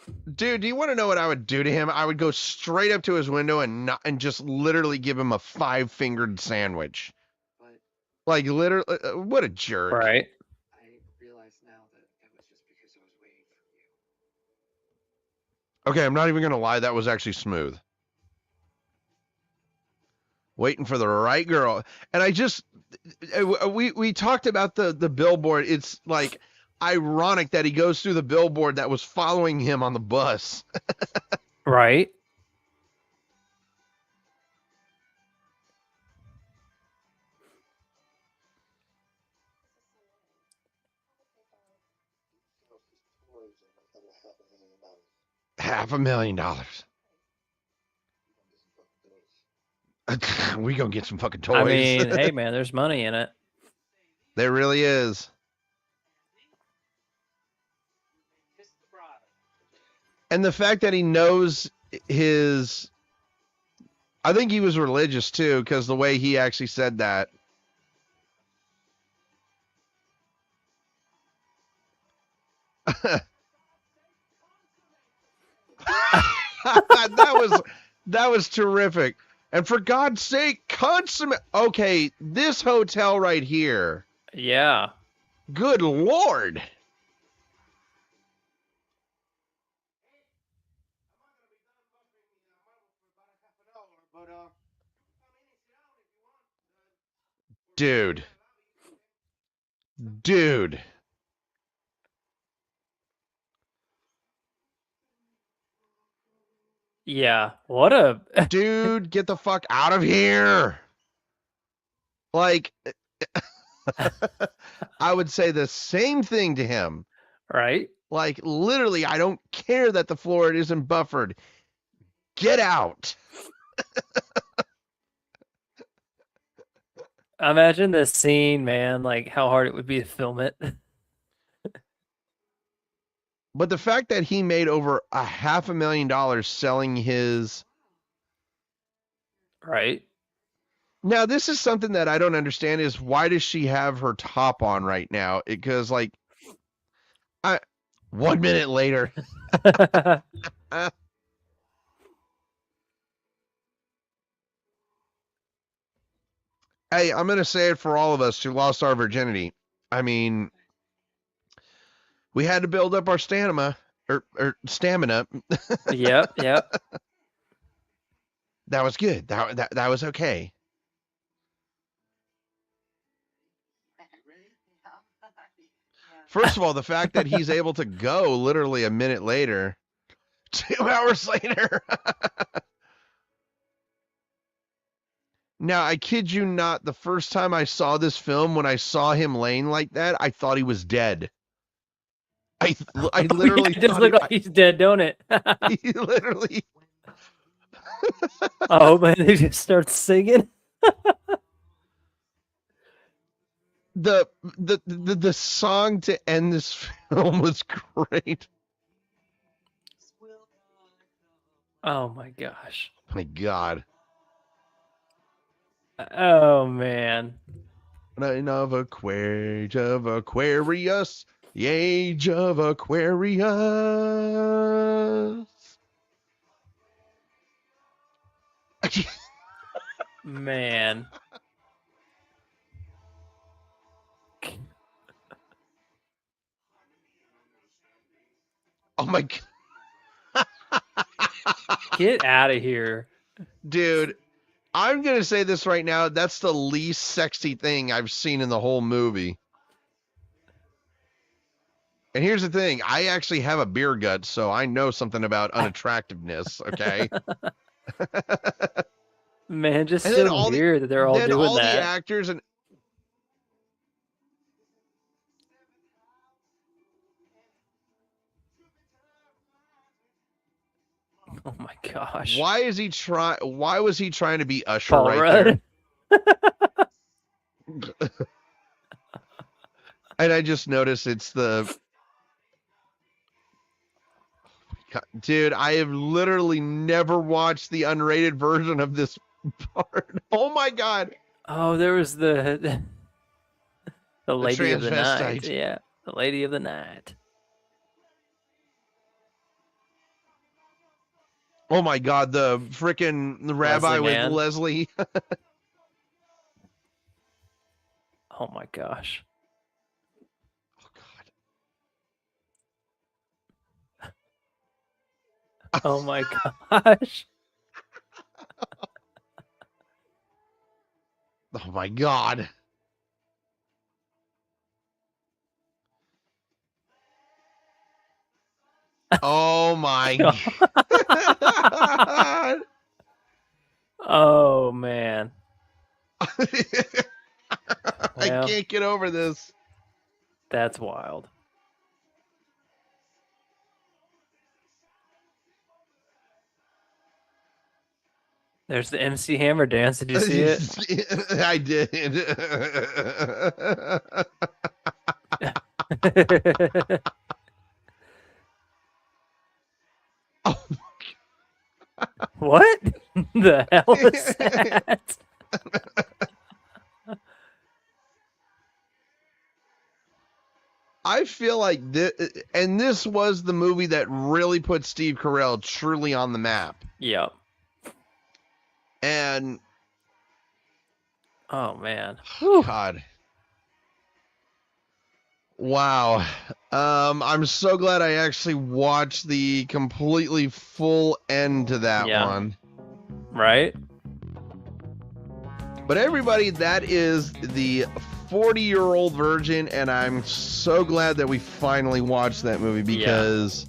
C: Sorry.
A: Dude, do you want to know what I would do to him? I would go straight up to his window and just literally give him a 5-fingered sandwich.
E: But
A: Like literally, what a jerk.
B: Right.
E: I realize now that it was just because I was waiting for you.
A: Okay, I'm not even gonna lie, that was actually smooth. Waiting for the right girl. And I just we talked about the billboard. It's like ironic that he goes through the billboard that was following him on the bus.
B: Right.
A: $500,000. We gonna get some fucking toys.
B: I mean, hey, man, there's money in it.
A: There really is.
C: Kiss the bride.
A: And the fact that he knows his, I think he was religious too, because the way he actually said that. that was terrific. And for God's sake, consummate. Okay, this hotel right here.
B: Yeah.
A: Good Lord. Dude.
B: Yeah. What a.
A: Dude, get the fuck out of here. Like, I would say the same thing to him.
B: Right.
A: Like, literally, I don't care that the floor isn't buffered. Get out.
B: Imagine this scene, man. Like how hard it would be to film it.
A: But the fact that he made over $500,000 selling his.
B: Right.
A: Now, this is something that I don't understand is why does she have her top on right now? Because, like, 1 minute later. Hey, I'm going to say it for all of us who lost our virginity. I mean, we had to build up our stamina, or stamina.
B: Yep.
A: That was good. That was okay. First of all, the fact that he's able to go literally a minute later. 2 hours later. Now, I kid you not, the first time I saw this film, when I saw him laying like that, I thought he was dead. I literally
B: it just
A: thought
B: looked like he's dead, don't it?
A: he literally.
B: Oh man, they just start singing.
A: The song to end this film was great.
B: Oh my gosh.
A: My God.
B: Oh man.
A: Reign of Aquarius, of Aquarius, the age of Aquarius.
B: Man.
A: Oh my God.
B: Get out of here.
A: Dude, I'm going to say this right now. That's the least sexy thing I've seen in the whole movie. And here's the thing. I actually have a beer gut, so I know something about unattractiveness, okay?
B: Man, just
A: And then
B: so weird that they're all
A: then
B: doing
A: all
B: that.
A: the actors and
B: Oh my gosh.
A: why was he trying to be Usher
B: Paul
A: right
B: Rudd.
A: there? And I just noticed it's the dude, I have literally never watched the unrated version of this part. Oh my God.
B: Oh, there was the lady of the night.
A: transvestite.
B: Yeah, the lady of the night.
A: Oh my God, the rabbi
B: Leslie
A: with
B: Mann.
A: Leslie.
B: Oh my gosh.
A: Oh God.
B: Oh my gosh.
A: Oh my God. Oh my God.
B: Oh man.
A: I
B: Well.
A: can't get over this.
B: That's wild. There's the MC Hammer dance. Did you see it?
A: I did. Oh,
B: What the hell is that?
A: I feel like this was the movie that really put Steve Carell truly on the map.
B: Yep.
A: And
B: Oh man.
A: God. Wow. I'm so glad I actually watched the completely full end to that one.
B: Right?
A: But everybody, that is the 40-year-old virgin, and I'm so glad that we finally watched that movie because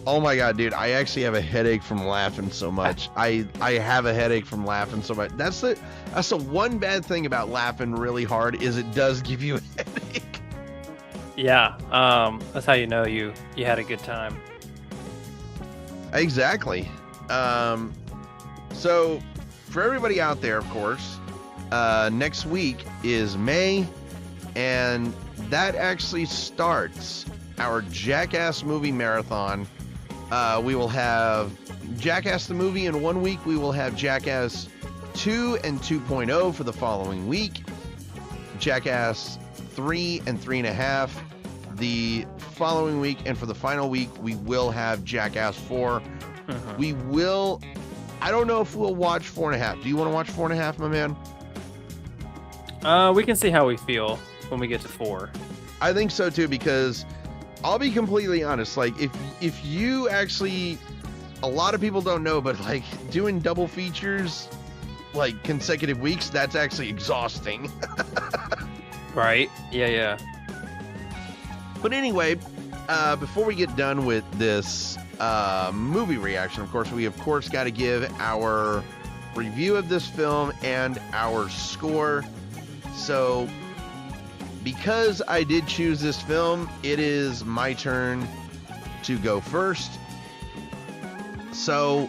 A: oh my God, dude, I actually have a headache from laughing so much. I have a headache from laughing so much. That's the one bad thing about laughing really hard is it does give you a headache.
B: Yeah. That's how you know you had a good time.
A: Exactly. So for everybody out there, of course, next week is May, and that actually starts our Jackass movie marathon. We will have Jackass the movie in 1 week. We will have Jackass 2 and 2.0 for the following week. Jackass 3 and 3.5 the following week. And for the final week, we will have Jackass 4. We will... I don't know if we'll watch 4.5. Do you want to watch 4.5, my man?
B: We can see how we feel when we get to 4.
A: I think so too, because I'll be completely honest. Like, if you actually, a lot of people don't know, but like doing double features, like consecutive weeks, that's actually exhausting.
B: Right? Yeah.
A: But anyway, before we get done with this movie reaction. Of course, we got to give our review of this film and our score. So, because I did choose this film, it is my turn to go first. So,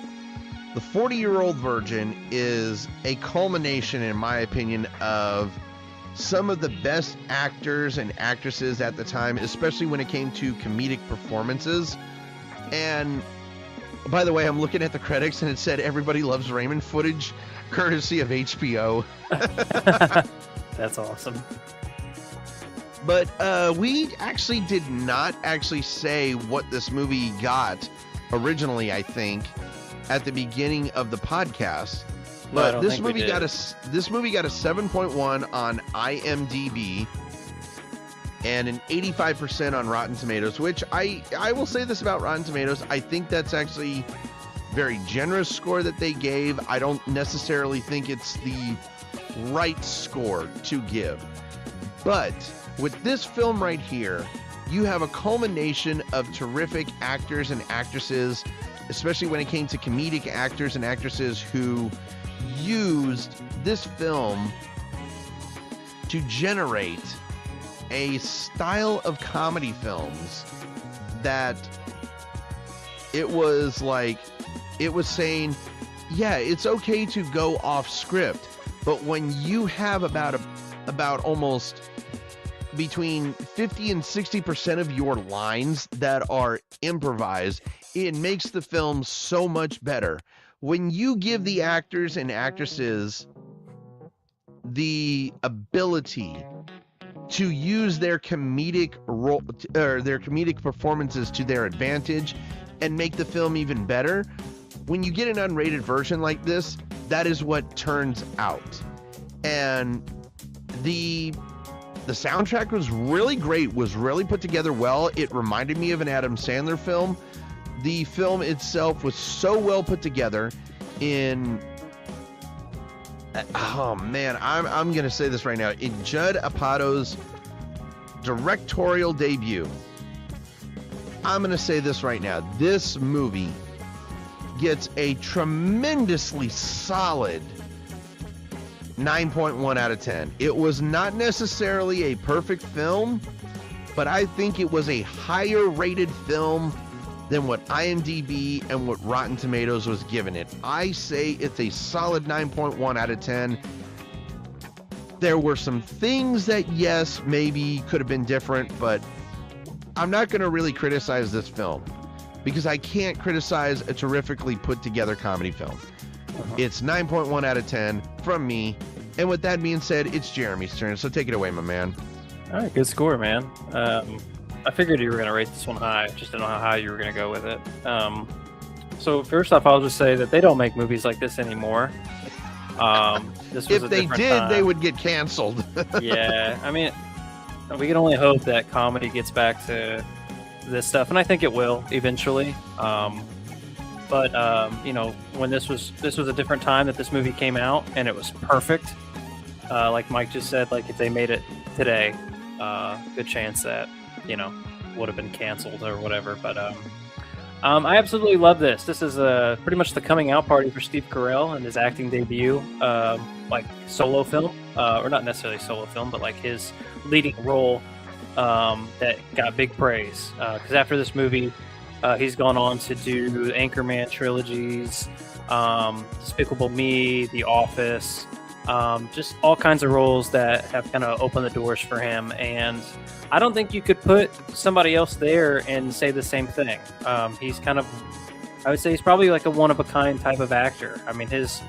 A: The 40-Year-Old Virgin is a culmination, in my opinion, of some of the best actors and actresses at the time, especially when it came to comedic performances. And by the way, I'm looking at the credits and it said Everybody Loves Raymond footage, courtesy of HBO.
B: That's awesome.
A: But we actually did not actually say what this movie got originally, I think, at the beginning of the podcast. But this movie got a 7.1 on IMDb and an 85% on Rotten Tomatoes, which I will say this about Rotten Tomatoes. I think that's actually very generous score that they gave. I don't necessarily think it's the right score to give. But with this film right here, you have a culmination of terrific actors and actresses, especially when it came to comedic actors and actresses who used this film to generate a style of comedy films that it was saying, yeah, it's okay to go off script, but when you have about almost between 50 and 60% of your lines that are improvised, it makes the film so much better. When you give the actors and actresses the ability to use their comedic role or their comedic performances to their advantage and make the film even better, when you get an unrated version like this, that is what turns out. And the soundtrack was really great, was really put together well. It reminded me of an Adam Sandler film. The film itself was so well put together in, oh man, I'm going to say this right now. In Judd Apatow's directorial debut, I'm going to say this right now. This movie gets a tremendously solid 9.1 out of 10. It was not necessarily a perfect film, but I think it was a higher rated film than what IMDb and what Rotten Tomatoes was giving it. I say it's a solid 9.1 out of 10. There were some things that, yes, maybe could have been different, but I'm not going to really criticize this film because I can't criticize a terrifically put together comedy film. It's 9.1 out of 10 from me. And with that being said, it's Jeremy's turn. So take it away, my man.
B: All right, good score, man. I figured you were going to rate this one high. Just didn't know how high you were going to go with it. So first off, I'll just say that they don't make movies like this anymore. This was
A: if they did,
B: time.
A: They would get canceled.
B: Yeah, I mean, we can only hope that comedy gets back to this stuff, and I think it will eventually. But you know, when this was a different time that this movie came out, and it was perfect. Like Mike just said, like if they made it today, good chance that, you know, would have been canceled or whatever. But I absolutely love this. This is pretty much the coming out party for Steve Carell and his acting debut, like solo film, or not necessarily solo film, but like his leading role that got big praise. Because after this movie, he's gone on to do the Anchorman trilogies, Despicable Me, The Office, just all kinds of roles that have kind of opened the doors for him. And I don't think you could put somebody else there and say the same thing. He's kind of, I would say he's probably like a one-of-a-kind type of actor. I mean, his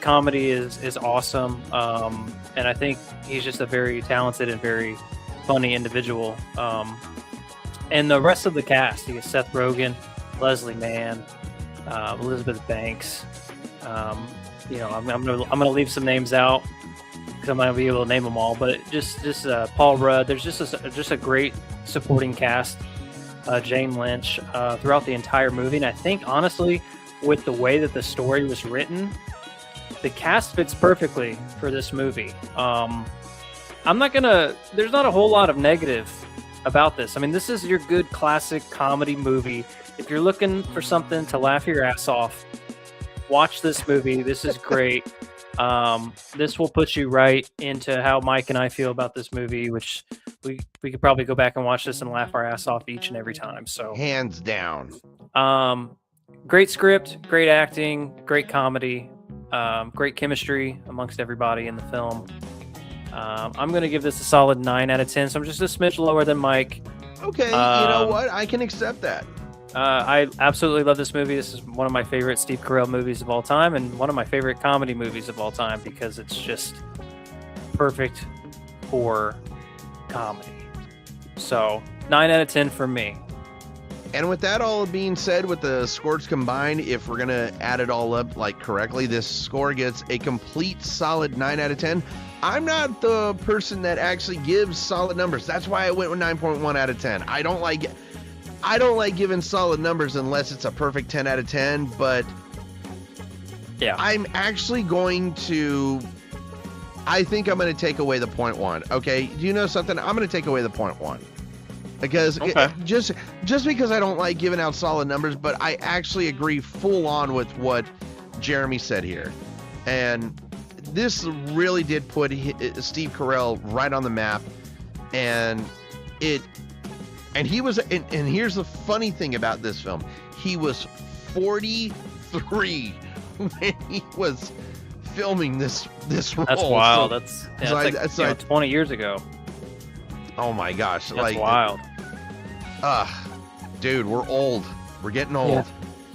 B: comedy is awesome. And I think he's just a very talented and very funny individual. And the rest of the cast, you get Seth Rogen, Leslie Mann, Elizabeth Banks. You know, I'm gonna leave some names out because I'm not gonna be able to name them all. But just Paul Rudd. There's just a great supporting cast. Jane Lynch throughout the entire movie, and I think honestly, with the way that the story was written, the cast fits perfectly for this movie. There's not a whole lot of negative about this. I mean, this is your good classic comedy movie if you're looking for something to laugh your ass off, watch this movie. This is great. This will put you right into how Mike and I feel about this movie, which we could probably go back and watch this and laugh our ass off each and every time. So
A: Hands down.
B: Great script, great acting, great comedy, great chemistry amongst everybody in the film. I'm going to give this a solid 9 out of 10. So I'm just a smidge lower than Mike.
A: Okay, you know what? I can accept that.
B: I absolutely love this movie. This is one of my favorite Steve Carell movies of all time and one of my favorite comedy movies of all time because it's just perfect for comedy. So 9 out of 10 for me.
A: And with that all being said, with the scores combined, if we're going to add it all up like correctly, this score gets a complete solid 9 out of 10. I'm not the person that actually gives solid numbers. That's why I went with 9.1 out of 10. I don't like giving solid numbers unless it's a perfect 10 out of 10, but
B: yeah,
A: I'm actually going to, I think I'm going to take away the 0.1. Okay. Do you know something? I'm going to take away the 0.1 because just because I don't like giving out solid numbers, but I actually agree full on with what Jeremy said here. And this really did put Steve Carell right on the map, and he was, and here's the funny thing about this film, he was 43 when he was filming this role.
B: That's wild.
A: So
B: That's like 20 years ago.
A: Oh my gosh,
B: that's wild.
A: Dude, we're old. We're getting old.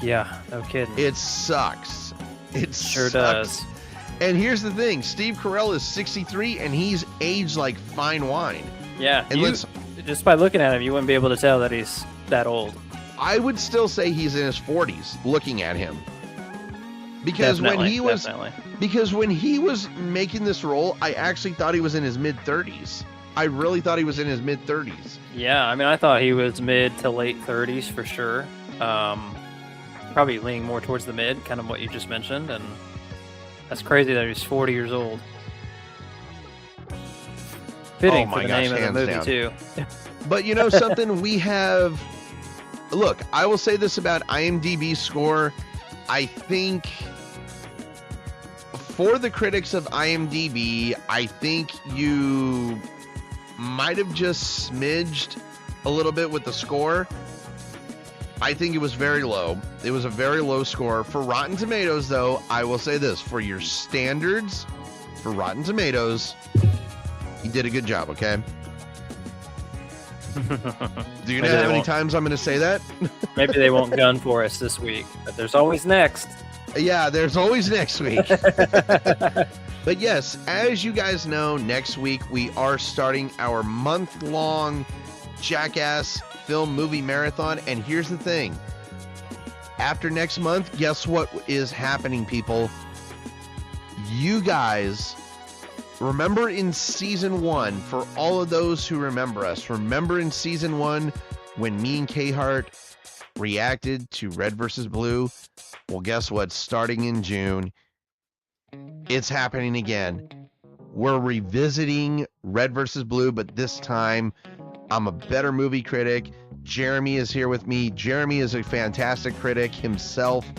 B: Yeah, no kidding.
A: It sucks. It
B: sure
A: sucks.
B: does.
A: And here's the thing, Steve Carell is 63 and he's aged like fine wine.
B: Yeah,
A: and
B: just by looking at him, you wouldn't be able to tell that he's that old.
A: I would still say he's in his 40s looking at him. Because when he was making this role, I actually thought he was in his mid-30s. I really thought he was in his mid-30s.
B: Yeah, I mean, I thought he was mid to late 30s for sure. Probably leaning more towards the mid, kind of what you just mentioned, and that's crazy that he's 40 years old. Fitting for the name of the movie, too.
A: But you know something? We have... Look, I will say this about IMDb's score. I think for the critics of IMDb, I think you might have just smidged a little bit with the score. I think it was very low. It was a very low score. For Rotten Tomatoes, though, I will say this. For your standards, for Rotten Tomatoes, you did a good job, okay? Do you know how many times I'm going to say that?
B: Maybe they won't gun for us this week, but there's always next.
A: Yeah, there's always next week. But yes, as you guys know, next week we are starting our month-long Jackass film movie marathon. And here's the thing. After next month, guess what is happening, people? You guys... Remember in season 1, for all of those who remember us, remember in season 1 when me and K-Hart reacted to Red vs. Blue? Well, guess what? Starting in June, it's happening again. We're revisiting Red vs. Blue, but this time I'm a better movie critic. Jeremy is here with me. Jeremy is a fantastic critic himself.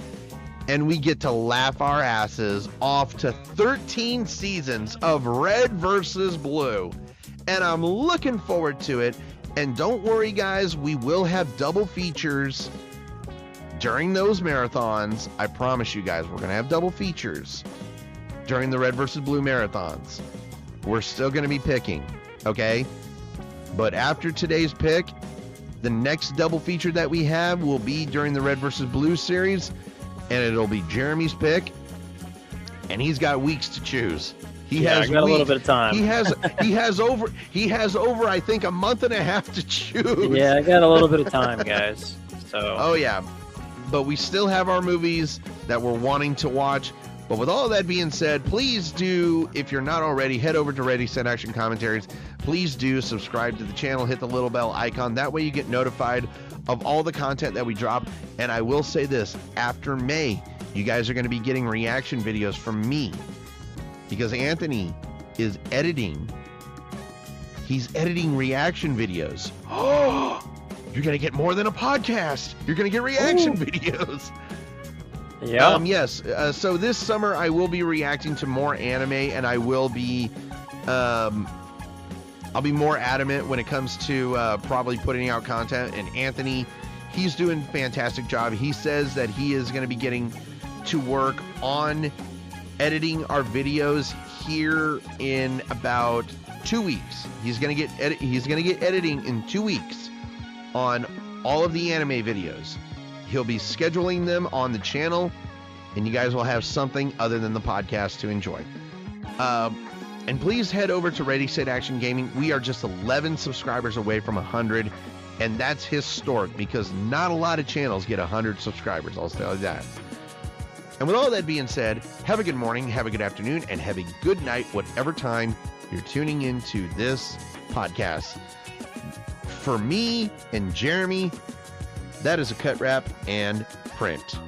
A: And we get to laugh our asses off to 13 seasons of Red versus Blue. And I'm looking forward to it. And don't worry, guys, we will have double features during those marathons. I promise you guys, we're going to have double features during the Red versus Blue marathons. We're still going to be picking, okay? But after today's pick, the next double feature that we have will be during the Red versus Blue series. And it'll be Jeremy's pick, and he's got weeks to choose.
B: I got a little bit of time.
A: He has over I think a month and a half to choose.
B: Yeah, I got a little bit of time, guys. So.
A: Oh yeah, but we still have our movies that we're wanting to watch. But with all that being said, please do, if you're not already, head over to Ready Set Action Commentaries. Please do subscribe to the channel, hit the little bell icon. That way you get notified of all the content that we drop. And I will say this, after May, you guys are going to be getting reaction videos from me because Anthony is editing. He's editing reaction videos. you're going to get more than a podcast. You're going to get reaction videos.
B: Yeah.
A: Yes. So this summer I will be reacting to more anime, and I will be, I'll be more adamant when it comes to probably putting out content. And Anthony, he's doing a fantastic job. He says that he is going to be getting to work on editing our videos here in about 2 weeks. He's going to get editing in 2 weeks on all of the anime videos. He'll be scheduling them on the channel, and you guys will have something other than the podcast to enjoy. And please head over to Ready, Set, Action Gaming. We are just 11 subscribers away from 100, and that's historic because not a lot of channels get 100 subscribers, I'll tell you that. And with all that being said, have a good morning, have a good afternoon, and have a good night, whatever time you're tuning into this podcast. For me and Jeremy, that is a cut wrap and print.